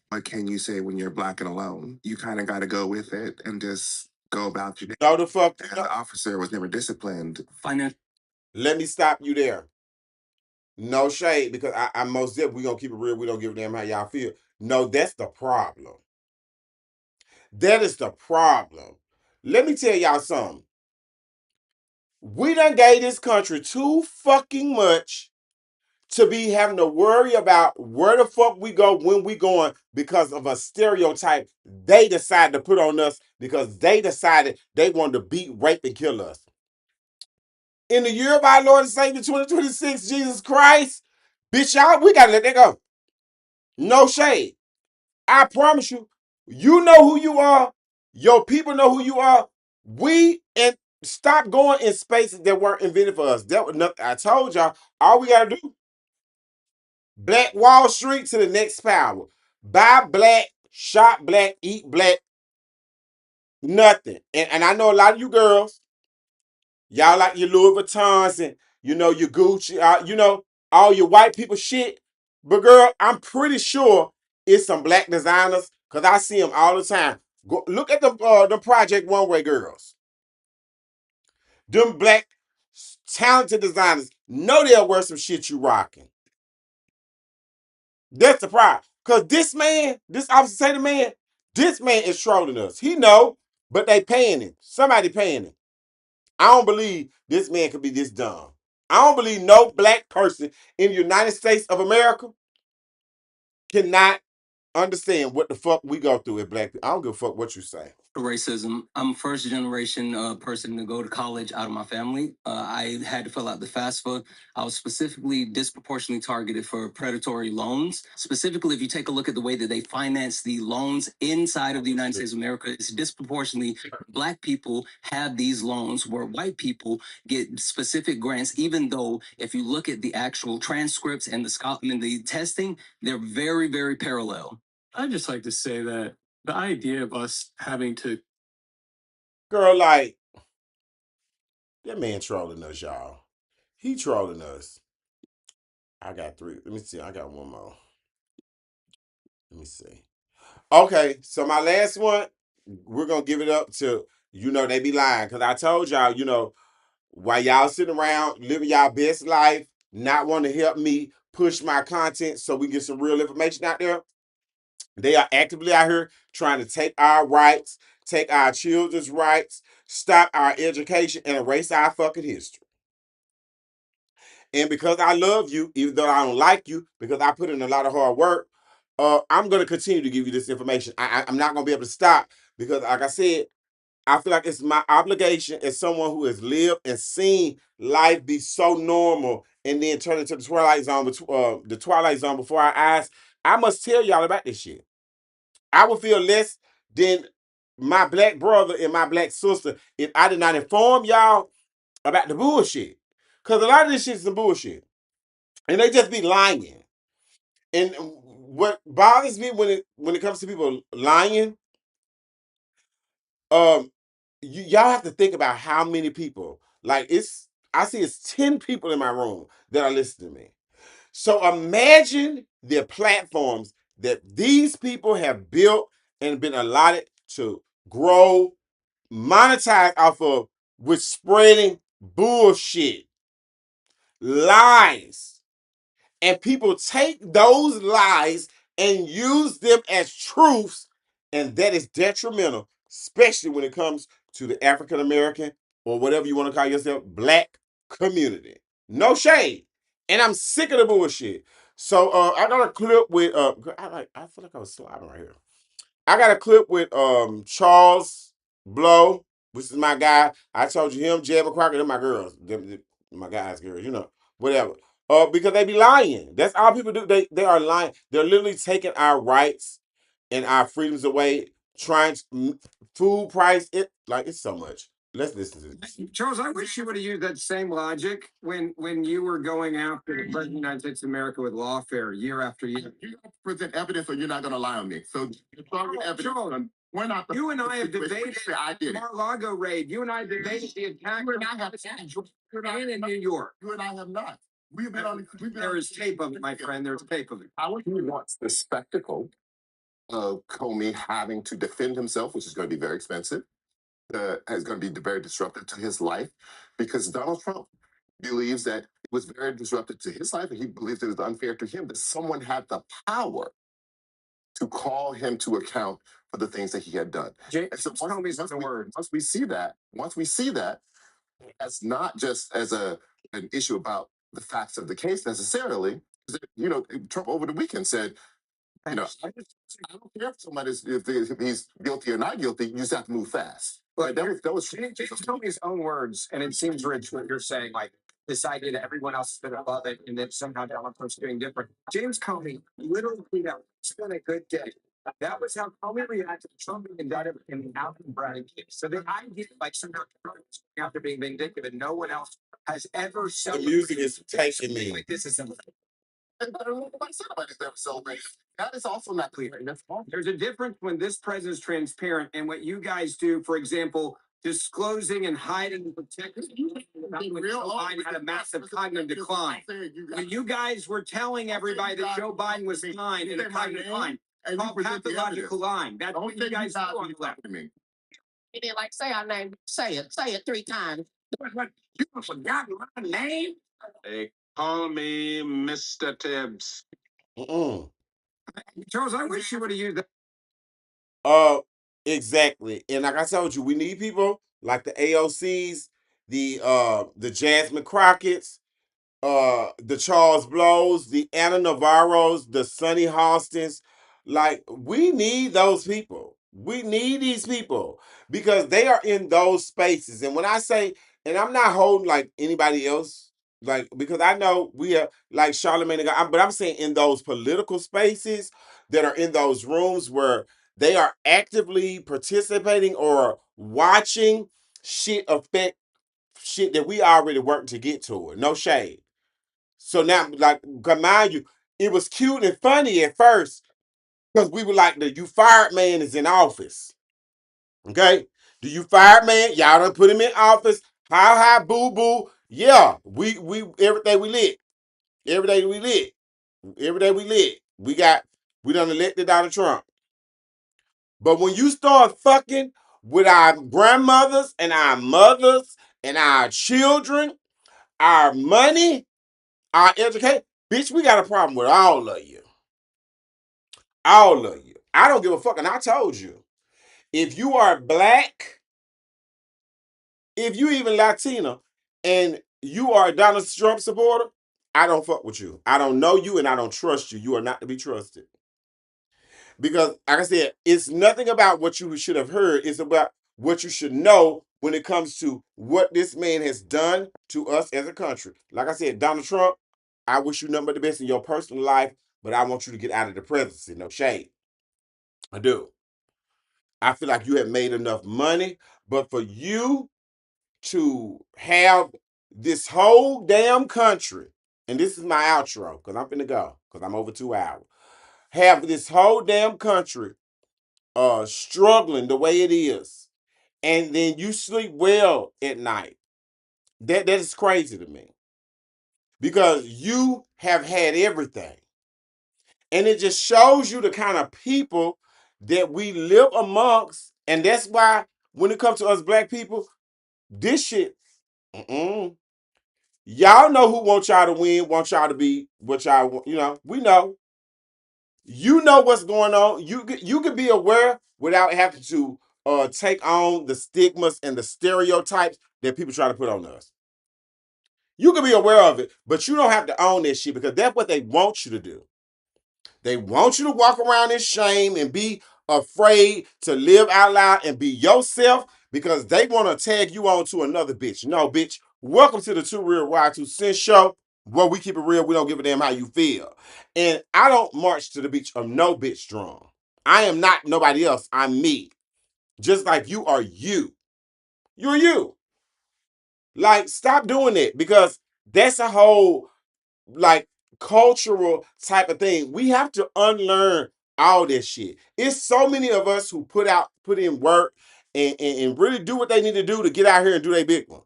what can you say when you're Black and alone? You kind of got to go with it and just go about your day. No, the fuck. And the officer was never disciplined. Let me stop you there. No shade, because I most definitely we gonna keep it real. We don't give a damn how y'all feel. No, that's the problem. That is the problem. Let me tell y'all something. We done gave this country too fucking much to be having to worry about where the fuck we go when we going because of a stereotype they decided to put on us because they decided they wanted to beat, rape, and kill us. In the year of our Lord and Savior 2026, Jesus Christ, bitch, y'all, we gotta let that go. No shade. I promise you, you know who you are. Your people know who you are. We and stop going in spaces that weren't invented for us. That was nothing. I told y'all, all we gotta do, Black Wall Street to the next power. Buy black, shop black, eat black, nothing. And I know a lot of you girls, y'all like your Louis Vuittons and your Gucci, all your white people shit. But girl, I'm pretty sure it's some black designers because I see them all the time. Go, look at the Project One Way girls. Them black talented designers know they'll wear some shit you rocking. That's the problem. Cause this officer say the man, this man is trolling us. He know, but they paying him. Somebody paying him. I don't believe this man could be this dumb. I don't believe no black person in the United States of America cannot understand what the fuck we go through as black people. I don't give a fuck what you say. Racism. I'm first generation person to go to college out of my family. I had to fill out the FAFSA. I was specifically disproportionately targeted for predatory loans. Specifically, if you take a look at the way that they finance the loans inside of the United States of America, it's disproportionately black people have these loans where white people get specific grants, even though if you look at the actual transcripts and the testing, they're very, very parallel. I'd just like to say that the idea of us having to Girl, like, that man trolling us, y'all. He trolling us. I got three. Let me see. I got one more. Let me see. Okay, so my last one, we're gonna give it up to, they be lying. Cause I told y'all, while y'all sitting around living y'all best life, not wanting to help me push my content so we can get some real information out there. They are actively out here trying to take our rights, take our children's rights, stop our education, and erase our fucking history. And because I love you, even though I don't like you, because I put in a lot of hard work, I'm going to continue to give you this information. I'm not going to be able to stop because, like I said, I feel like it's my obligation as someone who has lived and seen life be so normal and then turn into the Twilight Zone before our eyes. I must tell y'all about this shit. I would feel less than my black brother and my black sister if I did not inform y'all about the bullshit. Because a lot of this shit is some bullshit. And they just be lying. And what bothers me when it comes to people lying, um, y'all have to think about how many people. Like I see it's 10 people in my room that are listening to me. So imagine the platforms that these people have built and been allotted to grow, monetize off of with spreading bullshit, lies. And people take those lies and use them as truths, and that is detrimental, especially when it comes to the African American or whatever you want to call yourself, black community. No shade. And I'm sick of the bullshit. So I got a clip with I feel like I was sliding right here. I got a clip with Charles Blow, which is my guy. I told you him, Jed McCracken, they're my girls. They're my guys' girls, whatever. Because they be lying. That's all people do. They are lying. They're literally taking our rights and our freedoms away, trying to food price it like it's so much. Let's listen to this. Charles, I wish you would have used that same logic when you were going after the president of the United States of America with lawfare year after year. You have to present evidence or you're not going to lie on me. So, evidence. Charles, We're not. You and I have debated I did it. Mar-a-Lago raid. You and I have debated the attack You and I have and in New York. You and I have not. We've been on. There is tape of it, my friend. There's tape of it. He wants the spectacle of Comey having to defend himself, which is going to be very expensive. Is going to be very disruptive to his life, because Donald Trump believes that it was very disruptive to his life, and he believes it was unfair to him that someone had the power to call him to account for the things that he had done. And so once we see that, that's not just as an issue about the facts of the case necessarily. You know, Trump over the weekend said, you know, I don't care if somebody's if he's guilty or not guilty. You just have to move fast. Right? That was Just tell me his own words, and it seems rich what you're saying. Like this idea that everyone else has been above it, and that somehow Donald Trump's doing different. James Comey literally tweeted out, "It's been a good day." That was how Comey reacted to Trump being indicted in the Alvin Bragg case. So the idea, like somehow Trump is after being vindictive, and no one else has ever The celebrated music is taking me. like this is something. That is also not clear. There's a difference when this president's transparent and what you guys do, for example, disclosing and hiding and protecting. When Joe Biden had a massive cognitive decline. When you guys were telling everybody that Joe Biden was fine in a cognitive decline, called pathological lying. That's what you guys do on the left. He didn't like say our name. Say it 3 times. What? You forgot my name? They call me Mr. Tibbs. Charles, I wish you would have used that. Exactly. And like I told you, we need people like the AOCs, the Jasmine Crockett's, the Charles Blows, the Anna Navarro's, the Sonny Hostins. Like, we need those people. We need these people because they are in those spaces. And when I say, and I'm not holding like anybody else, like, because I know we are like Charlamagne, but I'm saying in those political spaces that are in those rooms where they are actively participating or watching shit affect shit that we already worked to get to it. No shade. So now, like, mind you, it was cute and funny at first because we were like, the you fired man is in office. Okay? The you fired man, y'all done put him in office. Hi, boo boo. Yeah, we everything we lit. Every day we lit. Every day we lit. We done elected Donald Trump. But when you start fucking with our grandmothers and our mothers and our children, our money, our education, bitch, we got a problem with all of you. All of you. I don't give a fuck. And I told you, if you are black, if you even Latina, and you are a Donald Trump supporter, I don't fuck with you. I don't know you and I don't trust you. You are not to be trusted. Because, like I said, it's nothing about what you should have heard. It's about what you should know when it comes to what this man has done to us as a country. Like I said, Donald Trump, I wish you nothing but the best in your personal life, but I want you to get out of the presidency. No shade. I do. I feel like you have made enough money, but for you to have this whole damn country, and this is my outro because I'm finna go because I'm over 2 hours. Have this whole damn country struggling the way it is, and then you sleep well at night. That is crazy to me because you have had everything, and it just shows you the kind of people that we live amongst, and that's why when it comes to us black people, this shit, y'all know who wants y'all to win, wants y'all to be what y'all want. We know. You know what's going on. You can be aware without having to take on the stigmas and the stereotypes that people try to put on us. You can be aware of it, but you don't have to own this shit because that's what they want you to do. They want you to walk around in shame and be afraid to live out loud and be yourself because they want to tag you on to another bitch. No, bitch. Welcome to the 2RealwitRod2centz show where we keep it real. We don't give a damn how you feel. And I don't march to the beach of no bitch drum. I am not nobody else. I'm me. Just like you are you. You're you. Like, stop doing it because that's a whole, like, cultural type of thing. We have to unlearn all that shit. It's so many of us who put in work and really do what they need to do to get out here and do their big one.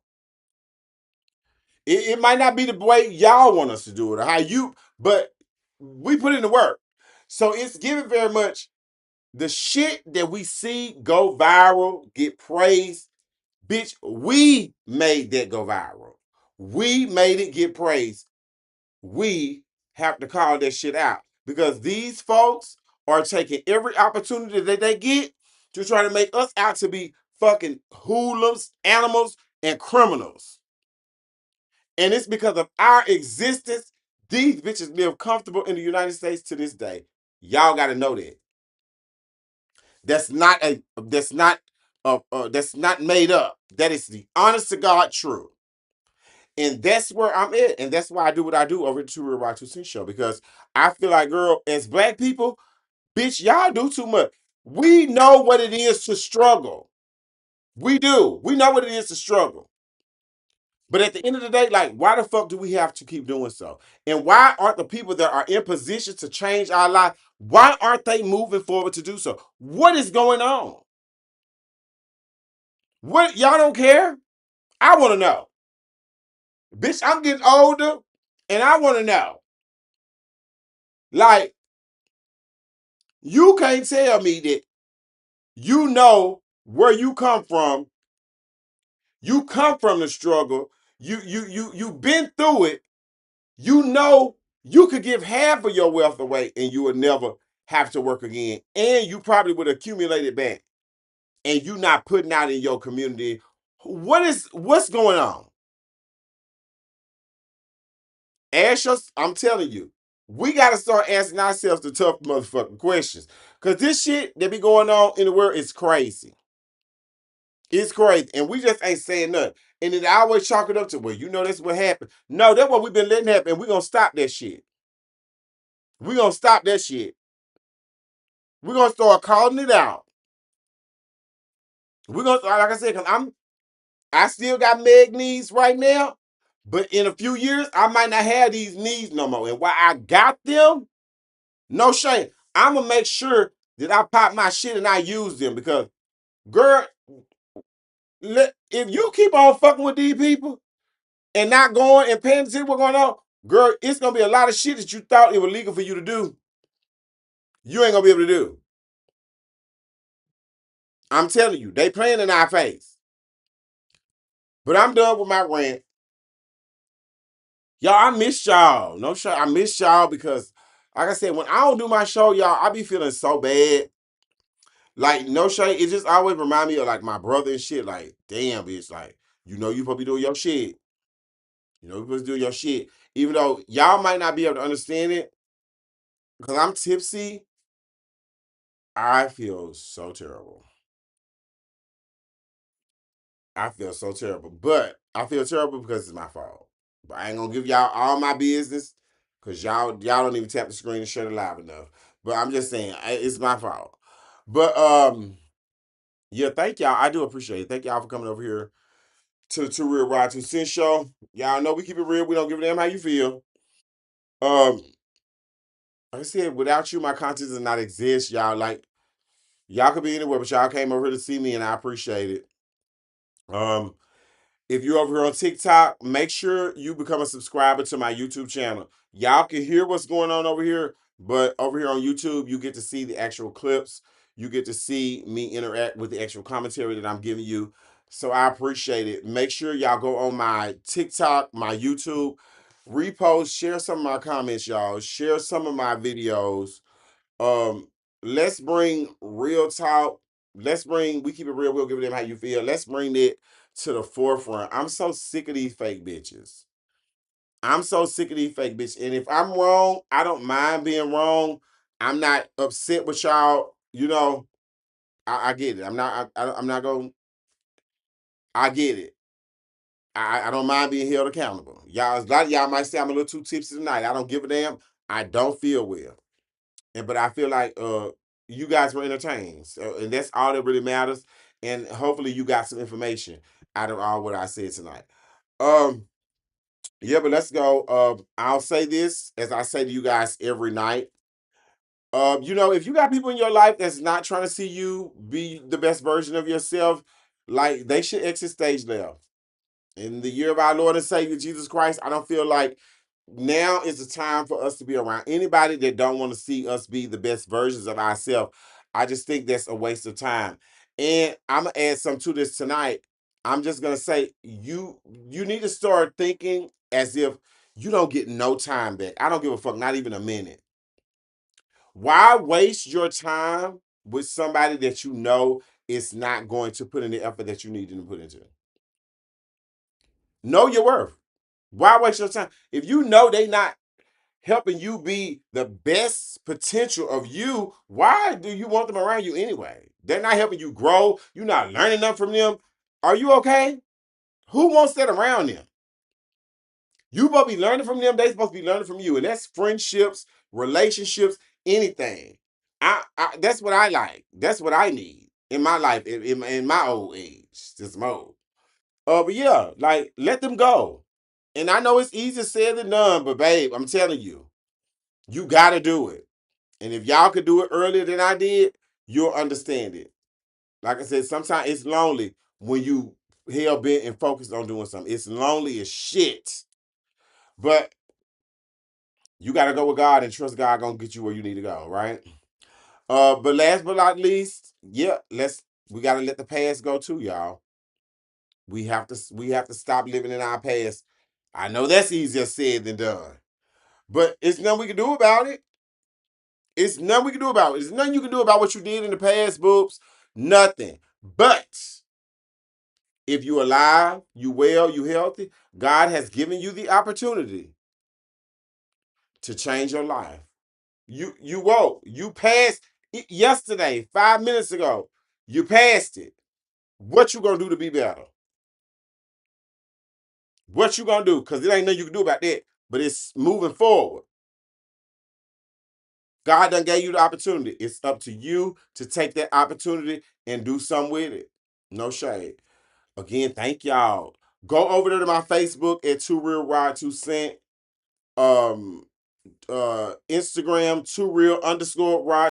It might not be the way y'all want us to do it or how you, but we put in the work. So it's given very much the shit that we see go viral, get praised. Bitch, we made that go viral. We made it get praised. We have to call that shit out because these folks are taking every opportunity that they get to try to make us out to be fucking hoodlums, animals, and criminals. And it's because of our existence, these bitches live comfortable in the United States to this day. Y'all got to know that. That's not made up. That is the honest to God truth. And that's where I'm at. And that's why I do what I do over at the 2RealwitRod2centz show. Because I feel like, girl, as black people, bitch, y'all do too much. We know what it is to struggle. We do. We know what it is to struggle. But at the end of the day, like, why the fuck do we have to keep doing so? And why aren't the people that are in position to change our life, why aren't they moving forward to do so? What is going on? What, y'all don't care? I want to know. Bitch, I'm getting older and I want to know. Like, you can't tell me that you know where you come from. You come from the struggle. You've been through it. You know you could give half of your wealth away and you would never have to work again. And you probably would accumulate it back. And you not putting out in your community. What's going on? Ask us, I'm telling you, we gotta start asking ourselves the tough motherfucking questions. Cause this shit that be going on in the world is crazy. It's crazy. And we just ain't saying nothing. And then I always chalk it up to, well, you know that's what happened. No, that's what we've been letting happen. And we're gonna stop that shit. We're gonna stop that shit. We're gonna start calling it out. We're gonna, like I said, because I still got Meg knees right now, but in a few years, I might not have these knees no more. And while I got them, no shame. I'm gonna make sure that I pop my shit and I use them because, girl, if you keep on fucking with these people and not going and paying attention to what's going on, girl, it's gonna be a lot of shit that you thought it was legal for you to do. You ain't gonna be able to do. I'm telling you, they playing in our face. But I'm done with my rant. Y'all, I miss y'all. No shit, I miss y'all because, like I said, when I don't do my show, y'all, I be feeling so bad. Like, no shade, it just always remind me of like my brother and shit. Like, damn, bitch, like, you know you supposed to be doing your shit. You know you supposed to do your shit. Even though y'all might not be able to understand it, because I'm tipsy, I feel so terrible. I feel so terrible. But I feel terrible because it's my fault. But I ain't gonna give y'all all my business because y'all don't even tap the screen and shut it loud enough. But I'm just saying it's my fault. But yeah, thank y'all. I do appreciate it. Thank y'all for coming over here to the 2RealwitRod2centz show. Y'all know we keep it real. We don't give a damn how you feel. Um, like I said, without you, my content does not exist. Y'all like y'all could be anywhere, but y'all came over here to see me, and I appreciate it. Um, If you're over here on TikTok, make sure you become a subscriber to my YouTube channel. Y'all can hear what's going on over here, but over here on YouTube, you get to see the actual clips. You get to see me interact with the actual commentary that I'm giving you. So I appreciate it. Make sure y'all go on my TikTok, my YouTube, repost, share some of my comments, y'all. Share some of my videos. Um, let's bring real talk. Let's bring we keep it real. We'll give them how you feel. Let's bring it to the forefront. I'm so sick of these fake bitches. I'm so sick of these fake bitches. And if I'm wrong, I don't mind being wrong. I'm not upset with y'all. You know, I get it. I'm not going. I get it. I don't mind being held accountable. Y'all, a lot of y'all might say I'm a little too tipsy tonight. I don't give a damn. I don't feel well. But I feel like you guys were entertained, so, and that's all that really matters. And hopefully, you got some information out of all what I said tonight. Um, yeah, but let's go. I'll say this as I say to you guys every night. If you got people in your life that's not trying to see you be the best version of yourself, like they should exit stage left. In the year of our Lord and Savior Jesus Christ, I don't feel like now is the time for us to be around anybody that don't want to see us be the best versions of ourselves. I just think that's a waste of time. And I'm gonna add something to this tonight. I'm just gonna say you need to start thinking as if you don't get no time back. I don't give a fuck, not even a minute. Why waste your time with somebody that you know is not going to put in the effort that you need them to put into? Know your worth. Why waste your time? If you know they not helping you be the best potential of you, why do you want them around you anyway? They're not helping you grow. You're not learning enough from them. Are you okay? Who wants that around them? You supposed to be learning from them. They supposed to be learning from you. And that's friendships, relationships, anything. That's what I like. That's what I need in my life, in my old age, this mode. But yeah, like let them go. And I know it's easier said than done, but babe, I'm telling you, you gotta do it. And if y'all could do it earlier than I did, you'll understand it. Like I said, sometimes it's lonely when you hell bent and focused on doing something. It's lonely as shit. But you gotta go with God and trust God gonna get you where you need to go, right? But last but not least, yeah, we gotta let the past go too, y'all. We have to stop living in our past. I know that's easier said than done. But it's nothing we can do about it. It's nothing we can do about it. There's nothing you can do about what you did in the past, boobs. Nothing. But if you alive, you well, you healthy, God has given you the opportunity to change your life. You woke. You passed it yesterday, 5 minutes ago. You passed it. What you gonna do to be better? What you gonna do? Because it ain't nothing you can do about that. But it's moving forward. God done gave you the opportunity. It's up to you to take that opportunity and do something with it. No shade. Again, thank y'all. Go over there to my Facebook at 2RealwitRod2centz. Instagram 2Real_Rod.